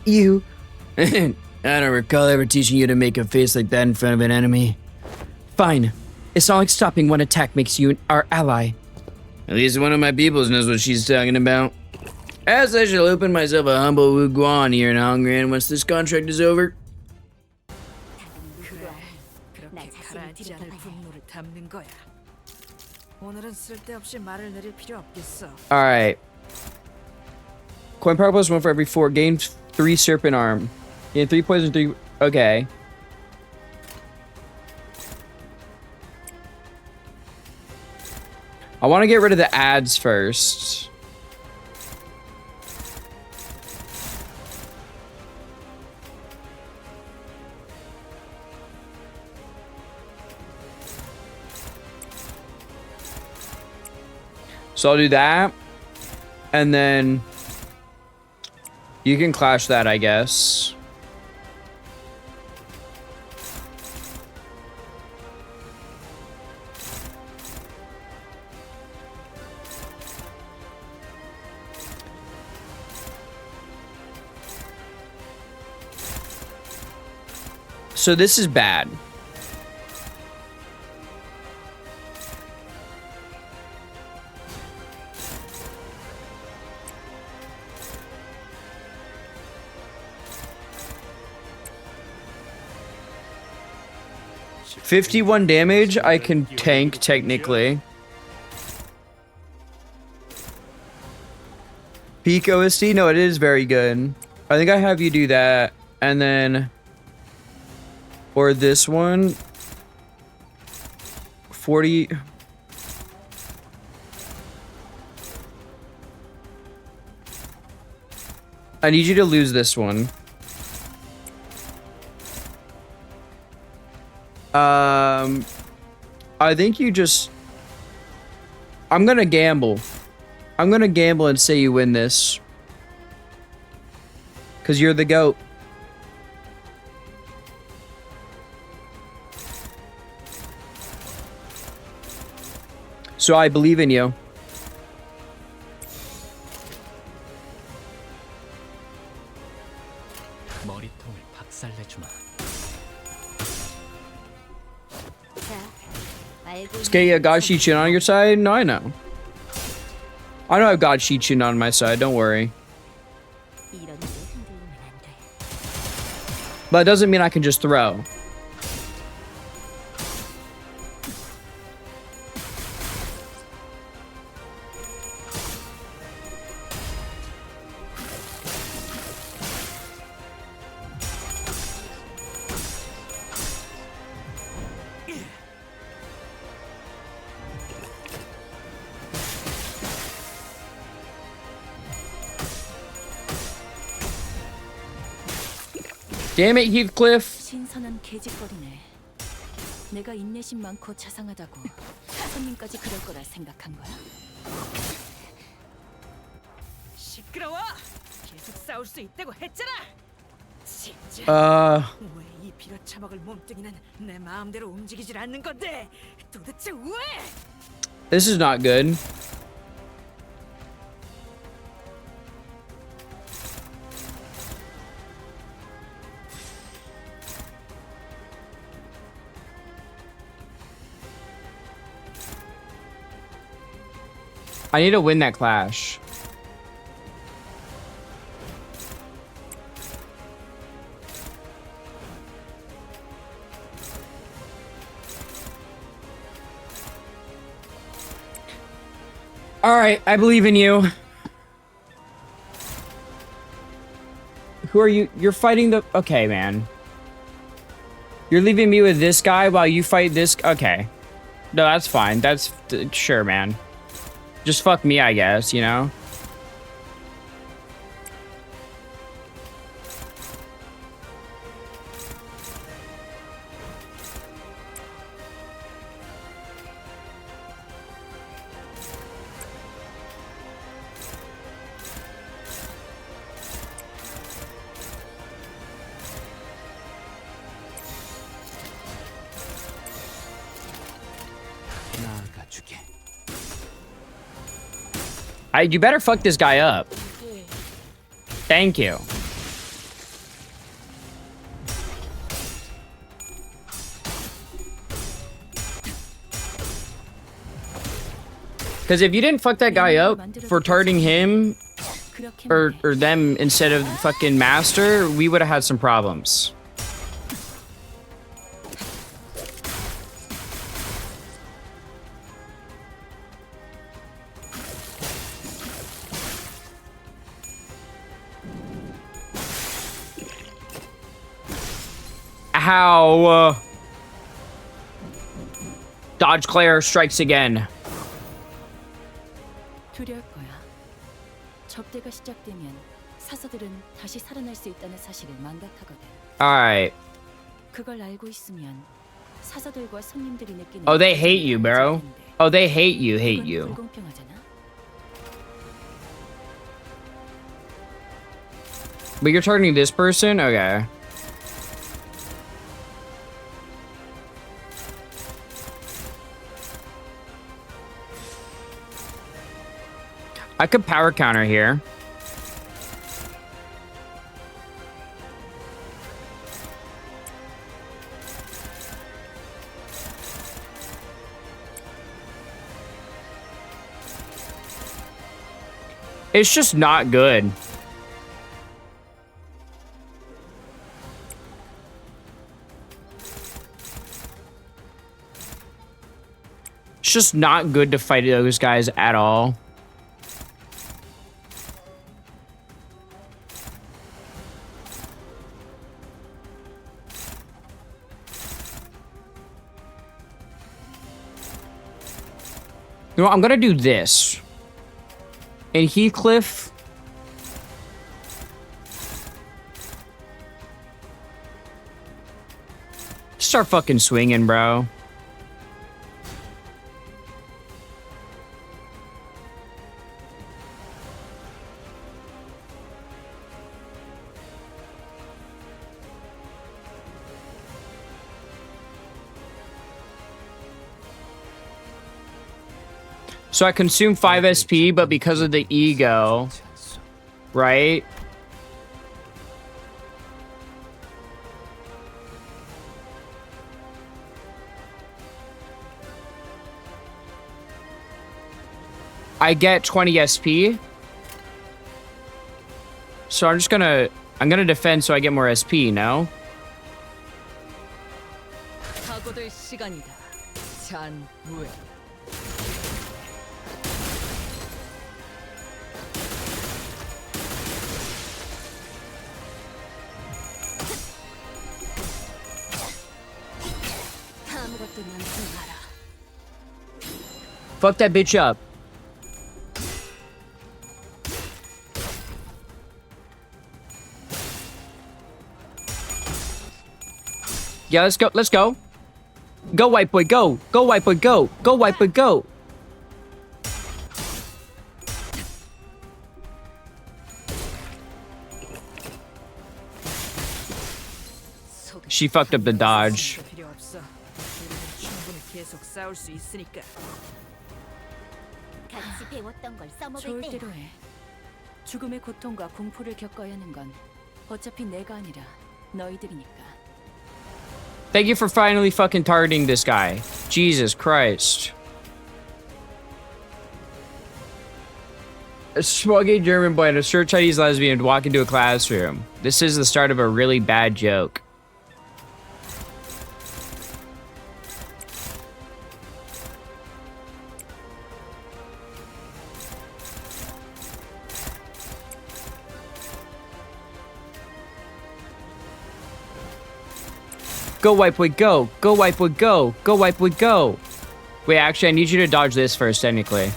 You. I don't recall ever teaching you to make a face like that in front of an enemy. Fine. It's not like stopping one attack makes you our ally. At least one of my peoples knows what she's talking about. As I shall open myself a humble wuguan here in Hongran once this contract is over. 그래, 그렇게 가라앉지 않을 분노를 담는 거야. 오늘은 쓸데없이 말을 내릴 필요 없겠어. Alright. Coin power plus 1 for every 4. Gain 3 serpent arm. Gain 3 poison, 3. Okay. I want to get rid of the ads first. So I'll do that. And then you can clash that, I guess. So this is bad. $51 damage, I can tank technically. Peak OSD? No, it is very good. I think I have you do that. And then... Or this one. 40... I need you to lose this one. I think you just... I'm gonna gamble. I'm gonna gamble and say you win this. 'Cause you're the GOAT. So I believe in you. 머리통을 박살내주마. Okay, yeah, God Shichin on your side? No, I know. I know I've got Shichin on my side, don't worry. But it doesn't mean I can just throw. Damn it, Heathcliff. 신선한 개짓거리네. 내가 인내심 많고 자상하다고 손님까지 그럴 거라 생각한 거야? 시끄러워! 계속 싸울 수 있다고 했잖아. 진짜. 왜 이 빌어차먹을 몸뚱이는 내 마음대로 움직이질 않는 건데? 도대체 왜? This is not good. I need to win that clash. All right, I believe in you. Who are you? You're fighting the... Okay, man. You're leaving me with this guy while you fight this... Okay. No, that's fine. That's... Sure, man. Just fuck me, I guess, you know? 막아주게. You better fuck this guy up. Thank you. Because if you didn't fuck that guy up for targeting him or them instead of fucking Master, we would have had some problems. How Dodge Claire strikes again. 두려울 거야. 접대가 시작되면 사서들은 다시 살아날 수 있다는 사실을 망각하거든. Alright. 그걸 알고 있으면 사서들과 손님들이 느끼는 Oh, they hate you, bro. Oh, they hate you, hate you. 불공평하잖아. But you're targeting this person? Okay. I could power counter here. It's just not good. It's just not good to fight those guys at all. You know what, I'm gonna do this. And Heathcliff. Start fucking swinging, bro. So I consume 5 SP, but because of the ego, right? I get 20 SP. So I'm gonna defend so I get more SP, no? 사고될 시간이다. 잔후에. Fuck that bitch up. Yeah, let's go. Let's go. Go, white boy, go. Go, white boy, go. Go, white boy, go. She fucked up the dodge. 필요 없어. 우리는 충분히 계속 싸울 수 있으니까. 같이 배웠던 걸 써먹을 좋을 때 대로 해. 죽음의 고통과 공포를 겪어야 하는 건 어차피 내가 아니라 너희들이니까. Thank you for finally fucking targeting this guy. Jesus Christ. A smuggy German boy and a short Chinese lesbian walk into a classroom. This is the start of a really bad joke. Go, white boy, go. Go, white boy, go. Go, white boy, go. Wait, actually, I need you to dodge this first, technically.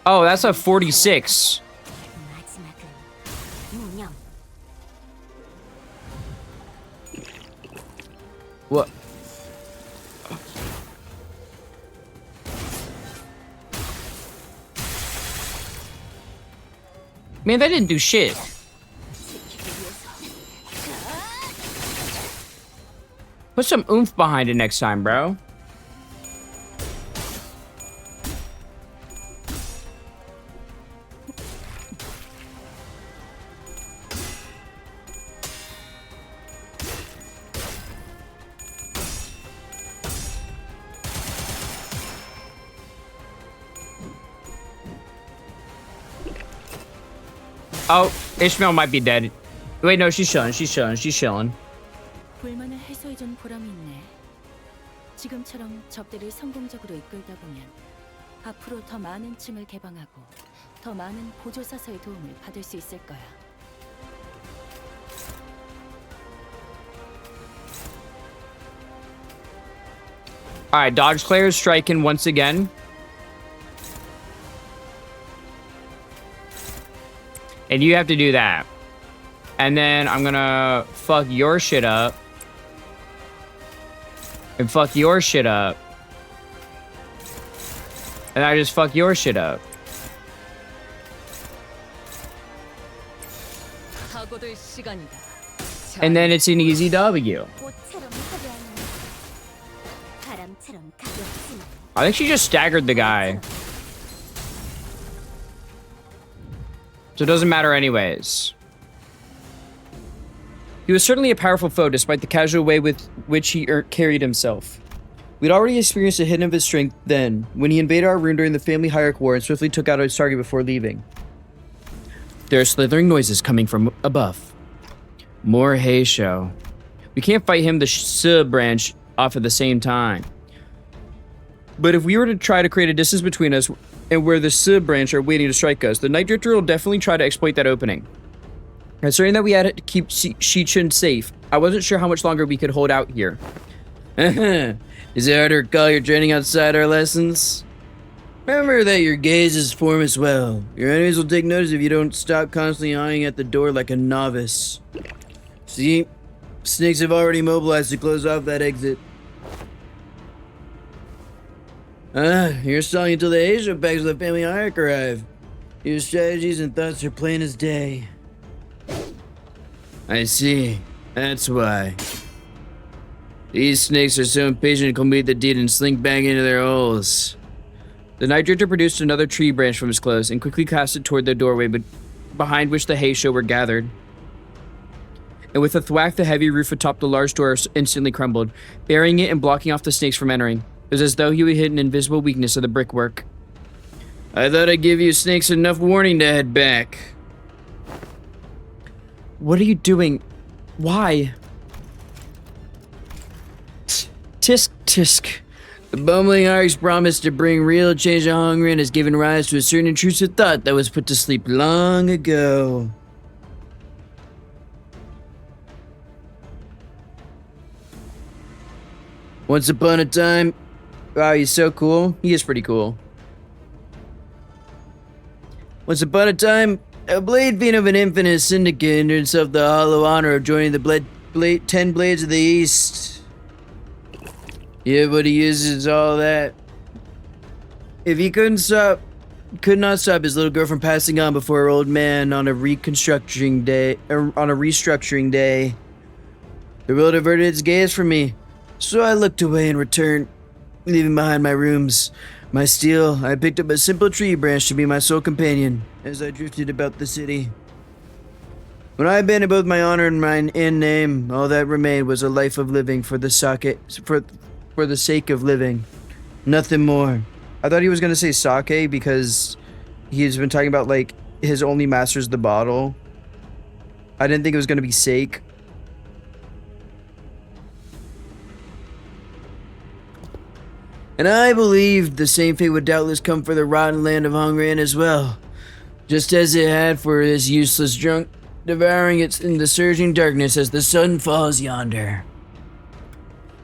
Oh, that's a 46. What? Man, that didn't do shit. Put some oomph behind it next time, bro. Oh, Ishmael might be dead. Wait, no, she's chilling. She's chilling. She's chilling. 불만을 해소해준 보람이 있네. 지금처럼 적들을 성공적으로 이끌다 보면 앞으로 더 많은 층을 개방하고 더 많은 보조사서의 도움을 받을 수 있을 거야. All right, Dodge Claire is striking once again. And you have to do that. And then I'm gonna fuck your shit up. And fuck your shit up. And I just fuck your shit up. And then it's an easy W. I think she just staggered the guy. So it doesn't matter anyways. He was certainly a powerful foe despite the casual way with which he carried himself. We'd already experienced a hint of his strength then, when he invaded our room during the family hierarch war and swiftly took out his target before leaving. There are slithering noises coming from above. More hay show. We can't fight him the sub-branch off at the same time. But if we were to try to create a distance between us and where the sub-branch are waiting to strike us, the Night Drifter will definitely try to exploit that opening. Considering that we had to keep Shichun safe, I wasn't sure how much longer we could hold out here. Is it hard to recall your training outside our lessons? Remember that your gazes form as well. Your enemies will take notice if you don't stop constantly eyeing at the door like a novice. See? Snakes have already mobilized to close off that exit. You're stalling until the Asia bags of the family hierarch arrive. Your strategies and thoughts are plain as day. I see. That's why. These snakes are so impatient to complete the deed and slink back into their holes. The Night Drifter produced another tree branch from his clothes and quickly cast it toward the doorway behind which the hay show were gathered. And with a thwack, the heavy roof atop the large door instantly crumbled, burying it and blocking off the snakes from entering. It was as though he would hit an invisible weakness of the brickwork. I thought I'd give you snakes enough warning to head back. What are you doing? Why? Tisk, tisk. The bumbling hierarch's promise to bring real change to Hongren has given rise to a certain intrusive thought that was put to sleep long ago. Once upon a time... Wow, he's so cool. He is pretty cool. Once upon a time, a blade fiend of an infinite syndicate earned himself the hollow honor of joining the 10 Blades of the East. Yeah, but he uses all that. If he could not stop his little girl from passing on before her old man on a restructuring day, the world averted its gaze from me, so I looked away in return. Leaving behind my rooms, my steel, I picked up a simple tree branch to be my sole companion as I drifted about the city. When I abandoned both my honor and my name, all that remained was a life of living for the sake of living. Nothing more. I thought he was gonna say sake because he's been talking about like his only master's the bottle. I didn't think it was gonna be sake. And I believed the same fate would doubtless come for the rotten land of Hongren as well, just as it had for this useless drunk, devouring it in the surging darkness as the sun falls yonder.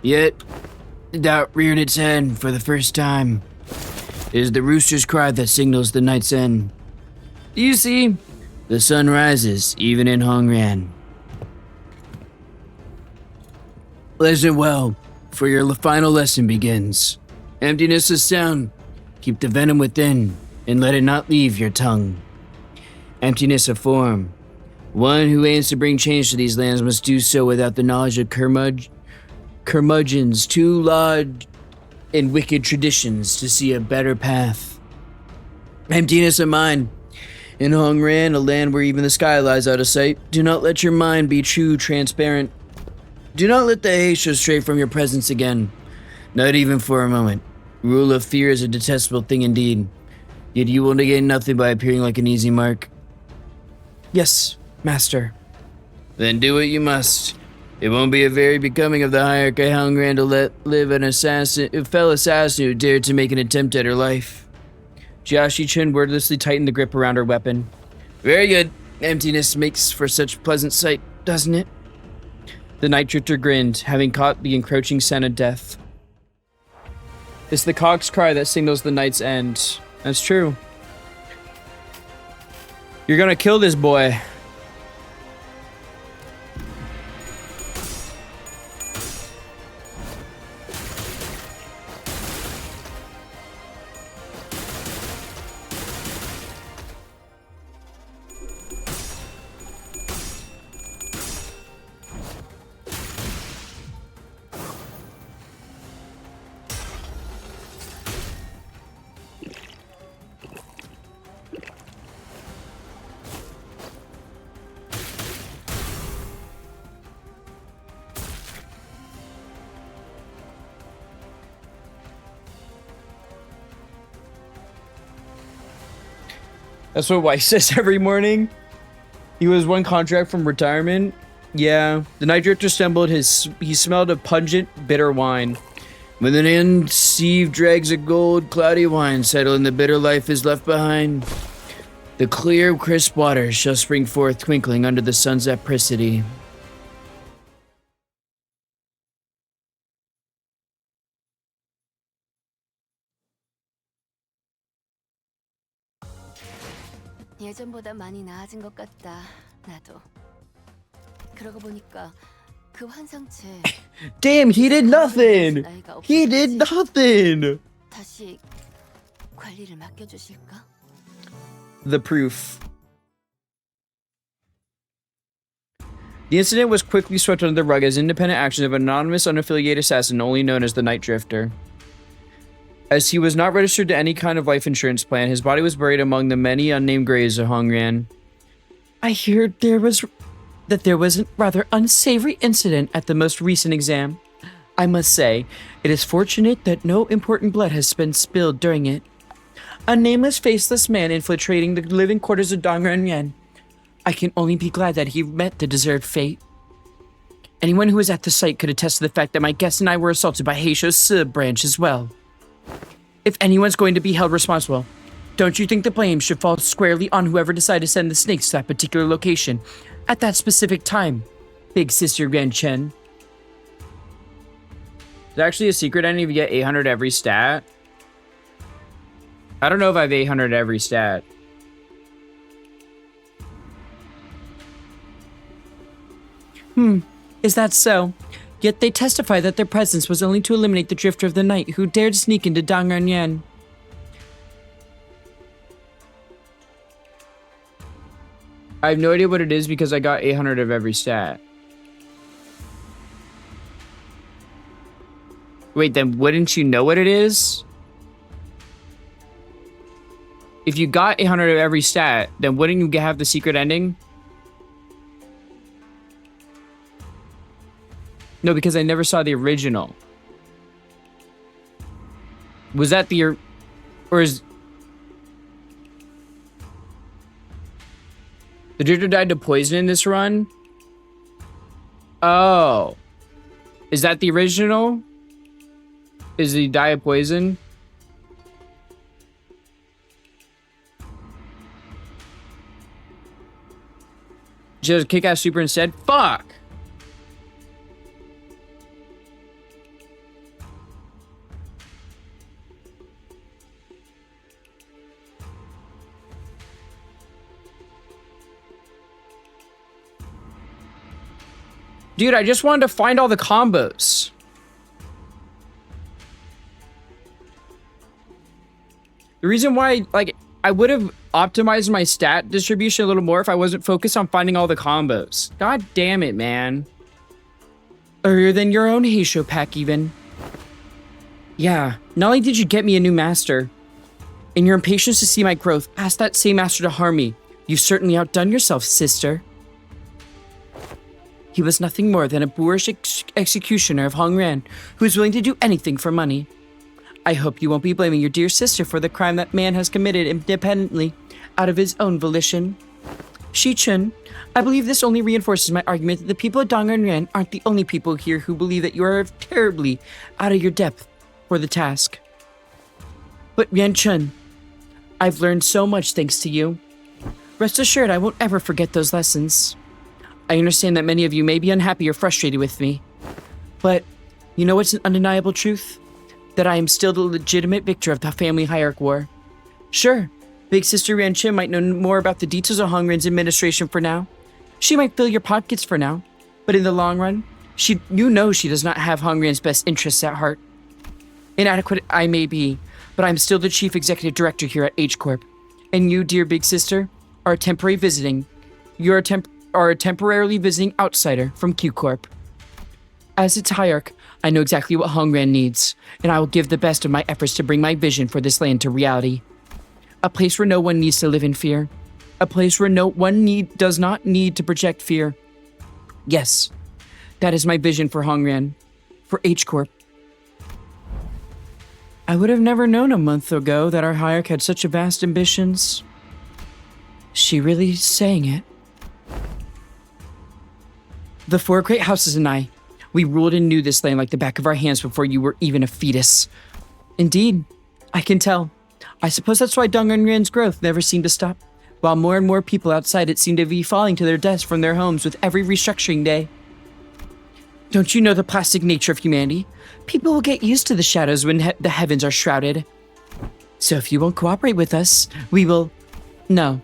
Yet, the doubt reared its head for the first time. It is the rooster's cry that signals the night's end. You see, the sun rises even in Hongren. Listen well, for your final lesson begins. Emptiness is sound. Keep the venom within, and let it not leave your tongue. Emptiness of form. One who aims to bring change to these lands must do so without the knowledge of curmudgeons too large in wicked traditions to see a better path. Emptiness of mind. In Hongran, a land where even the sky lies out of sight, do not let your mind be too transparent. Do not let the Heisha stray from your presence again, not even for a moment. Rule of fear is a detestable thing indeed, yet you will gain nothing by appearing like an easy mark. Yes, master. Then do what you must. It won't be a very becoming of the hierarch of Hongran to let live a fellow assassin who dared to make an attempt at her life. Jiashi-Chun wordlessly tightened the grip around her weapon. Very good. Emptiness makes for such a pleasant sight, doesn't it? The Night Drifter grinned, having caught the encroaching scent of death. It's the cock's cry that signals the night's end. That's true. You're gonna kill this boy. That's what Weiss says every morning. He was one contract from retirement. Yeah, the Night Drifter stumbled. He smelled a pungent, bitter wine. When an end sieve drags a gold, cloudy wine, settling the bitter life is left behind. The clear, crisp waters shall spring forth, twinkling under the sun's apricity. 예전보다 많이 나아진 것 같다. 나도. 그러고 보니까 그 환상체 Damn, he did nothing. 나이가 He did 없어졌지. nothing. 다시 관리를 맡겨주실까? The proof. The incident was quickly swept under the rug as independent actions of an anonymous, unaffiliated assassin only known as the Night Drifter. As he was not registered to any kind of life insurance plan, his body was buried among the many unnamed graves of Hongran. I hear there was a rather unsavory incident at the most recent exam. I must say, it is fortunate that no important blood has been spilled during it. A nameless, faceless man infiltrating the living quarters of Dongren. I can only be glad that he met the deserved fate. Anyone who was at the site could attest to the fact that my guest and I were assaulted by Heisho's sub-branch as well. If anyone's going to be held responsible, don't you think the blame should fall squarely on whoever decided to send the snakes to that particular location at that specific time? Big Sister Yuan Chen. There's actually a secret ending if you get 800 every stat. I don't know if I have 800 every stat. Is that so? Yet they testify that their presence was only to eliminate the Drifter of the Night who dared sneak into Dongren. I have no idea what it is because I got 800 of every stat. Wait, then wouldn't you know what it is? If you got 800 of every stat, then wouldn't you have the secret ending? No, because I never saw the original. Was that the... Or is... The Drifter died to poison in this run? Oh. Is that the original? Is he die of poison? Just kick-ass super instead? Fuck! Dude, I just wanted to find all the combos. The reason why, like, I would have optimized my stat distribution a little more if I wasn't focused on finding all the combos. God damn it, man. Earlier than your own Heisho pack, even. Yeah, not only did you get me a new master, in your impatience to see my growth, ask that same master to harm me. You've certainly outdone yourself, sister. He was nothing more than a boorish executioner of Hongren, who is willing to do anything for money. I hope you won't be blaming your dear sister for the crime that man has committed independently, out of his own volition. Shi-chun, I believe this only reinforces my argument that the people of Danganronpa aren't the only people here who believe that you are terribly out of your depth for the task. But Rian-chun, I've learned so much thanks to you. Rest assured I won't ever forget those lessons. I understand that many of you may be unhappy or frustrated with me, but you know what's an undeniable truth? That I am still the legitimate victor of the family hierarch war. Sure, Big Sister Rian-chun might know more about the details of Hongren's administration for now. She might fill your pockets for now, but in the long run, you know she does not have Hongren's best interests at heart. Inadequate I may be, but I'm still the chief executive director here at H Corp, and you, dear Big Sister, are a temporarily visiting outsider from Q Corp. As its hierarch, I know exactly what Hongren needs, and I will give the best of my efforts to bring my vision for this land to reality. A place where no one needs to live in fear. A place where does not need to project fear. Yes, that is my vision for Hongren, for H Corp. I would have never known a month ago that our hierarch had such vast ambitions. She really saying it. The 4 great houses and I, we ruled and knew this land like the back of our hands before you were even a fetus. Indeed, I can tell. I suppose that's why Danganronpa's growth never seemed to stop, while more and more people outside it seemed to be falling to their deaths from their homes with every restructuring day. Don't you know the plastic nature of humanity? People will get used to the shadows when the heavens are shrouded. So if you won't cooperate with us, we will... No,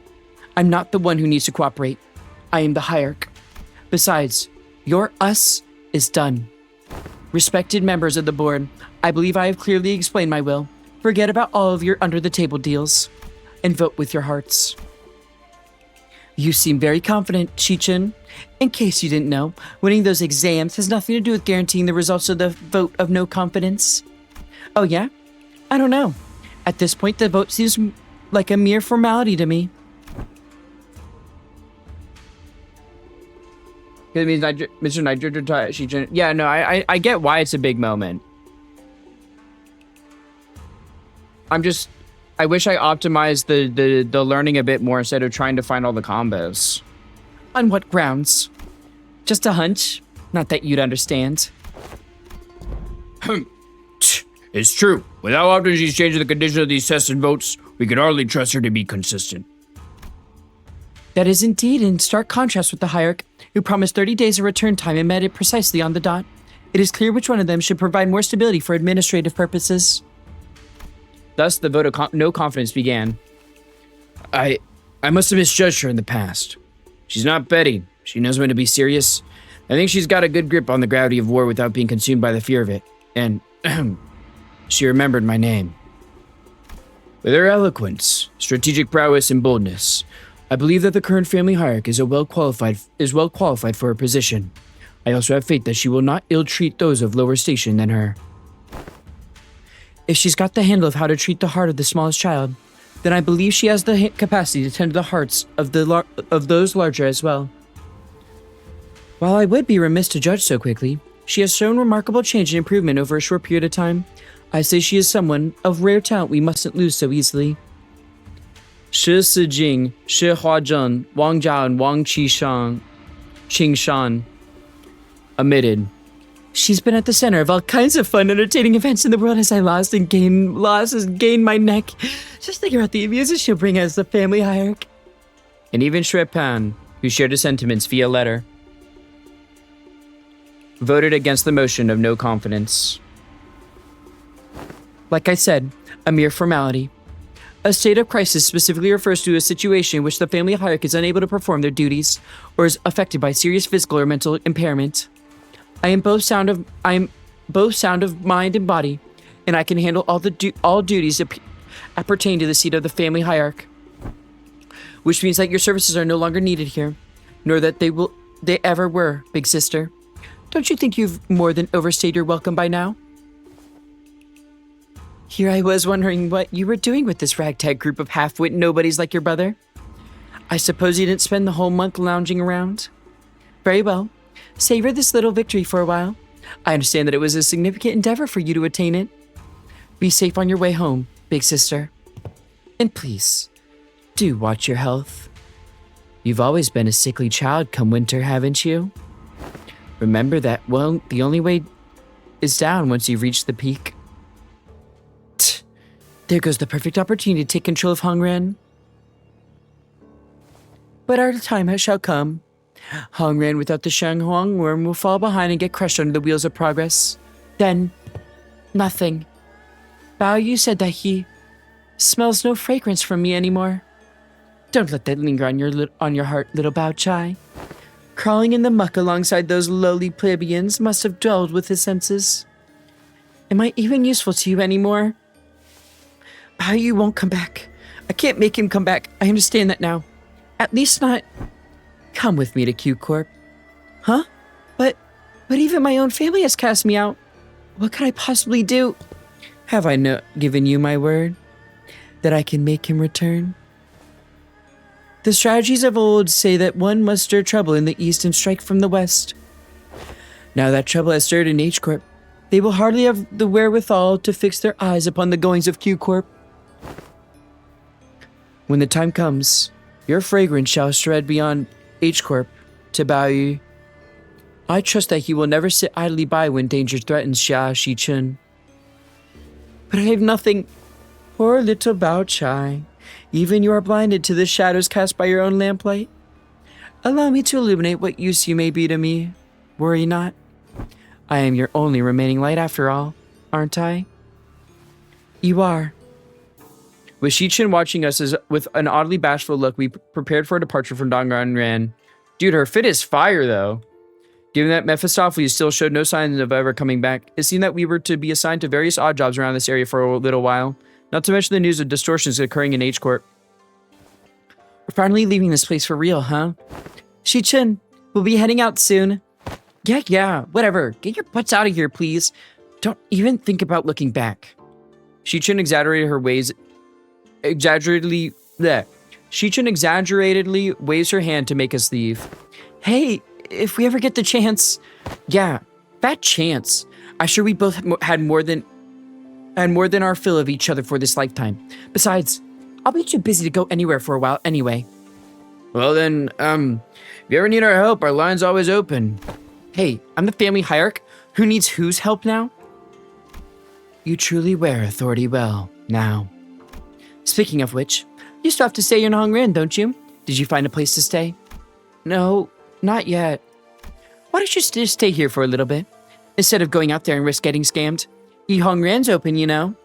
I'm not the one who needs to cooperate. I am the hierarch. Besides, your us is done. Respected members of the board, I believe I have clearly explained my will. Forget about all of your under-the-table deals, and vote with your hearts. You seem very confident, Shi-chun. In case you didn't know, winning those exams has nothing to do with guaranteeing the results of the vote of no confidence. Oh yeah? I don't know. At this point, the vote seems like a mere formality to me. It means Mr. Nitrogen Shi-chun. Yeah, no, I get why it's a big moment. I wish I optimized the learning a bit more instead of trying to find all the combos. On what grounds? Just a hunch? Not that you'd understand. It's true. With how often she's changing the condition of these tests and votes, we can hardly trust her to be consistent. That is indeed in stark contrast with the hierarch, who promised 30 days of return time and met it precisely on the dot. It is clear which one of them should provide more stability for administrative purposes. Thus, the vote of no confidence began. I must have misjudged her in the past. She's not Betty. She knows when to be serious. I think she's got a good grip on the gravity of war without being consumed by the fear of it. And she remembered my name. With her eloquence, strategic prowess, and boldness, I believe that the current family hierarch is well qualified for her position. I also have faith that she will not ill-treat those of lower station than her. If she's got the handle of how to treat the heart of the smallest child, then I believe she has the capacity to tend to the hearts of those larger as well. While I would be remiss to judge so quickly, she has shown remarkable change and improvement over a short period of time. I say she is someone of rare talent we mustn't lose so easily. Shi Sijing, Shi Huazheng, Wang Jiao, and Wang Qingshan. Omitted. She's been at the center of all kinds of fun, entertaining events in the world as I lost and gained my neck. Just think about the amuses she'll bring as the family hierarch. And even Shui Pan, who shared his sentiments via letter, voted against the motion of no confidence. Like I said, a mere formality. A state of crisis specifically refers to a situation in which the family hierarch is unable to perform their duties or is affected by serious physical or mental impairment. I am both sound of mind and body, and I can handle all duties that pertain to the seat of the family hierarch. which means that your services are no longer needed here, nor that they ever were, big sister. Don't you think you've more than overstayed your welcome by now? Here I was wondering what you were doing with this ragtag group of half-wit nobodies like your brother. I suppose you didn't spend the whole month lounging around? Very well. Savor this little victory for a while. I understand that it was a significant endeavor for you to attain it. Be safe on your way home, big sister. And please, do watch your health. You've always been a sickly child come winter, haven't you? Remember that, well, the only way is down once you've reached the peak. Tch, there goes the perfect opportunity to take control of Hongren. But our time shall come. Hongren without the Shanghuang worm will fall behind and get crushed under the wheels of progress. Then, nothing. Bao Yu said that he smells no fragrance from me anymore. Don't let that linger on your heart, little Bao Chai. Crawling in the muck alongside those lowly plebeians must have dulled with his senses. Am I even useful to you anymore? Bao Yu won't come back. I can't make him come back. I understand that now. At least not... Come with me to Q Corp. Huh? But even my own family has cast me out. What could I possibly do? Have I given you my word that I can make him return? The strategies of old say that one must stir trouble in the east and strike from the west. Now that trouble has stirred in H Corp, they will hardly have the wherewithal to fix their eyes upon the goings of Q Corp. When the time comes, your fragrance shall spread beyond H Corp to Bao Yu. I trust that he will never sit idly by when danger threatens Xia Shichun. But I have nothing. Poor little Bao Chai. Even you are blinded to the shadows cast by your own lamplight. Allow me to illuminate what use you may be to me. Worry not. I am your only remaining light after all, aren't I? You are. With Shichun watching us with an oddly bashful look, we prepared for a departure from Danganronpa. Dude, her fit is fire, though. Given that Mephistopheles still showed no signs of ever coming back, it seemed that we were to be assigned to various odd jobs around this area for a little while, not to mention the news of distortions occurring in H Corp. We're finally leaving this place for real, huh? Shichun, we'll be heading out soon. Yeah, whatever. Get your butts out of here, please. Don't even think about looking back. Shichun exaggeratedly waves her hand to make us leave. Hey, if we ever get the chance... Yeah, that chance. I'm sure we both had more than our fill of each other for this lifetime. Besides, I'll be too busy to go anywhere for a while anyway. Well then, if you ever need our help, our line's always open. Hey, I'm the family hierarch. Who needs whose help now? You truly wear authority well, now. Speaking of which, you still have to stay in Hongren, don't you? Did you find a place to stay? No, not yet. Why don't you just stay here for a little bit? Instead of going out there and risk getting scammed. Hongren's open, you know.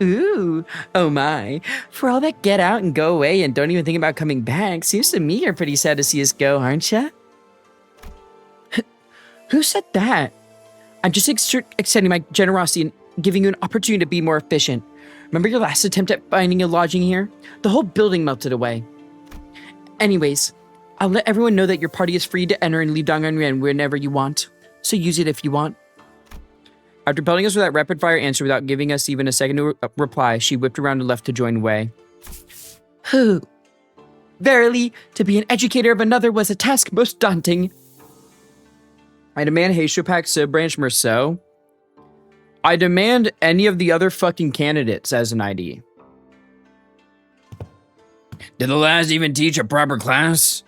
Ooh, oh my. For all that get out and go away and don't even think about coming back, seems to me you're pretty sad to see us go, aren't ya? Who said that? I'm just extending my generosity and giving you an opportunity to be more efficient. Remember your last attempt at finding a lodging here? The whole building melted away. Anyways, I'll let everyone know that your party is free to enter and leave Danganronpa whenever you want. So use it if you want. After pelting us with that rapid-fire answer without giving us even a second to reply, she whipped around and left to join Wei. Who? Verily, to be an educator of another was a task most daunting. I demand Heishopak Sub-Branch Merceau. I demand any of the other fucking candidates as an ID. Did the last even teach a proper class?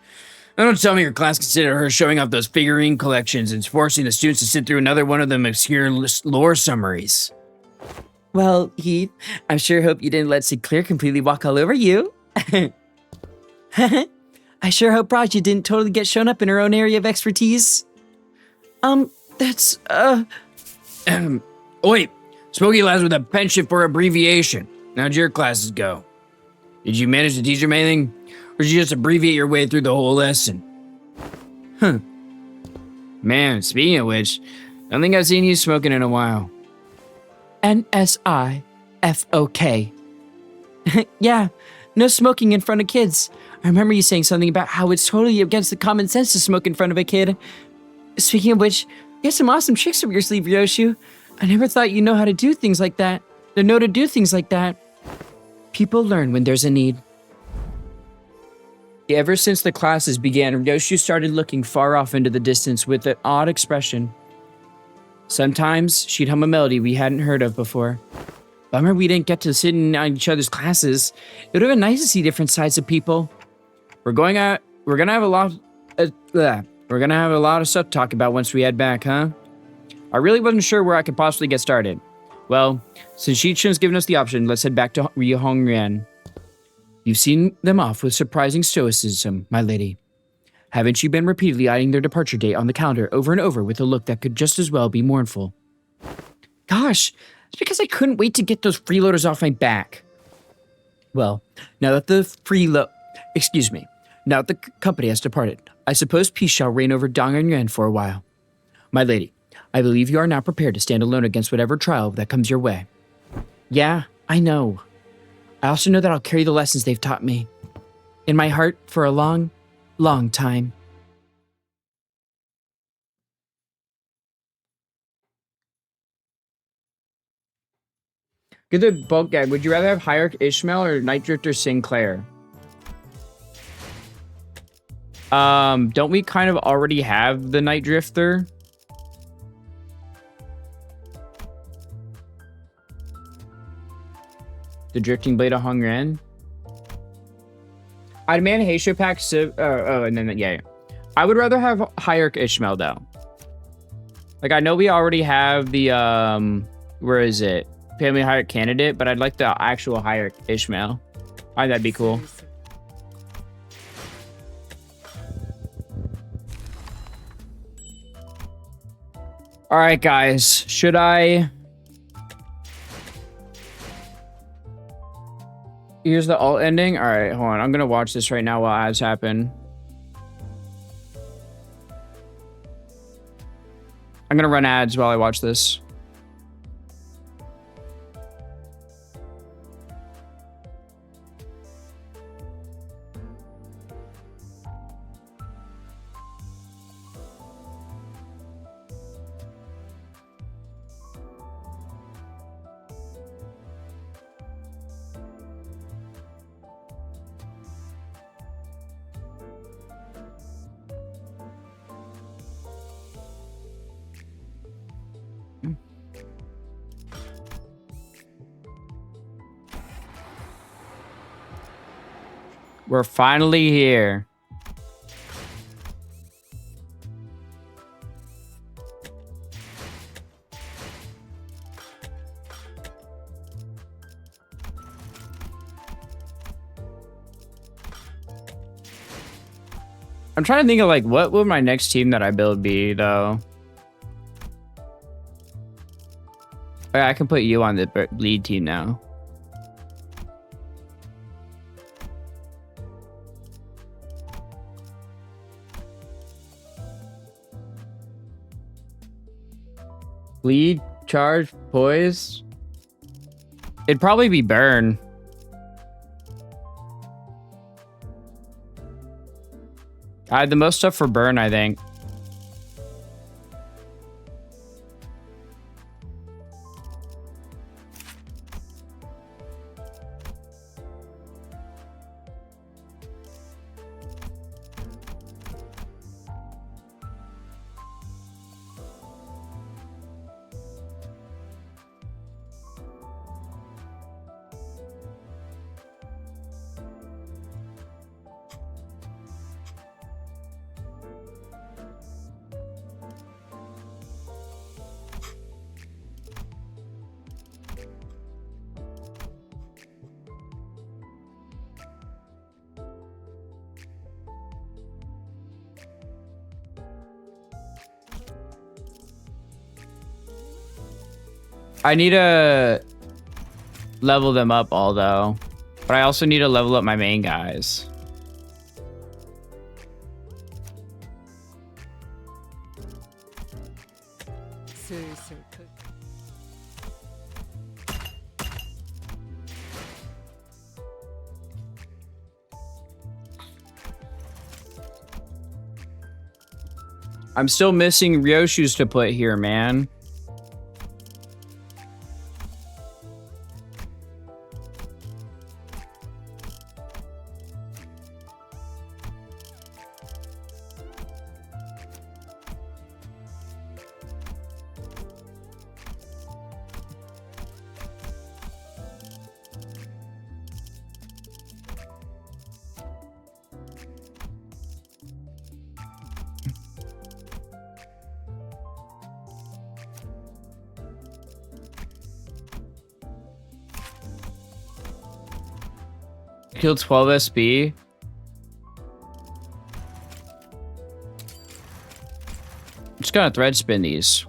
Don't tell me your class considered her showing off those figurine collections and forcing the students to sit through another one of them obscure lore summaries. Well, Heath, I sure hope you didn't let Sinclair completely walk all over you. I sure hope Raja didn't totally get shown up in her own area of expertise. Oi, Smoky lads with a penchant for abbreviation. How'd your classes go? Did you manage to teach them anything? Or did you just abbreviate your way through the whole lesson? Man, speaking of which, I don't think I've seen you smoking in a while. NSIFOK. Yeah, No smoking in front of kids. I remember you saying something about how it's totally against the common sense to smoke in front of a kid. Speaking of which, you have some awesome tricks up your sleeve, Ryoshu. I never thought you know how to do things like that. To know to do things like that. People learn when there's a need. Ever since the classes began, Ryoshu started looking far off into the distance with an odd expression. Sometimes she'd hum a melody we hadn't heard of before. Bummer we didn't get to sit in on each other's classes. It would have been nice to see different sides of people. We're gonna have a lot of stuff to talk about once we head back, huh? I really wasn't sure where I could possibly get started. Well, since Shichun's given us the option, let's head back to Ryuhongrian. You've seen them off with surprising stoicism, my lady. Haven't you been repeatedly eyeing their departure date on the calendar over and over with a look that could just as well be mournful? Gosh, it's because I couldn't wait to get those freeloaders off my back. Well, now that the company has departed, I suppose peace shall reign over Danganron for a while. My lady, I believe you are now prepared to stand alone against whatever trial that comes your way. Yeah, I know. I also know that I'll carry the lessons they've taught me in my heart for a long, long time. Get the bulk guide. Would you rather have Hierarch Ishmael or Night Drifter Sinclair? Don't we kind of already have the Night Drifter? The Drifting Blade of Hongren? I demand Heisho Pack and then yeah. I would rather have Hierarch Ishmael though. Like I know we already have the where is it? Family Hierarch Candidate, but I'd like the actual Hierarch Ishmael. That'd be cool. All right, guys. Should I? Here's the alt ending. All right, hold on. I'm gonna watch this right now while ads happen. I'm gonna run ads while I watch this. We're finally here. I'm trying to think of like what would my next team that I build be though. Okay, I can put you on the lead team now. Lead, charge, poise. It'd probably be burn. I had the most stuff for burn, I think. I need to level them up all though, but I also need to level up my main guys. I'm still missing Ryoshu's to put here, man. Kill 12 SB. Just gonna thread spin these.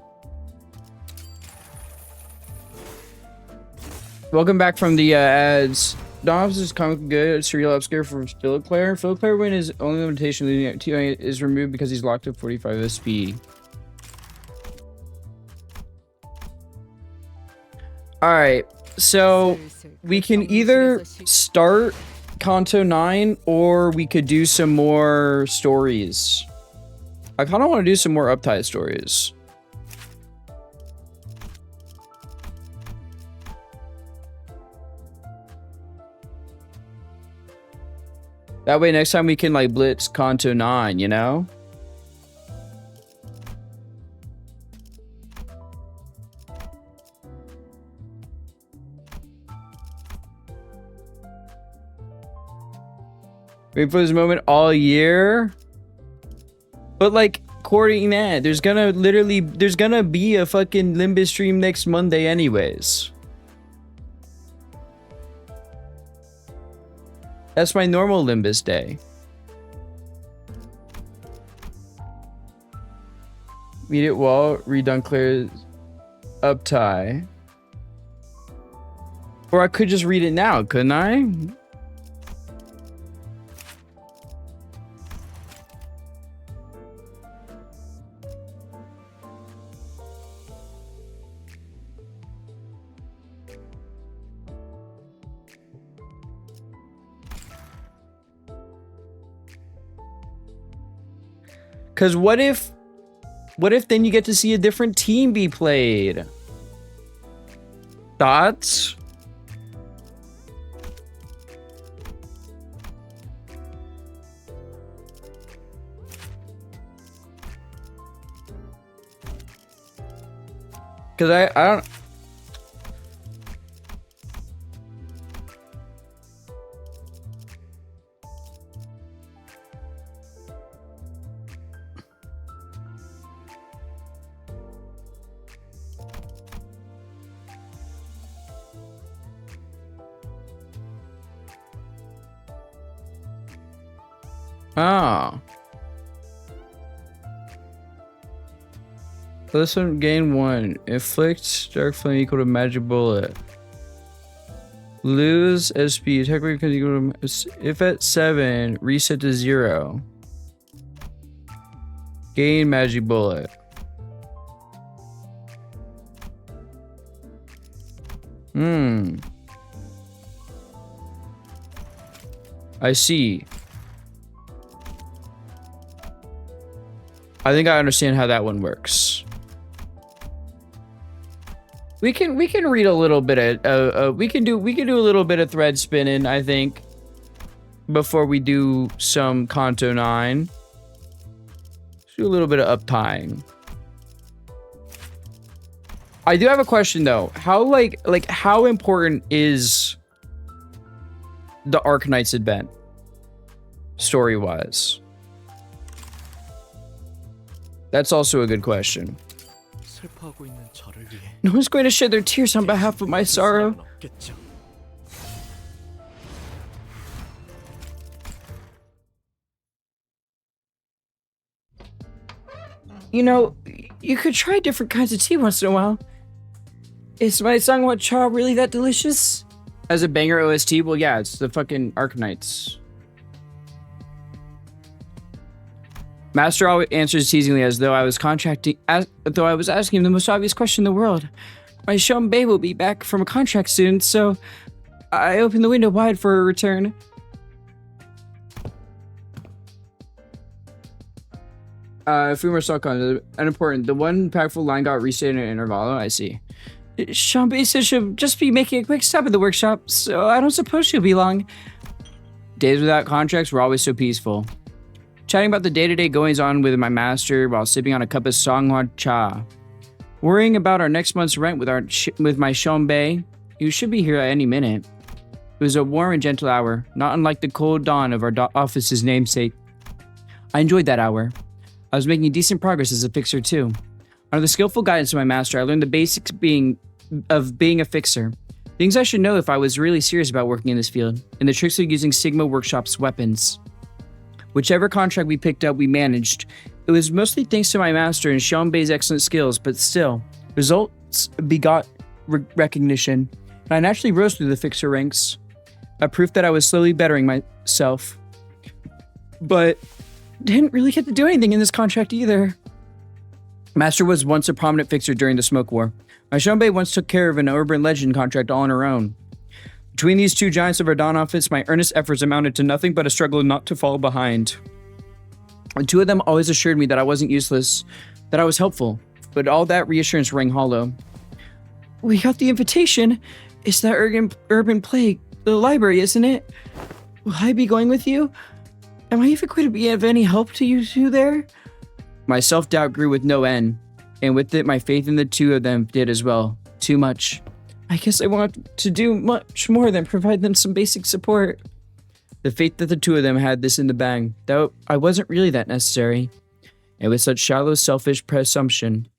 Welcome back from the ads. Dobbs is comic good. Serial upscare from Philip Claire. Philip Claire when his only limitation leading to is removed because he's locked at 45 SP. Alright, so we can either start Kanto 9 or we could do some more stories. I kind of want to do some more Uptide stories. That way next time we can like blitz Kanto 9, you know? Wait for this moment all year. But like, according to that, there's gonna be a fucking Limbus stream next Monday anyways. That's my normal Limbus day. Read it while redone Claire's up tie. Or I could just read it now, couldn't I? Because what if then you get to see a different team be played? Thoughts? Because I don't... Oh. This one gain 1. Inflict dark flame equal to magic bullet. Lose SP. Attack rate equal to, if at 7, reset to 0. Gain magic bullet. I see. I think I understand how that one works. We can read a little bit of we can do a little bit of thread spinning, I think, before we do some Kanto 9. Let's do a little bit of up tying. I do have a question though. How like how important is the Arknights event story-wise? That's also a good question. No one's going to shed their tears on behalf of my sorrow. You know, you could try different kinds of tea once in a while. Is my Sangwa Cha really that delicious? As a banger OST? Well, yeah, it's the fucking Arknights. Master always answers teasingly as though I was asking him the most obvious question in the world. My Shombe will be back from a contract soon, so I opened the window wide for her return. A few more stock on unimportant. The one impactful line got restated in intervalo. I see. Sean says she'll just be making a quick stop at the workshop, so I don't suppose she'll be long. Days without contracts were always so peaceful. Chatting about the day-to-day goings-on with my master while sipping on a cup of Songhua cha. Worrying about our next month's rent with my Shonbei, who should be here at any minute. It was a warm and gentle hour, not unlike the cold dawn of our office's namesake. I enjoyed that hour. I was making decent progress as a fixer too. Under the skillful guidance of my master, I learned the basics of being a fixer. Things I should know if I was really serious about working in this field, and the tricks of using Sigma Workshop's weapons. Whichever contract we picked up, we managed. It was mostly thanks to my master and Xiaobei's excellent skills, but still, results begot recognition, and I naturally rose through the fixer ranks. A proof that I was slowly bettering myself. But didn't really get to do anything in this contract either. Master was once a prominent fixer during the Smoke War. My Xiaobei once took care of an urban legend contract all on her own. Between these two giants of our Dawn office, my earnest efforts amounted to nothing but a struggle not to fall behind. The two of them always assured me that I wasn't useless, that I was helpful, but all that reassurance rang hollow. We got the invitation. It's that urban plague, the library, isn't it? Will I be going with you? Am I even going to be of any help to you two there? My self-doubt grew with no end, and with it my faith in the two of them did as well. Too much. I guess I want to do much more than provide them some basic support. The faith that the two of them had this in the bag, though I wasn't really that necessary. And with such shallow, selfish presumption,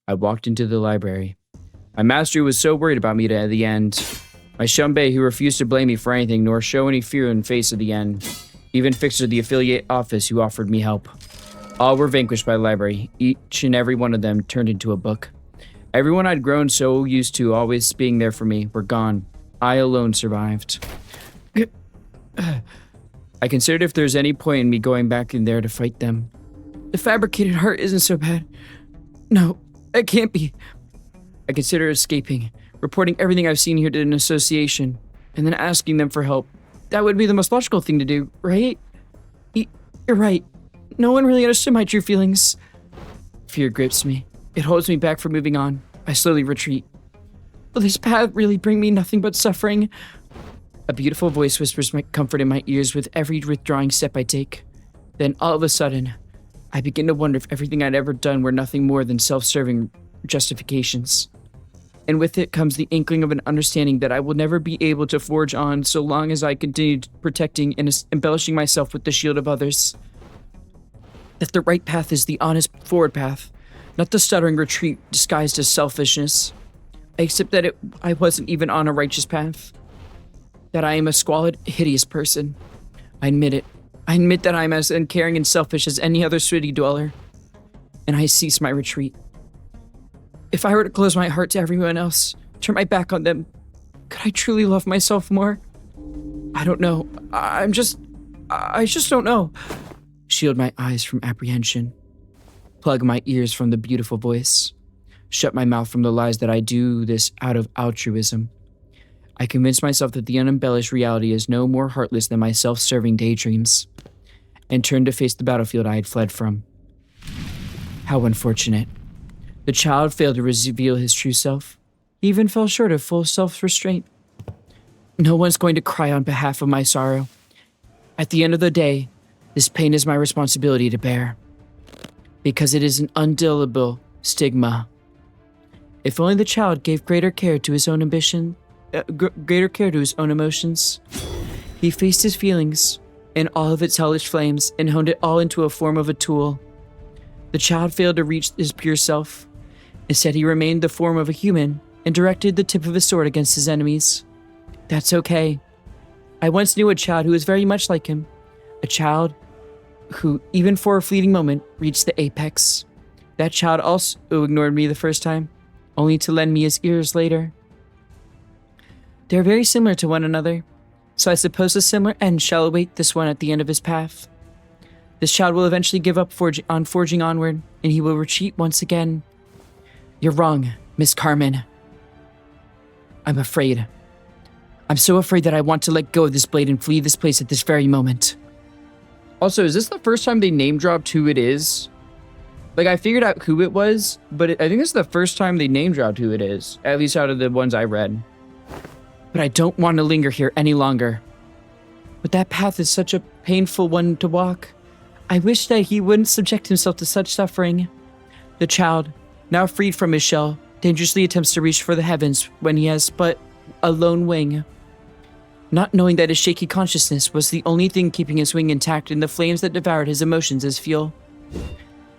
I walked into the library. My master was so worried about me at the end. My Shunbei, who refused to blame me for anything nor show any fear in face of the end. Even Fixer, the affiliate office, who offered me help. All were vanquished by the library. Each and every one of them turned into a book. Everyone I'd grown so used to always being there for me were gone. I alone survived. I considered if there's any point in me going back in there to fight them. The fabricated heart isn't so bad. No, it can't be. I considered escaping, reporting everything I've seen here to an association, and then asking them for help. That would be the most logical thing to do, right? You're right. No one really understood my true feelings. Fear grips me. It holds me back from moving on. I slowly retreat. Will this path really bring me nothing but suffering? A beautiful voice whispers my comfort in my ears with every withdrawing step I take. Then all of a sudden, I begin to wonder if everything I'd ever done were nothing more than self-serving justifications. And with it comes the inkling of an understanding that I will never be able to forge on so long as I continue protecting and embellishing myself with the shield of others. That the right path is the honest forward path, not the stuttering retreat disguised as selfishness. I accept that I wasn't even on a righteous path. That I am a squalid, hideous person. I admit it. I admit that I am as uncaring and selfish as any other city dweller. And I cease my retreat. If I were to close my heart to everyone else, turn my back on them, could I truly love myself more? I don't know. I just don't know. Shield my eyes from apprehension. Plug my ears from the beautiful voice. Shut my mouth from the lies that I do this out of altruism. I convince myself that the unembellished reality is no more heartless than my self-serving daydreams, and turn to face the battlefield I had fled from. How unfortunate. The child failed to reveal his true self. He even fell short of full self-restraint. No one's going to cry on behalf of my sorrow. At the end of the day, this pain is my responsibility to bear. Because it is an undeniable stigma. If only the child gave greater care to his own ambition, greater care to his own emotions. He faced his feelings in all of its hellish flames and honed it all into a form of a tool. The child failed to reach his pure self. Instead, he remained the form of a human and directed the tip of his sword against his enemies. That's okay. I once knew a child who was very much like him. A child who, even for a fleeting moment, reached the apex. That child also ignored me the first time, only to lend me his ears later. They're very similar to one another, so I suppose a similar end shall await this one at the end of his path. This child will eventually give up forging onward, and he will retreat once again. You're wrong, Miss Carmen. I'm afraid. I'm so afraid that I want to let go of this blade and flee this place at this very moment. Also, is this the first time they name dropped who it is? Like, I figured out who it was, but I think this is the first time they name dropped who it is, at least out of the ones I read. But I don't want to linger here any longer. But that path is such a painful one to walk. I wish that he wouldn't subject himself to such suffering. The child, now freed from his shell, dangerously attempts to reach for the heavens when he has but a lone wing. Not knowing that his shaky consciousness was the only thing keeping his wing intact in the flames that devoured his emotions as fuel.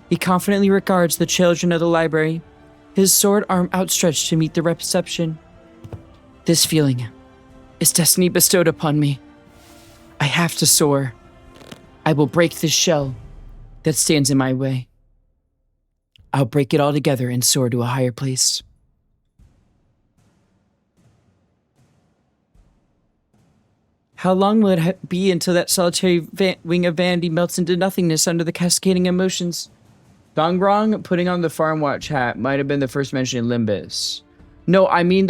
He confidently regards the children of the library, his sword arm outstretched to meet the reception. This feeling is destiny bestowed upon me. I have to soar. I will break this shell that stands in my way. I'll break it all together and soar to a higher place. How long will it be until that solitary wing of vanity melts into nothingness under the cascading emotions? Dongrong putting on the farm watch hat might have been the first mention in Limbus. No, I mean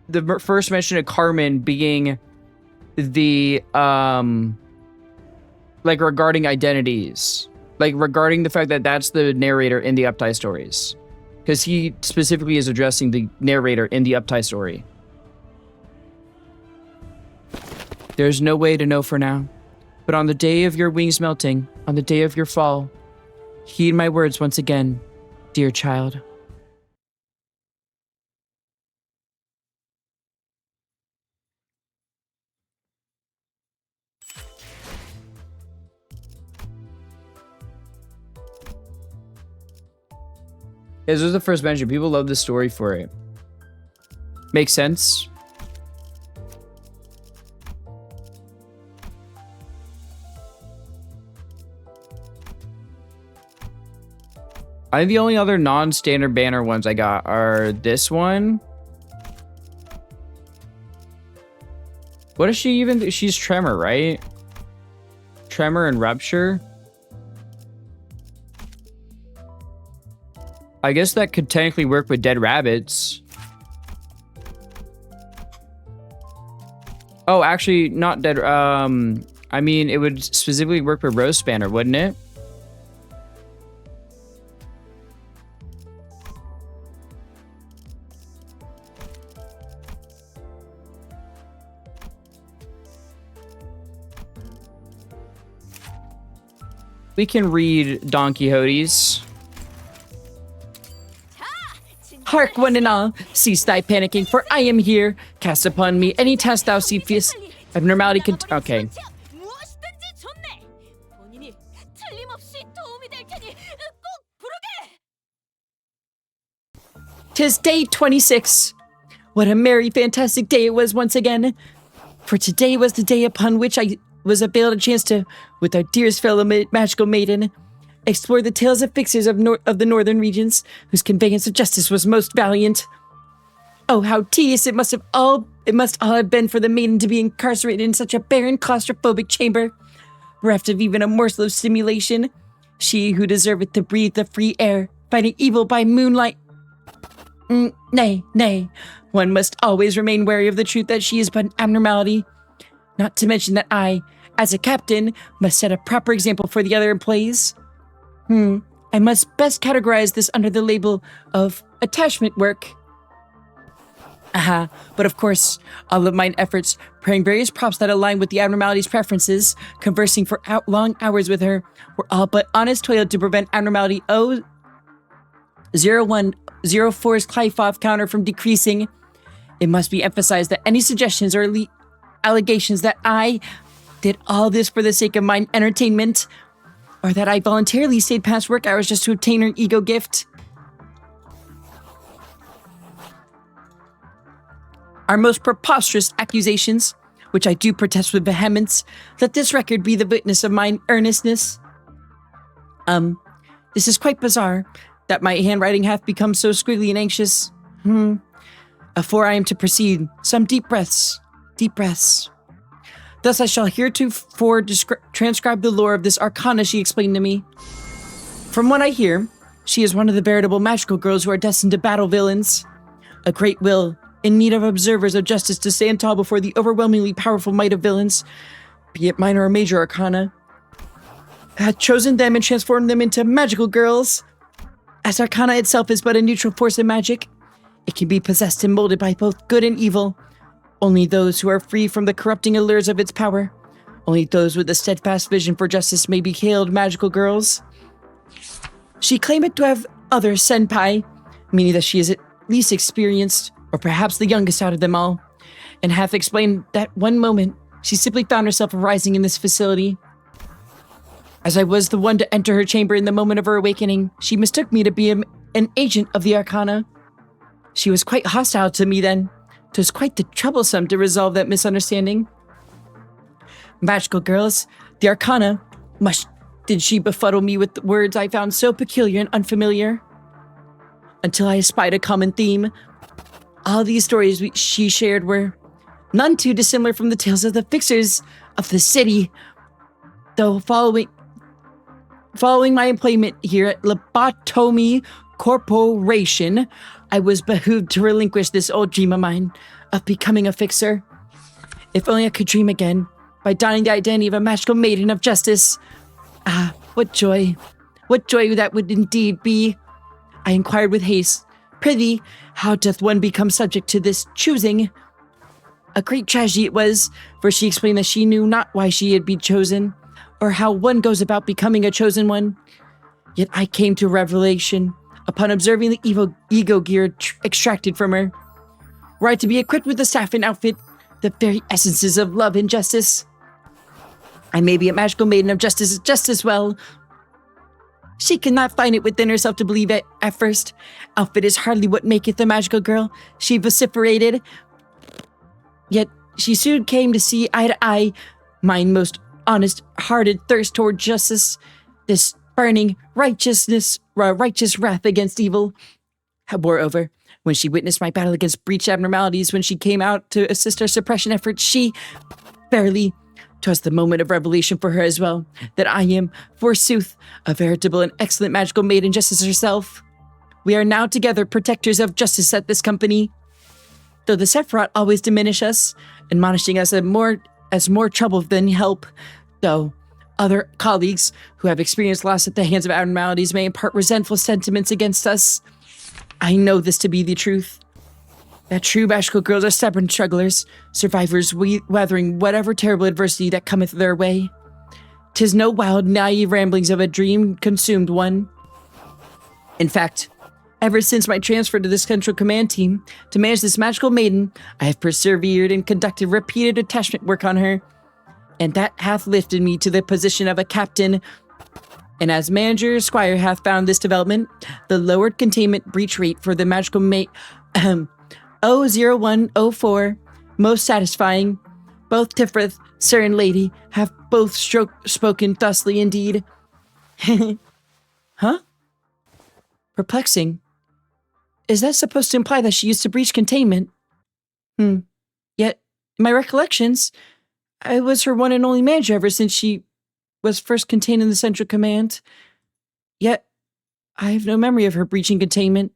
the first mention of Carmen being the like regarding identities, like regarding the fact that that's the narrator in the Uptie stories, because he specifically is addressing the narrator in the Uptie story. There's no way to know for now, but on the day of your wings melting, on the day of your fall, heed my words once again, dear child. This was the first mention. People love the story for it. Makes sense. I think the only other non-standard banner ones I got are this one. What is she even? She's Tremor, right? Tremor and Rupture. I guess that could technically work with Dead Rabbits. Oh, actually, not Dead. I mean, it would specifically work with Rose Spanner, wouldn't it? We can read Don Quixote's. Hark, one and all, cease thy panicking, for I am here. Cast upon me any task thou seest. Abnormality okay. Tis day 26. What a merry, fantastic day it was once again. For today was the day upon which I was availed a chance to, with our dearest fellow magical maiden, explore the tales of fixers of the northern regions, whose conveyance of justice was most valiant. Oh, how tedious it must all have been for the maiden to be incarcerated in such a barren, claustrophobic chamber, bereft of even a morsel of stimulation. She who deserveth to breathe the free air, fighting evil by moonlight. Nay, one must always remain wary of the truth that she is but an abnormality. Not to mention that I, as a captain, must set a proper example for the other employees. I must best categorize this under the label of attachment work. But of course, all of mine efforts, preparing various props that align with the abnormality's preferences, conversing for long hours with her, were all but honest toil to prevent abnormality 0104's Clyfoff counter from decreasing. It must be emphasized that any suggestions or allegations that I did all this for the sake of my entertainment, or that I voluntarily stayed past work hours just to obtain her ego gift, are most preposterous accusations, which I do protest with vehemence. Let this record be the witness of mine earnestness. This is quite bizarre, that my handwriting hath become so squiggly and anxious. Before I am to proceed, some deep breaths. Thus I shall heretofore transcribe the lore of this arcana she explained to me. From what I hear, she is one of the veritable magical girls who are destined to battle villains. A great will, in need of observers of justice to stand tall before the overwhelmingly powerful might of villains, be it minor or major arcana. had chosen them and transformed them into magical girls. As Arcana itself is but a neutral force of magic, it can be possessed and molded by both good and evil. Only those who are free from the corrupting allures of its power, only those with a steadfast vision for justice may be hailed magical girls. She claimed to have other senpai, meaning that she is at least experienced, or perhaps the youngest out of them all, and hath explained that one moment she simply found herself arising in this facility. As I was the one to enter her chamber in the moment of her awakening, she mistook me to be an agent of the Arcana. She was quite hostile to me then. It was quite troublesome to resolve that misunderstanding. Magical girls, the Arcana, much did she befuddle me with words I found so peculiar and unfamiliar. Until I espied a common theme. All these stories she shared were none too dissimilar from the tales of the fixers of the city. Though following my employment here at Lobotomy Corporation, I was behooved to relinquish this old dream of mine of becoming a fixer. If only I could dream again, by donning the identity of a magical maiden of justice. Ah, what joy that would indeed be. I inquired with haste, prithee, how doth one become subject to this choosing? A great tragedy it was, for she explained that she knew not why she had been chosen, or how one goes about becoming a chosen one. Yet I came to a revelation upon observing the evil ego gear extracted from her. Were I to be equipped with the staff and outfit, the very essences of love and justice, I may be a magical maiden of justice just as well. She could not find it within herself to believe it at first. Outfit is hardly what maketh a magical girl, she vociferated. Yet she soon came to see eye to eye mine most honest-hearted thirst toward justice, this burning righteous wrath against evil. Moreover, when she witnessed my battle against breach abnormalities, when she came out to assist our suppression efforts, she, verily, 'twas the moment of revelation for her as well, that I am, forsooth, a veritable and excellent magical maiden just as herself. We are now together protectors of justice at this company. Though the Sephiroth always diminish us, admonishing us as more trouble than help, though other colleagues who have experienced loss at the hands of abnormalities may impart resentful sentiments against us, I know this to be the truth. That true magical girls are stubborn strugglers, survivors weathering whatever terrible adversity that cometh their way. 'Tis no wild, naive ramblings of a dream-consumed one. In fact, ever since my transfer to this central command team to manage this magical maiden, I have persevered and conducted repeated attachment work on her, and that hath lifted me to the position of a captain. And as manager, Squire hath found this development, the lowered containment breach rate for the magical mate 00104, most satisfying. Both Tifrith, sir and lady, have both spoken thusly indeed. Huh? Perplexing. Is that supposed to imply that she used to breach containment? Yet, in my recollections, I was her one and only manager ever since she was first contained in the central command. Yet, I have no memory of her breaching containment.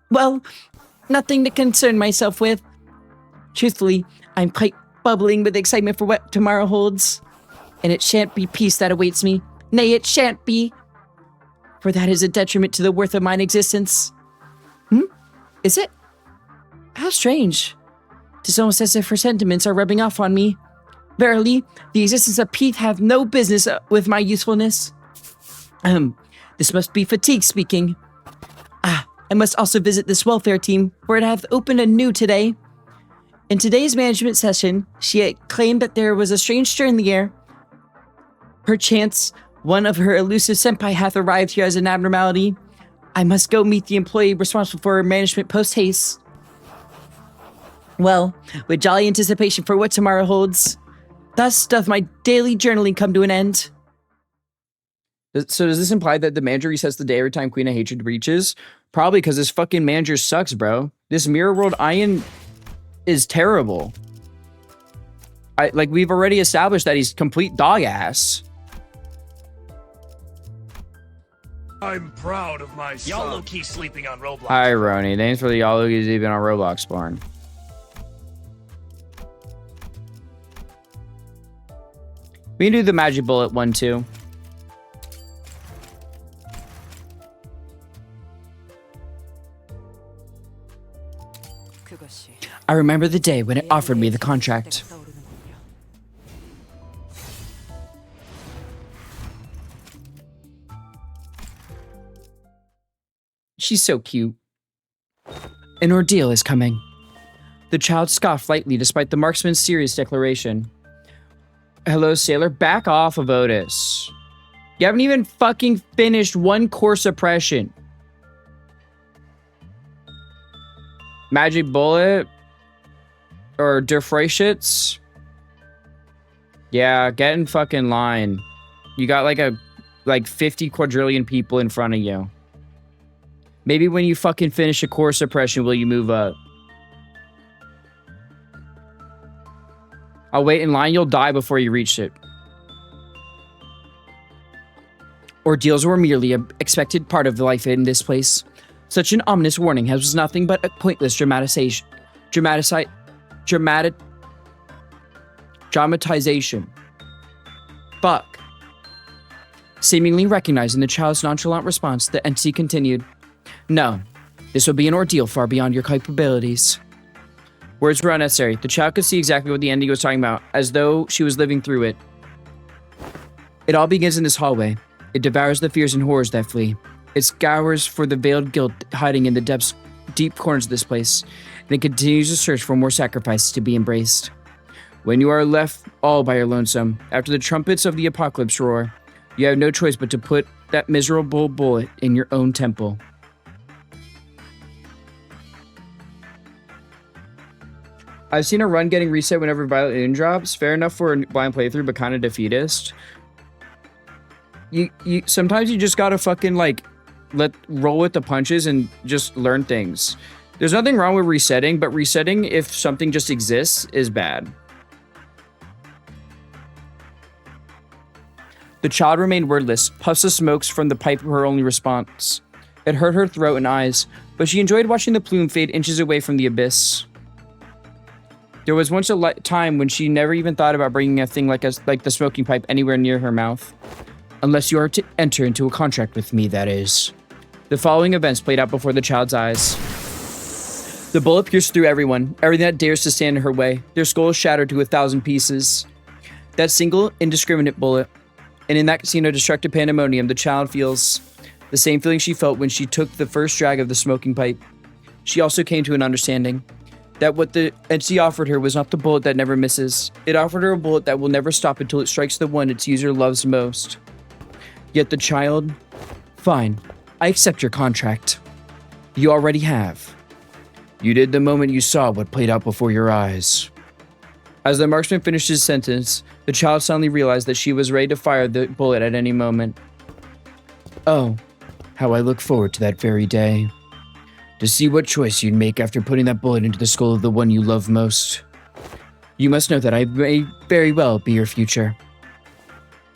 Well, nothing to concern myself with. Truthfully, I'm quite bubbling with excitement for what tomorrow holds. And it shan't be peace that awaits me. Nay, it shan't be. For that is a detriment to the worth of mine existence. Is it? How strange. 'Tis almost as if her sentiments are rubbing off on me. Verily, the existence of Peace hath no business with my usefulness. This must be fatigue speaking. I must also visit this welfare team, for it hath opened anew today. In today's management session, she had claimed that there was a strange stir in the air. Perchance, one of her elusive senpai hath arrived here as an abnormality. I must go meet the employee responsible for her management post-haste. Well, with jolly anticipation for what tomorrow holds, thus doth my daily journaling come to an end. So does this imply that the manager resets the day every time Queen of Hatred breaches? Probably because this fucking manager sucks, bro. This Mirror World Iron is terrible. We've already established that he's complete dog ass. I'm proud of my son. Y'all low-key sleeping on Roblox. Hi, Roni. Thanks for the y'all who's even on Roblox spawn. We can do the magic bullet one too. I remember the day when it offered me the contract. She's so cute. An ordeal is coming. The child scoffed lightly despite the marksman's serious declaration. Hello, sailor. Back off of Otis. You haven't even fucking finished one core suppression. Magic bullet? Or Defrayshits? Yeah, get in fucking line. You got like 50 quadrillion people in front of you. Maybe when you fucking finish a core suppression will you move up. I'll wait in line, you'll die before you reach it. Ordeals were merely an expected part of life in this place. Such an ominous warning was nothing but a pointless dramatization. Fuck. Seemingly recognizing the child's nonchalant response, the entity continued. No, this will be an ordeal far beyond your capabilities. Words were unnecessary. The child could see exactly what the entity was talking about, as though she was living through it. It all begins in this hallway. It devours the fears and horrors that flee. It scours for the veiled guilt hiding in the deep corners of this place, and it continues to search for more sacrifices to be embraced. When you are left all by your lonesome, after the trumpets of the apocalypse roar, you have no choice but to put that miserable bullet in your own temple. I've seen a run getting reset whenever Violet Moon drops. Fair enough for a blind playthrough, but kind of defeatist. Sometimes you just gotta fucking roll with the punches and just learn things. There's nothing wrong with resetting, but resetting if something just exists is bad. The child remained wordless, puffs of smokes from the pipe her only response. It hurt her throat and eyes, but she enjoyed watching the plume fade inches away from the abyss. There was once a time when she never even thought about bringing a thing like the smoking pipe anywhere near her mouth. Unless you are to enter into a contract with me, that is. The following events played out before the child's eyes. The bullet pierced through everyone, everything that dares to stand in her way. Their skulls shattered to 1,000 pieces. That single, indiscriminate bullet. And in that scene of destructive pandemonium, the child feels the same feeling she felt when she took the first drag of the smoking pipe. She also came to an understanding that what the entity offered her was not the bullet that never misses. It offered her a bullet that will never stop until it strikes the one its user loves most. Yet the child... Fine, I accept your contract. You already have. You did the moment you saw what played out before your eyes. As the marksman finished his sentence, the child suddenly realized that she was ready to fire the bullet at any moment. Oh, how I look forward to that very day. To see what choice you'd make after putting that bullet into the skull of the one you love most. You must know that I may very well be your future.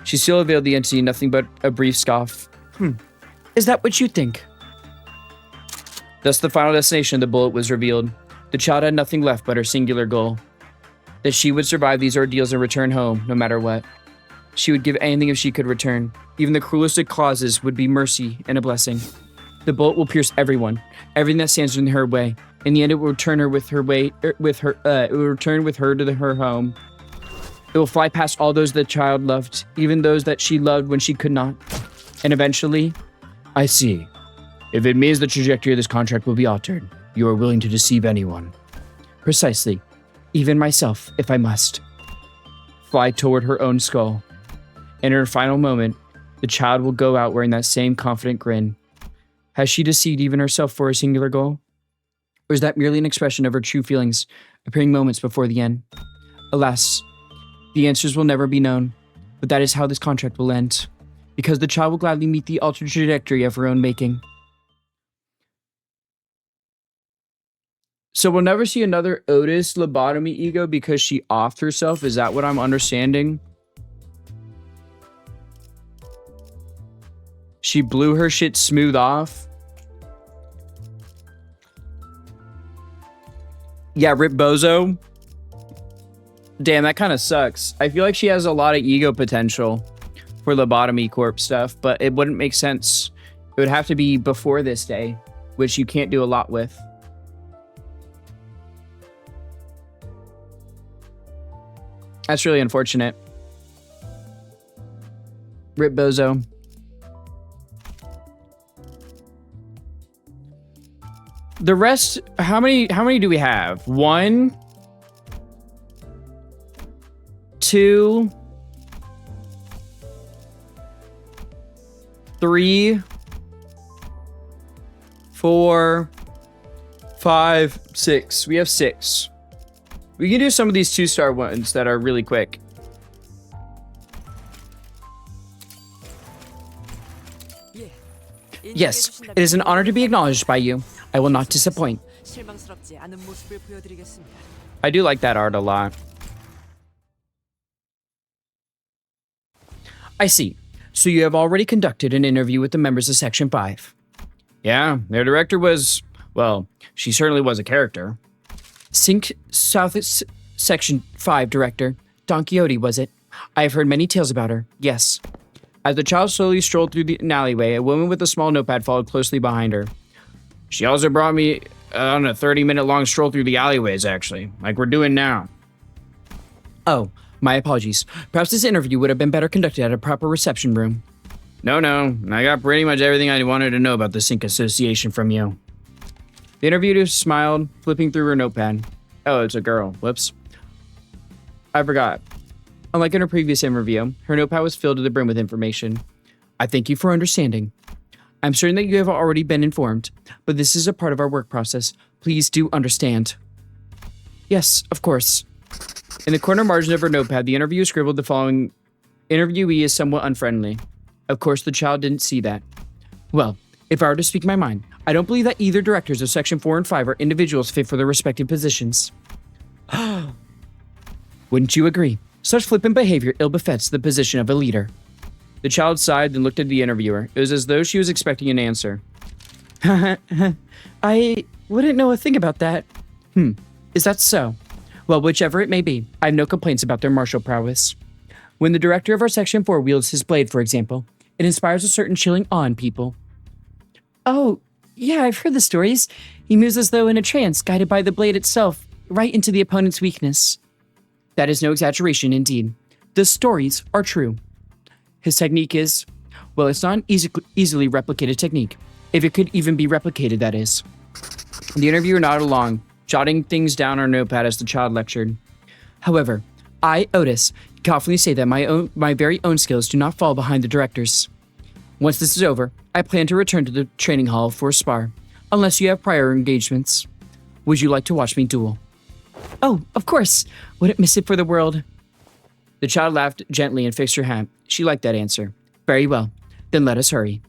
She still availed the entity nothing but a brief scoff. Is that what you think? Thus the final destination of the bullet was revealed. The child had nothing left but her singular goal. That she would survive these ordeals and return home, no matter what. She would give anything if she could return. Even the cruelest of clauses would be mercy and a blessing. The bullet will pierce everyone, everything that stands in her way. In the end, it will return her with her way, it will return with her to her home. It will fly past all those the child loved, even those that she loved when she could not. And eventually, I see. If it means the trajectory of this contract will be altered, you are willing to deceive anyone. Precisely. Even myself, if I must. Fly toward her own skull. In her final moment, the child will go out wearing that same confident grin. Has she deceived even herself for a singular goal? Or is that merely an expression of her true feelings, appearing moments before the end? Alas, the answers will never be known, but that is how this contract will end, because the child will gladly meet the altered trajectory of her own making. So we'll never see another Otis lobotomy ego because she offed herself? Is that what I'm understanding? She blew her shit smooth off? Yeah, Rip Bozo. Damn, that kind of sucks. I feel like she has a lot of ego potential for lobotomy corp stuff, but it wouldn't make sense. It would have to be before this day, which you can't do a lot with. That's really unfortunate. Rip Bozo. The rest, how many do we have? 1, 2, 3, 4, 5, 6. We have 6. We can do some of these 2-star ones that are really quick. Yes, it is an honor to be acknowledged by you. I will not disappoint. I do like that art a lot. I see. So you have already conducted an interview with the members of Section 5. Yeah, their director was, well, she certainly was a character. Sync South Section 5 director, Don Quixote, was it? I have heard many tales about her, yes. As the child slowly strolled through an alleyway, a woman with a small notepad followed closely behind her. She also brought me on a 30-minute long stroll through the alleyways, actually, like we're doing now. Oh, my apologies. Perhaps this interview would have been better conducted at a proper reception room. No, I got pretty much everything I wanted to know about the Sync Association from you. The interviewer smiled, flipping through her notepad. Oh, it's a girl. Whoops. I forgot. Unlike in her previous interview, her notepad was filled to the brim with information. I thank you for understanding. I'm certain that you have already been informed, but this is a part of our work process. Please do understand. Yes, of course. In the corner margin of her notepad, the interviewer scribbled the following: Interviewee is somewhat unfriendly. Of course, the child didn't see that. Well, if I were to speak my mind, I don't believe that either directors of Section 4 and 5 are individuals fit for their respective positions. Wouldn't you agree? Such flippant behavior ill befits the position of a leader. The child sighed and looked at the interviewer. It was as though she was expecting an answer. I wouldn't know a thing about that. Is that so? Well, whichever it may be, I have no complaints about their martial prowess. When the director of our Section 4 wields his blade, for example, it inspires a certain chilling awe in people. Oh, yeah, I've heard the stories. He moves as though in a trance, guided by the blade itself, right into the opponent's weakness. That is no exaggeration, indeed. The stories are true. His technique is, well, it's not an easily replicated technique. If it could even be replicated, that is. The interviewer nodded along, jotting things down on her notepad as the child lectured. However, I, Otis, confidently say that my very own skills do not fall behind the director's. Once this is over, I plan to return to the training hall for a spar, unless you have prior engagements. Would you like to watch me duel? Oh, of course. Wouldn't miss it for the world. The child laughed gently and fixed her hat. She liked that answer. Very well. Then let us hurry.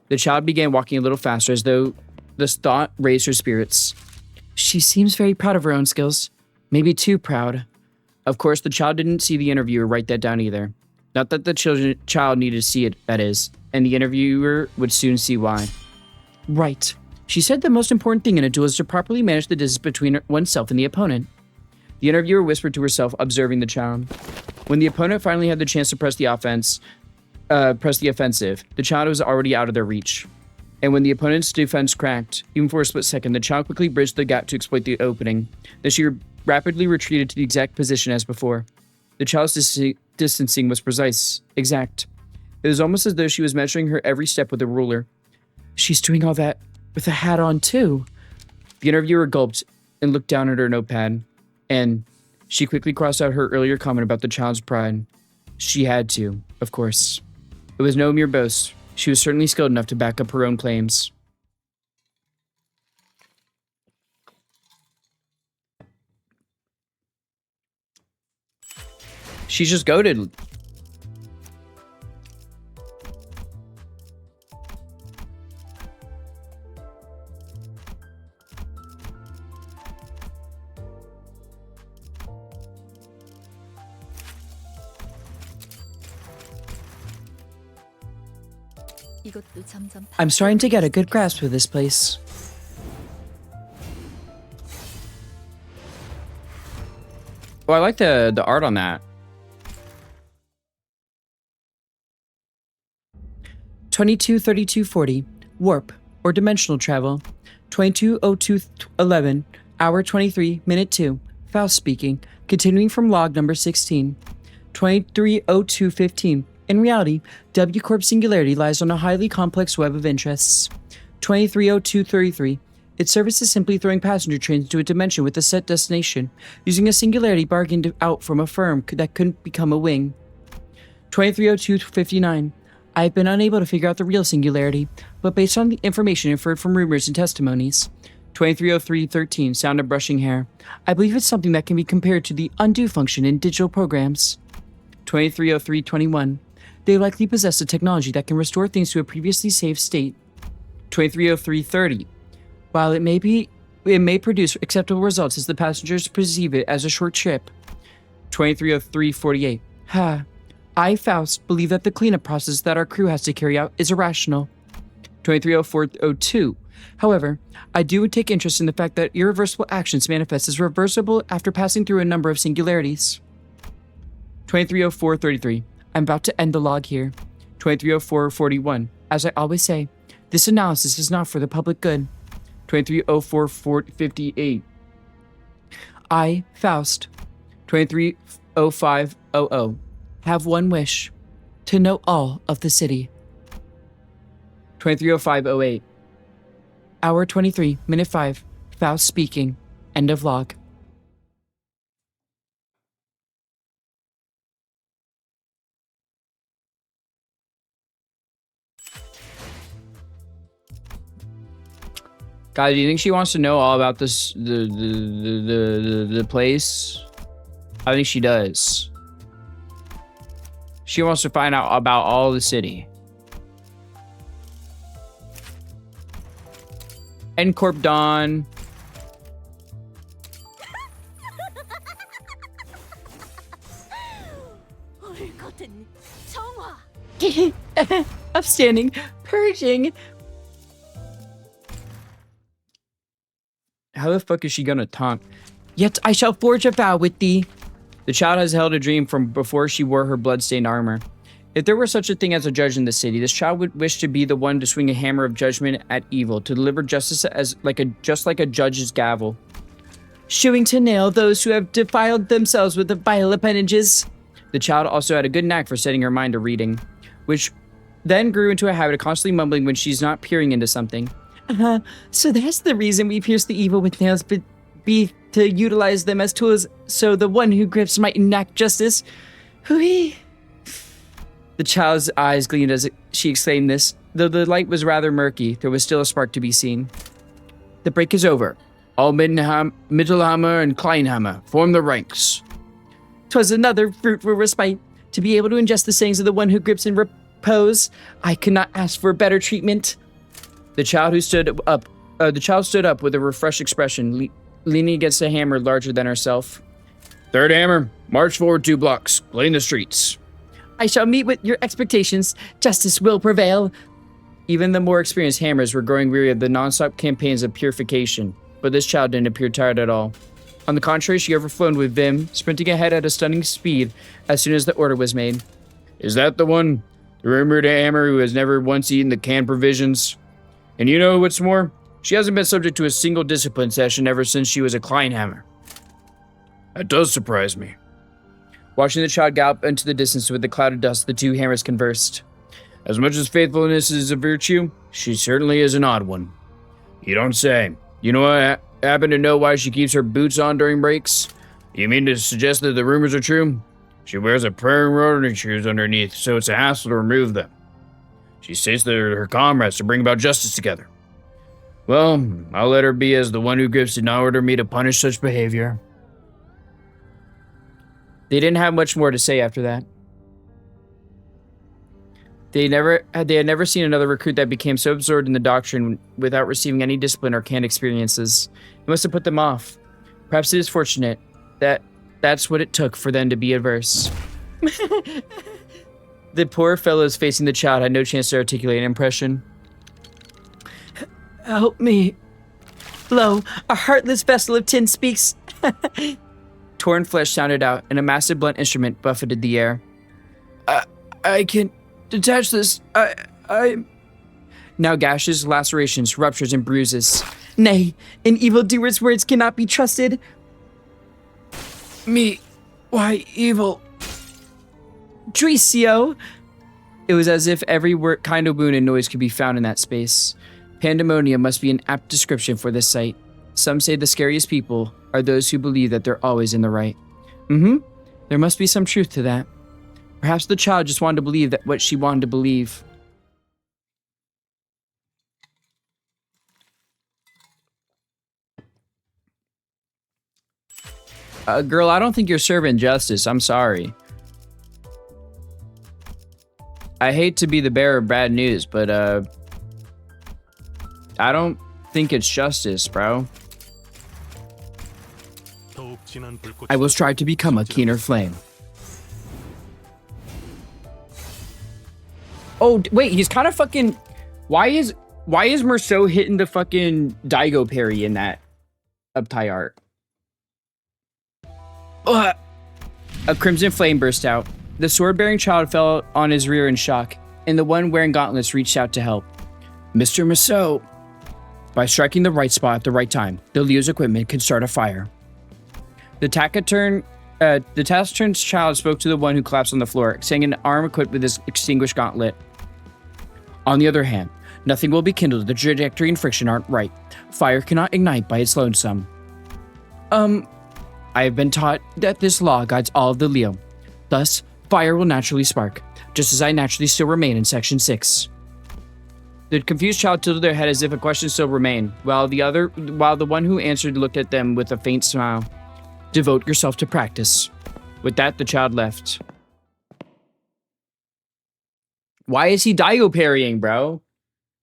The child began walking a little faster as though this thought raised her spirits. She seems very proud of her own skills. Maybe too proud. Of course, the child didn't see the interviewer write that down either. Not that the child needed to see it, that is, and the interviewer would soon see why. Right. She said the most important thing in a duel is to properly manage the distance between oneself and the opponent. The interviewer whispered to herself, observing the child. When the opponent finally had the chance to press the offensive, the child was already out of their reach. And when the opponent's defense cracked, even for a split second, the child quickly bridged the gap to exploit the opening. Then she rapidly retreated to the exact position as before. The child's distancing was precise, exact. It was almost as though she was measuring her every step with a ruler. She's doing all that with a hat on, too. The interviewer gulped and looked down at her notepad, and she quickly crossed out her earlier comment about the child's pride. She had to, of course. It was no mere boast. She was certainly skilled enough to back up her own claims. She's just goated. I'm starting to get a good grasp of this place. Oh, I like the art on that. 223240, warp or dimensional travel. 220211, hour 23, minute 2. Faust speaking, continuing from log number 16. 230215. In reality, W Corp Singularity lies on a highly complex web of interests. 230233. Its service is simply throwing passenger trains to a dimension with a set destination, using a singularity bargained out from a firm that couldn't become a wing. 230259. I have been unable to figure out the real singularity, but based on the information inferred from rumors and testimonies. 230313. Sound of brushing hair. I believe it's something that can be compared to the undo function in digital programs. 230321. They likely possess a technology that can restore things to a previously saved state. 230330. While it may produce acceptable results as the passengers perceive it as a short trip. 230348. I, Faust, believe that the cleanup process that our crew has to carry out is irrational. 230402. However, I do take interest in the fact that irreversible actions manifest as reversible after passing through a number of singularities. 230433. I'm about to end the log here. 230441. As I always say, this analysis is not for the public good. 230458. I, Faust. 230500. Have one wish. To know all of the city. 230508. Hour 23, minute 5. Faust speaking. End of log. Guys, do you think she wants to know all about this the place? I think she does. She wants to find out about all the city. N Corp Dawn. Upstanding. Purging. How the fuck is she gonna taunt? Yet I shall forge a vow with thee. The child has held a dream from before she wore her bloodstained armor. If there were such a thing as a judge in the city, this child would wish to be the one to swing a hammer of judgment at evil, to deliver justice as just like a judge's gavel. Shooing to nail those who have defiled themselves with the vile appendages. The child also had a good knack for setting her mind to reading, which then grew into a habit of constantly mumbling when she's not peering into something. So that's the reason we pierce the evil with nails, but be to utilize them as tools so the one who grips might enact justice. Hooey. The child's eyes gleamed as she exclaimed this. Though the light was rather murky, there was still a spark to be seen. The break is over. All Mittelhammer and Kleinhammer form the ranks. 'Twas another fruitful respite to be able to ingest the sayings of the one who grips in repose. I could not ask for better treatment. The child stood up with a refreshed expression, leaning against a hammer larger than herself. Third hammer, march forward 2 blocks, clean the streets. I shall meet with your expectations. Justice will prevail. Even the more experienced hammers were growing weary of the non-stop campaigns of purification, but this child didn't appear tired at all. On the contrary, she overflowed with vim, sprinting ahead at a stunning speed as soon as the order was made. Is that the one? The rumored hammer who has never once eaten the canned provisions? And you know what's more? She hasn't been subject to a single discipline session ever since she was a Kleinhammer. That does surprise me. Watching the child gallop into the distance with the cloud of dust, the two hammers conversed. As much as faithfulness is a virtue, she certainly is an odd one. You don't say. You know what? I happen to know why she keeps her boots on during breaks? You mean to suggest that the rumors are true? She wears a pair of running shoes underneath, so it's a hassle to remove them. She states that her comrades to bring about justice together. Well, I'll let her be, as the one who grips did not order me to punish such behavior. They didn't have much more to say after that. They had never seen another recruit that became so absorbed in the doctrine without receiving any discipline or canned experiences. It must have put them off. Perhaps it is fortunate that that's what it took for them to be adverse. The poor fellows facing the child had no chance to articulate an impression. Help me. Lo, a heartless vessel of tin speaks. Torn flesh sounded out, and a massive blunt instrument buffeted the air. I can detach this. I... Now gashes, lacerations, ruptures, and bruises. Nay, an evildoer's words cannot be trusted. Me, why evil? Tricio! It was as if every kind of wound and noise could be found in that space. Pandemonium must be an apt description for this sight. Some say the scariest people are those who believe that they're always in the right. There must be some truth to that. Perhaps the child just wanted to believe that what she wanted to believe. Girl, I don't think you're serving justice. I'm sorry. I hate to be the bearer of bad news, but I don't think it's justice, bro. I will strive to become a keener flame. Oh, wait, he's kind of fucking... Why is Merceau hitting the fucking Daigo parry in that uptie art? Ugh. A crimson flame burst out. The sword-bearing child fell on his rear in shock, and the one wearing gauntlets reached out to help. Mr. Merceau. By striking the right spot at the right time, the Leo's equipment can start a fire. The taciturn child spoke to the one who collapsed on the floor, saying an arm equipped with his extinguished gauntlet. On the other hand, nothing will be kindled. The trajectory and friction aren't right. Fire cannot ignite by its lonesome. I have been taught that this law guides all of the Leo. Thus, fire will naturally spark, just as I naturally still remain in Section 6. The confused child tilted their head as if a question still remained, while the one who answered looked at them with a faint smile. Devote yourself to practice. With that, the child left. Why is he Daigo parrying, bro?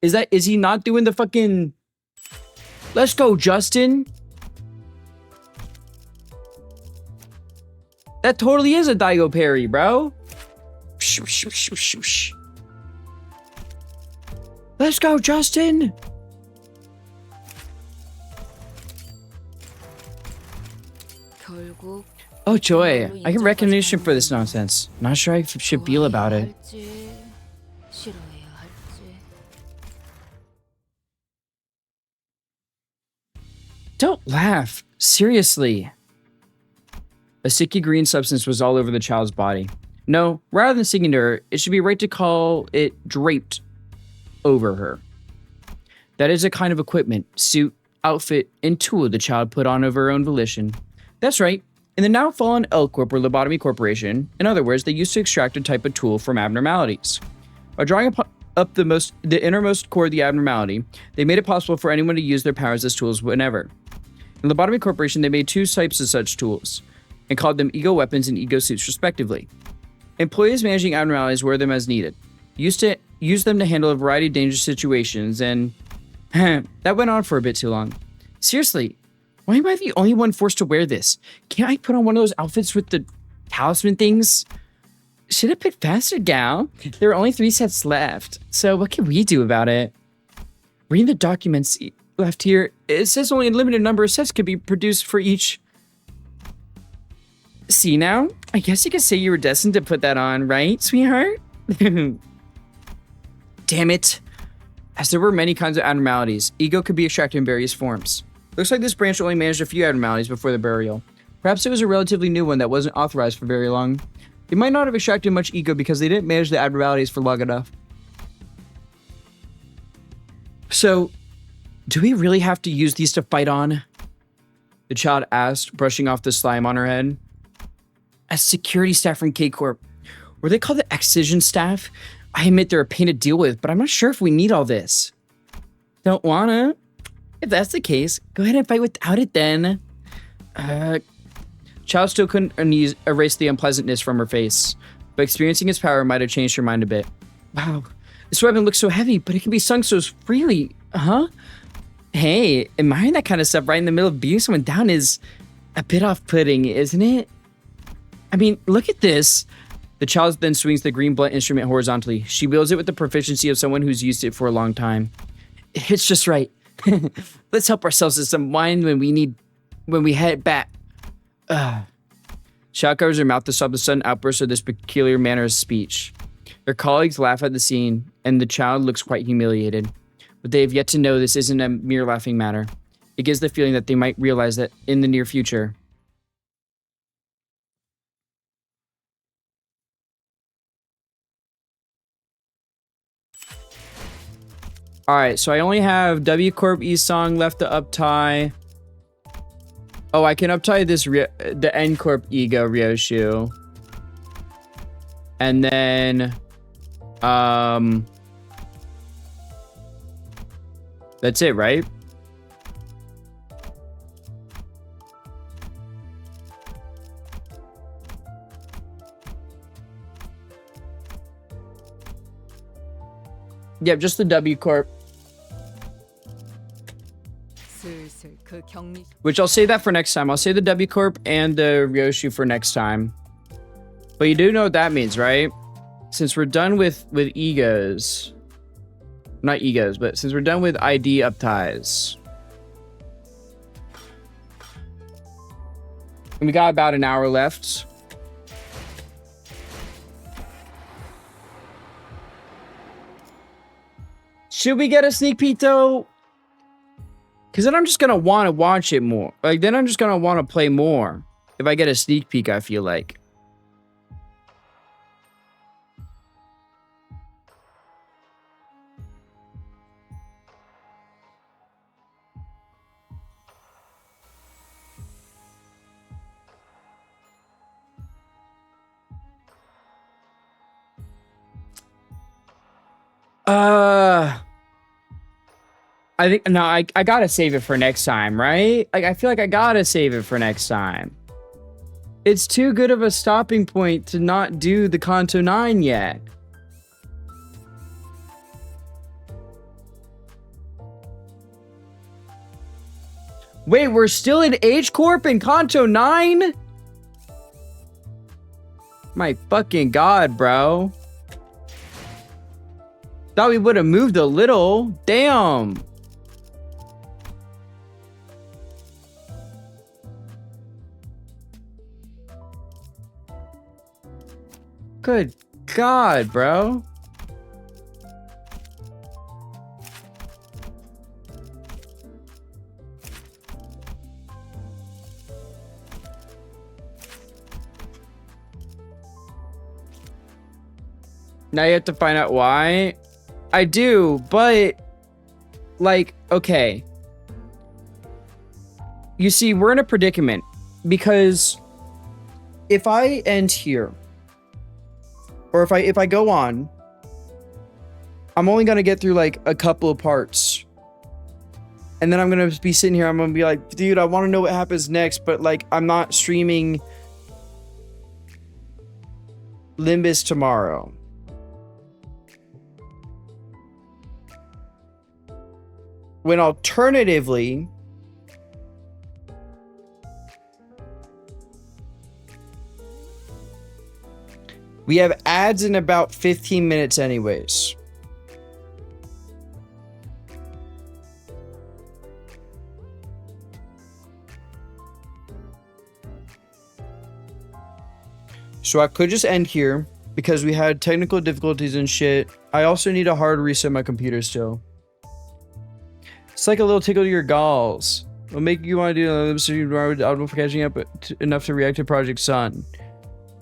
Is he not doing the fucking... Let's go, Justin. That totally is a Daigo parry, bro. Let's go, Justin. Oh, joy. I get recognition for this nonsense. Not sure I should feel about it. Don't laugh. Seriously. A sticky green substance was all over the child's body. No, rather than singing to her, it should be right to call it draped over her. That is a kind of equipment, suit, outfit, and tool the child put on of her own volition. That's right. In the now fallen L Corp or Lobotomy Corporation, in other words, they used to extract a type of tool from abnormalities. By drawing up the innermost core of the abnormality, they made it possible for anyone to use their powers as tools whenever. In Lobotomy Corporation, they made two types of such tools, and called them ego weapons and ego suits respectively. Employees managing abnormalities wear them as needed, used to use them to handle a variety of dangerous situations, and that went on for a bit too long. Seriously, why am I the only one forced to wear this? Can't I put on one of those outfits with the talisman things? Should have picked faster, gal. There are only 3 sets left, so what can we do about it? Reading the documents left here, it says only a limited number of sets could be produced for each. See now? I guess you could say you were destined to put that on, right, sweetheart? Damn it. As there were many kinds of abnormalities, ego could be extracted in various forms. Looks like this branch only managed a few abnormalities before the burial. Perhaps it was a relatively new one that wasn't authorized for very long. They might not have extracted much ego because they didn't manage the abnormalities for long enough. So, do we really have to use these to fight on? The child asked, brushing off the slime on her head. As security staff from K-Corp, were they called the Excision staff? I admit they're a pain to deal with, but I'm not sure if we need all this. Don't wanna? If that's the case, go ahead and fight without it then. Child still couldn't erase the unpleasantness from her face, but experiencing its power might have changed her mind a bit. Wow, this weapon looks so heavy, but it can be sung so freely, huh? Hey, admiring that kind of stuff right in the middle of beating someone down is a bit off-putting, isn't it? I mean, look at this. The child then swings the green blunt instrument horizontally. She wields it with the proficiency of someone who's used it for a long time. It hits just right. Let's help ourselves to some wine when we head back. Shao covers her mouth to stop the sudden outburst of this peculiar manner of speech. Her colleagues laugh at the scene, and the child looks quite humiliated. But they have yet to know this isn't a mere laughing matter. It gives the feeling that they might realize that in the near future. Alright, so I only have W Corp E Song left to uptie. Oh, I can uptie this the N Corp Ego Ryoshu. And then that's it, right? Yep, just the W Corp. Which I'll save that for next time. I'll save the W Corp and the Ryoshu for next time. But you do know what that means, right? Since we're done with egos. Not egos, but since we're done with ID upties. And we got about an hour left. Should we get a sneak peek though? Because then I'm just going to want to watch it more. Like, then I'm just going to want to play more. If I get a sneak peek, I feel like. I think, no, I gotta save it for next time, right? Like, I feel like I gotta save it for next time. It's too good of a stopping point to not do the Kanto 9 yet. Wait, we're still in H Corp in Kanto 9? My fucking god, bro. Thought we would have moved a little. Damn. Good God, bro. Now you have to find out why. I do, but like, okay. You see, we're in a predicament because if I end here, or if I go on, I'm only gonna get through like a couple of parts. And then I'm gonna be sitting here, I'm gonna be like, dude, I wanna know what happens next, but like I'm not streaming Limbus tomorrow. When alternatively, we have ads in about 15 minutes anyways. So I could just end here because we had technical difficulties and shit. I also need a hard reset my computer still. It's like a little tickle to your galls. It'll make you want to do another episode audible for catching up enough to react to Project Sun.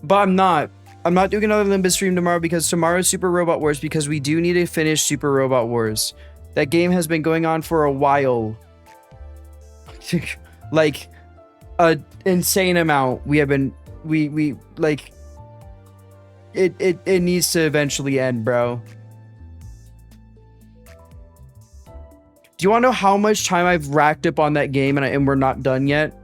But I'm not. I'm not doing another Limbus stream tomorrow because tomorrow's Super Robot Wars because we do need to finish Super Robot Wars. That game has been going on for a while. Like, a insane amount. We have been, we like, it needs to eventually end, bro. Do you want to know how much time I've racked up on that game and we're not done yet?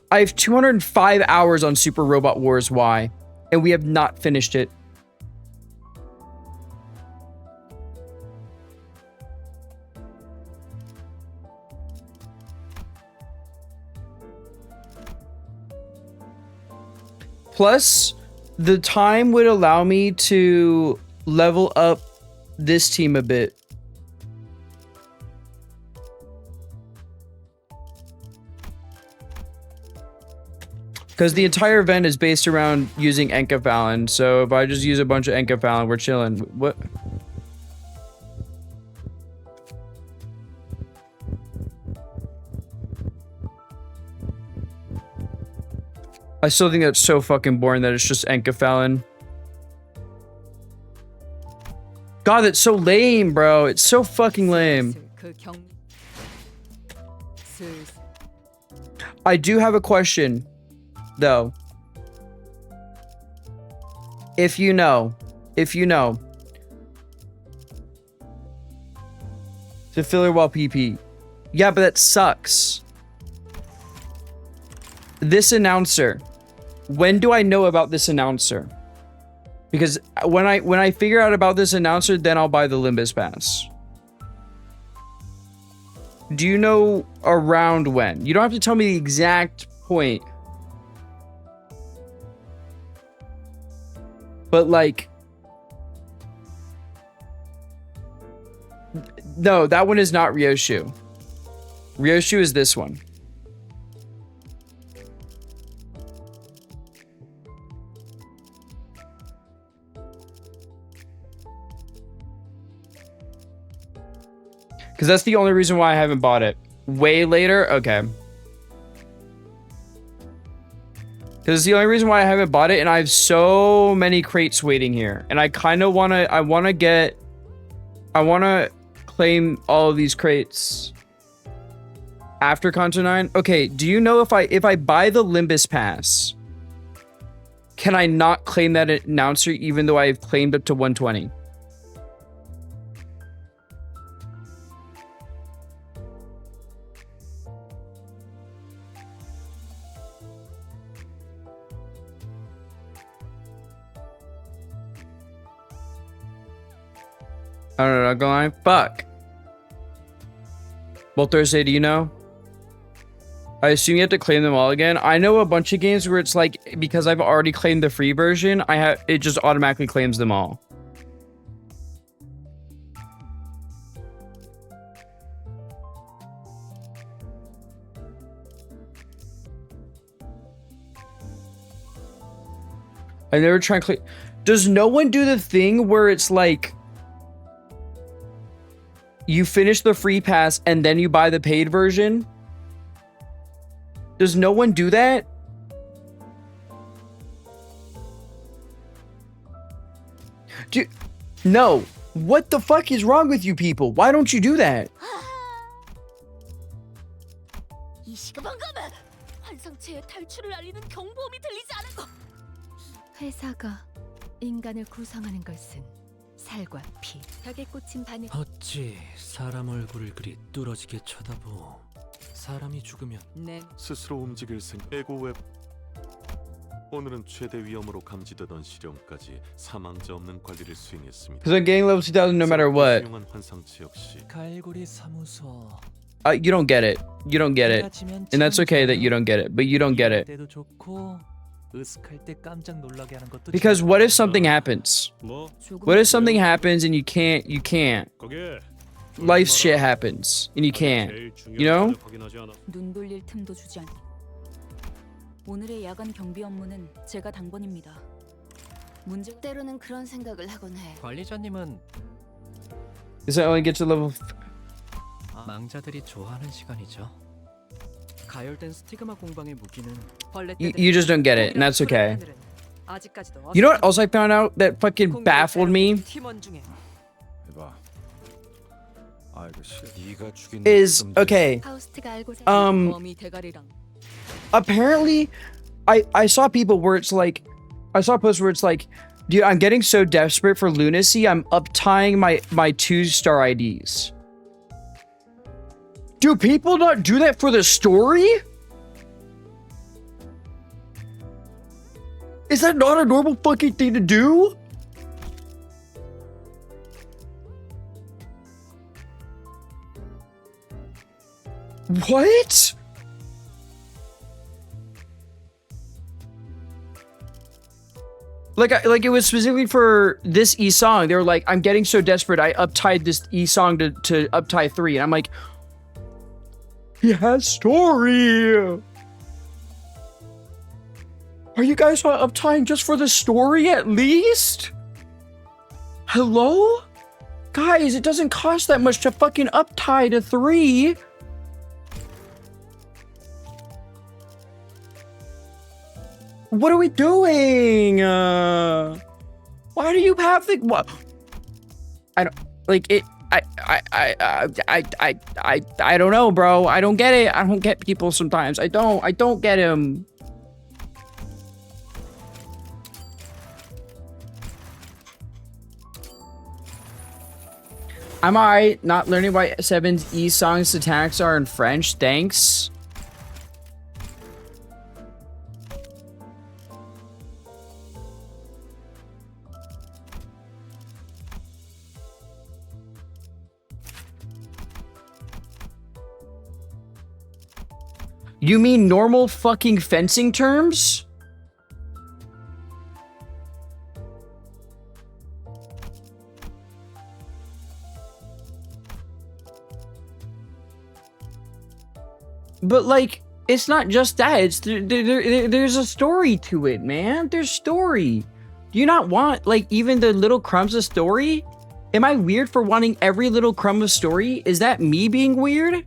I have 205 hours on Super Robot Wars Y, and we have not finished it. Plus, the time would allow me to level up this team a bit. Because the entire event is based around using Enkephalon. So if I just use a bunch of Enkephalon, we're chilling. What? I still think that's so fucking boring that it's just Enkephalon. God, that's so lame, bro. It's so fucking lame. I do have a question, though. If you know. The filler while PP. Yeah, but that sucks. This announcer. When do I know about this announcer? Because when I figure out about this announcer, then I'll buy the Limbus Pass. Do you know around when? You don't have to tell me the exact point. But like... No, that one is not Ryoshu. Ryoshu is this one. Because that's the only reason why I haven't bought it. Way later? Okay. Because it's the only reason why I haven't bought it, and I have so many crates waiting here. And I kind of want to... I want to claim all of these crates after Kanto 9. Okay, do you know if I buy the Limbus Pass, can I not claim that announcer even though I've claimed up to 120? I don't know, not gonna lie. Fuck. Well, Thursday, do you know? I assume you have to claim them all again. I know a bunch of games where it's like, because I've already claimed the free version, it just automatically claims them all. I never try and claim. Does no one do the thing where it's like, you finish the free pass and then you buy the paid version? Does no one do that? No. What the fuck is wrong with you people? Why don't you do that? 회사가 인간을 구성하는 것은 살과 피. 벽에 꽂힌 바늘. 어찌 사람 얼굴을 그리 뚫어지게 쳐다보. 사람이 죽으면 스스로 움직일 애고 웹. 오늘은 최대 위험으로 감지되던 실험까지 사망자 없는 관리를 수행했습니다. Because I'm getting level 2000 no matter what. 환상체 역시 갈고리 사무소. You don't get it. You don't get it. And that's okay that you don't get it. But you don't get it. Because what if something happens? What if something happens and you can't? Life shit happens and you can't. You know? 눈 돌릴 틈도 주지 않. 오늘의 야간 경비 업무는 제가 당번입니다. 문제 때로는 그런 생각을 하곤 해. 관리자님은 Does that only get to level? 망자들이 좋아하는 시간이죠. 가열된 스티그마 공방의 무기는 You just don't get it, and that's okay. You know what else I found out that fucking baffled me? Is, okay, apparently, I saw people where it's like, I saw posts where it's like, dude, I'm getting so desperate for lunacy, I'm uptying my 2-star IDs. Do people not do that for the story? Is that not a normal fucking thing to do? What? Like it was specifically for this E-song. They were like, I'm getting so desperate, I uptied this E-song to uptie 3. And I'm like, he has story. Are you guys not uptying just for the story at least? Hello? Guys, it doesn't cost that much to fucking uptie to 3. What are we doing? Why do you have the what? I don't like it. I don't know, bro. I don't get it. I don't get people sometimes. I don't get him. I'm alright, not learning why 7's E-Song's attacks are in French. Thanks. You mean normal fucking fencing terms? But like, it's not just that. It's there's a story to it, man. There's story. Do you not want like even the little crumbs of story? Am I weird for wanting every little crumb of story? Is that me being weird?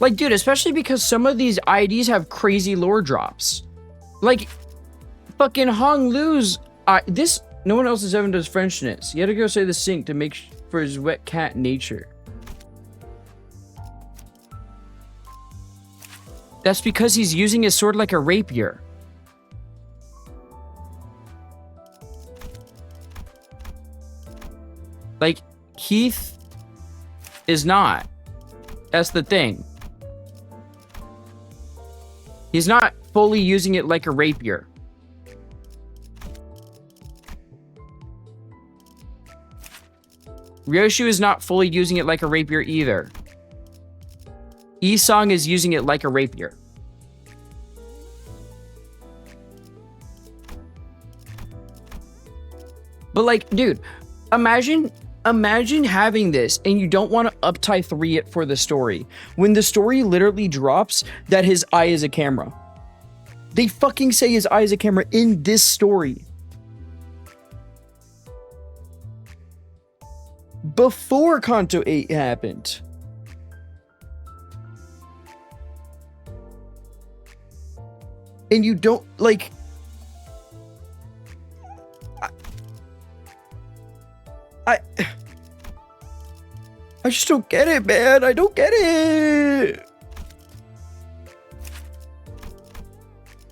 Like, dude, especially because some of these IDs have crazy lore drops. Like, fucking Hong Lu's, this, no one else's ever does Frenchness. You had to go say the sink to make for his wet cat nature. That's because he's using his sword like a rapier. Like, Keith is not. That's the thing. He's not fully using it like a rapier. Ryoshu is not fully using it like a rapier either. Yi-Song is using it like a rapier. But like, dude, imagine having this and you don't want to uptie 3 it for the story. When the story literally drops that his eye is a camera. They fucking say his eye is a camera in this story. Before Kanto 8 happened. And you don't, like... I just don't get it, man. I don't get it.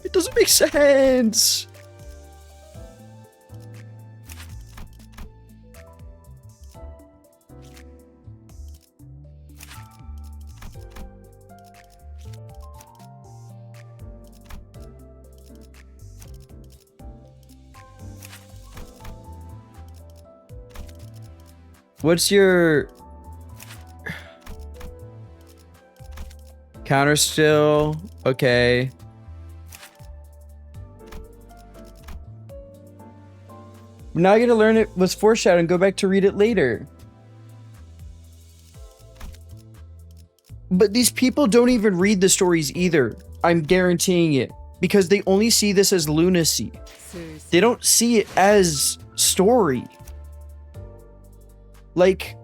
It doesn't make sense. What's your counter still? Okay. Now I gotta learn it was foreshadowed and go back to read it later. But these people don't even read the stories either. I'm guaranteeing it. Because they only see this as lunacy. They don't see it as story. Like,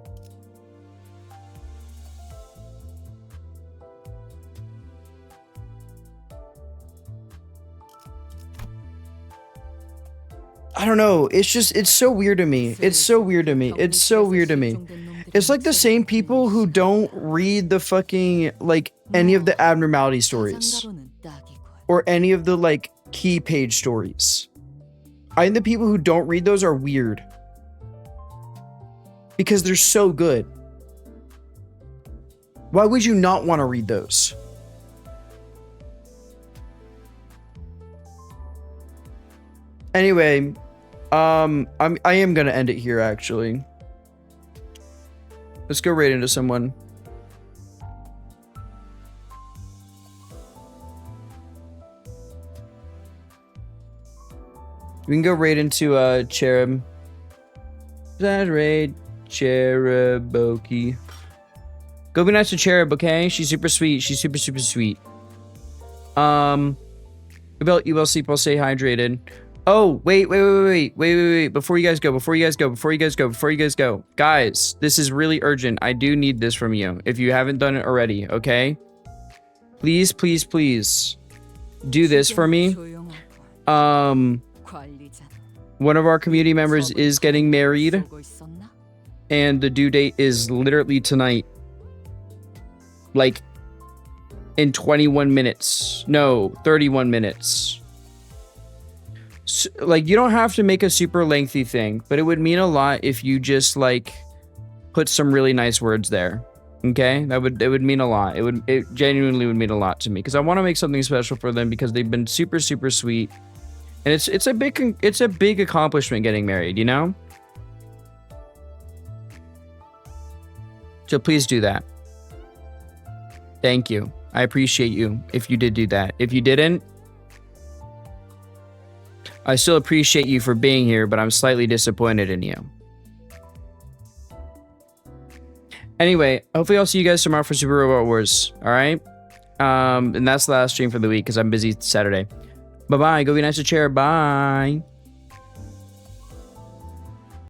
I don't know. It's just, it's so weird to me. It's so weird to me. It's so weird to me. It's like the same people who don't read the fucking, like, any of the abnormality stories. Or any of the, like, key page stories. I think the people who don't read those are weird. Because they're so good. Why would you not want to read those? Anyway, I am gonna end it here actually. Let's go right into someone. We can go right into Cherub. That raid Cheruboki. Go be nice to Cherub, okay? She's super sweet. She's super sweet. You will sleep while stay hydrated. Oh, wait. Before you guys go. Guys, this is really urgent. I do need this from you. If you haven't done it already, okay? Please do this for me. One of our community members is getting married, and the due date is literally tonight. Like, in 21 minutes. No, 31 minutes. So, like, you don't have to make a super lengthy thing, but it would mean a lot if you just, like, put some really nice words there. Okay? It would mean a lot. It genuinely would mean a lot to me, because I want to make something special for them, because they've been super sweet. And it's a big accomplishment getting married, you know? So please do that. Thank you. I appreciate you if you did do that. If you didn't, I still appreciate you for being here, but I'm slightly disappointed in you. Anyway, hopefully I'll see you guys tomorrow for Super Robot Wars, alright? And that's the last stream for the week, because I'm busy Saturday. Bye-bye. Go be nice to Chair. Bye.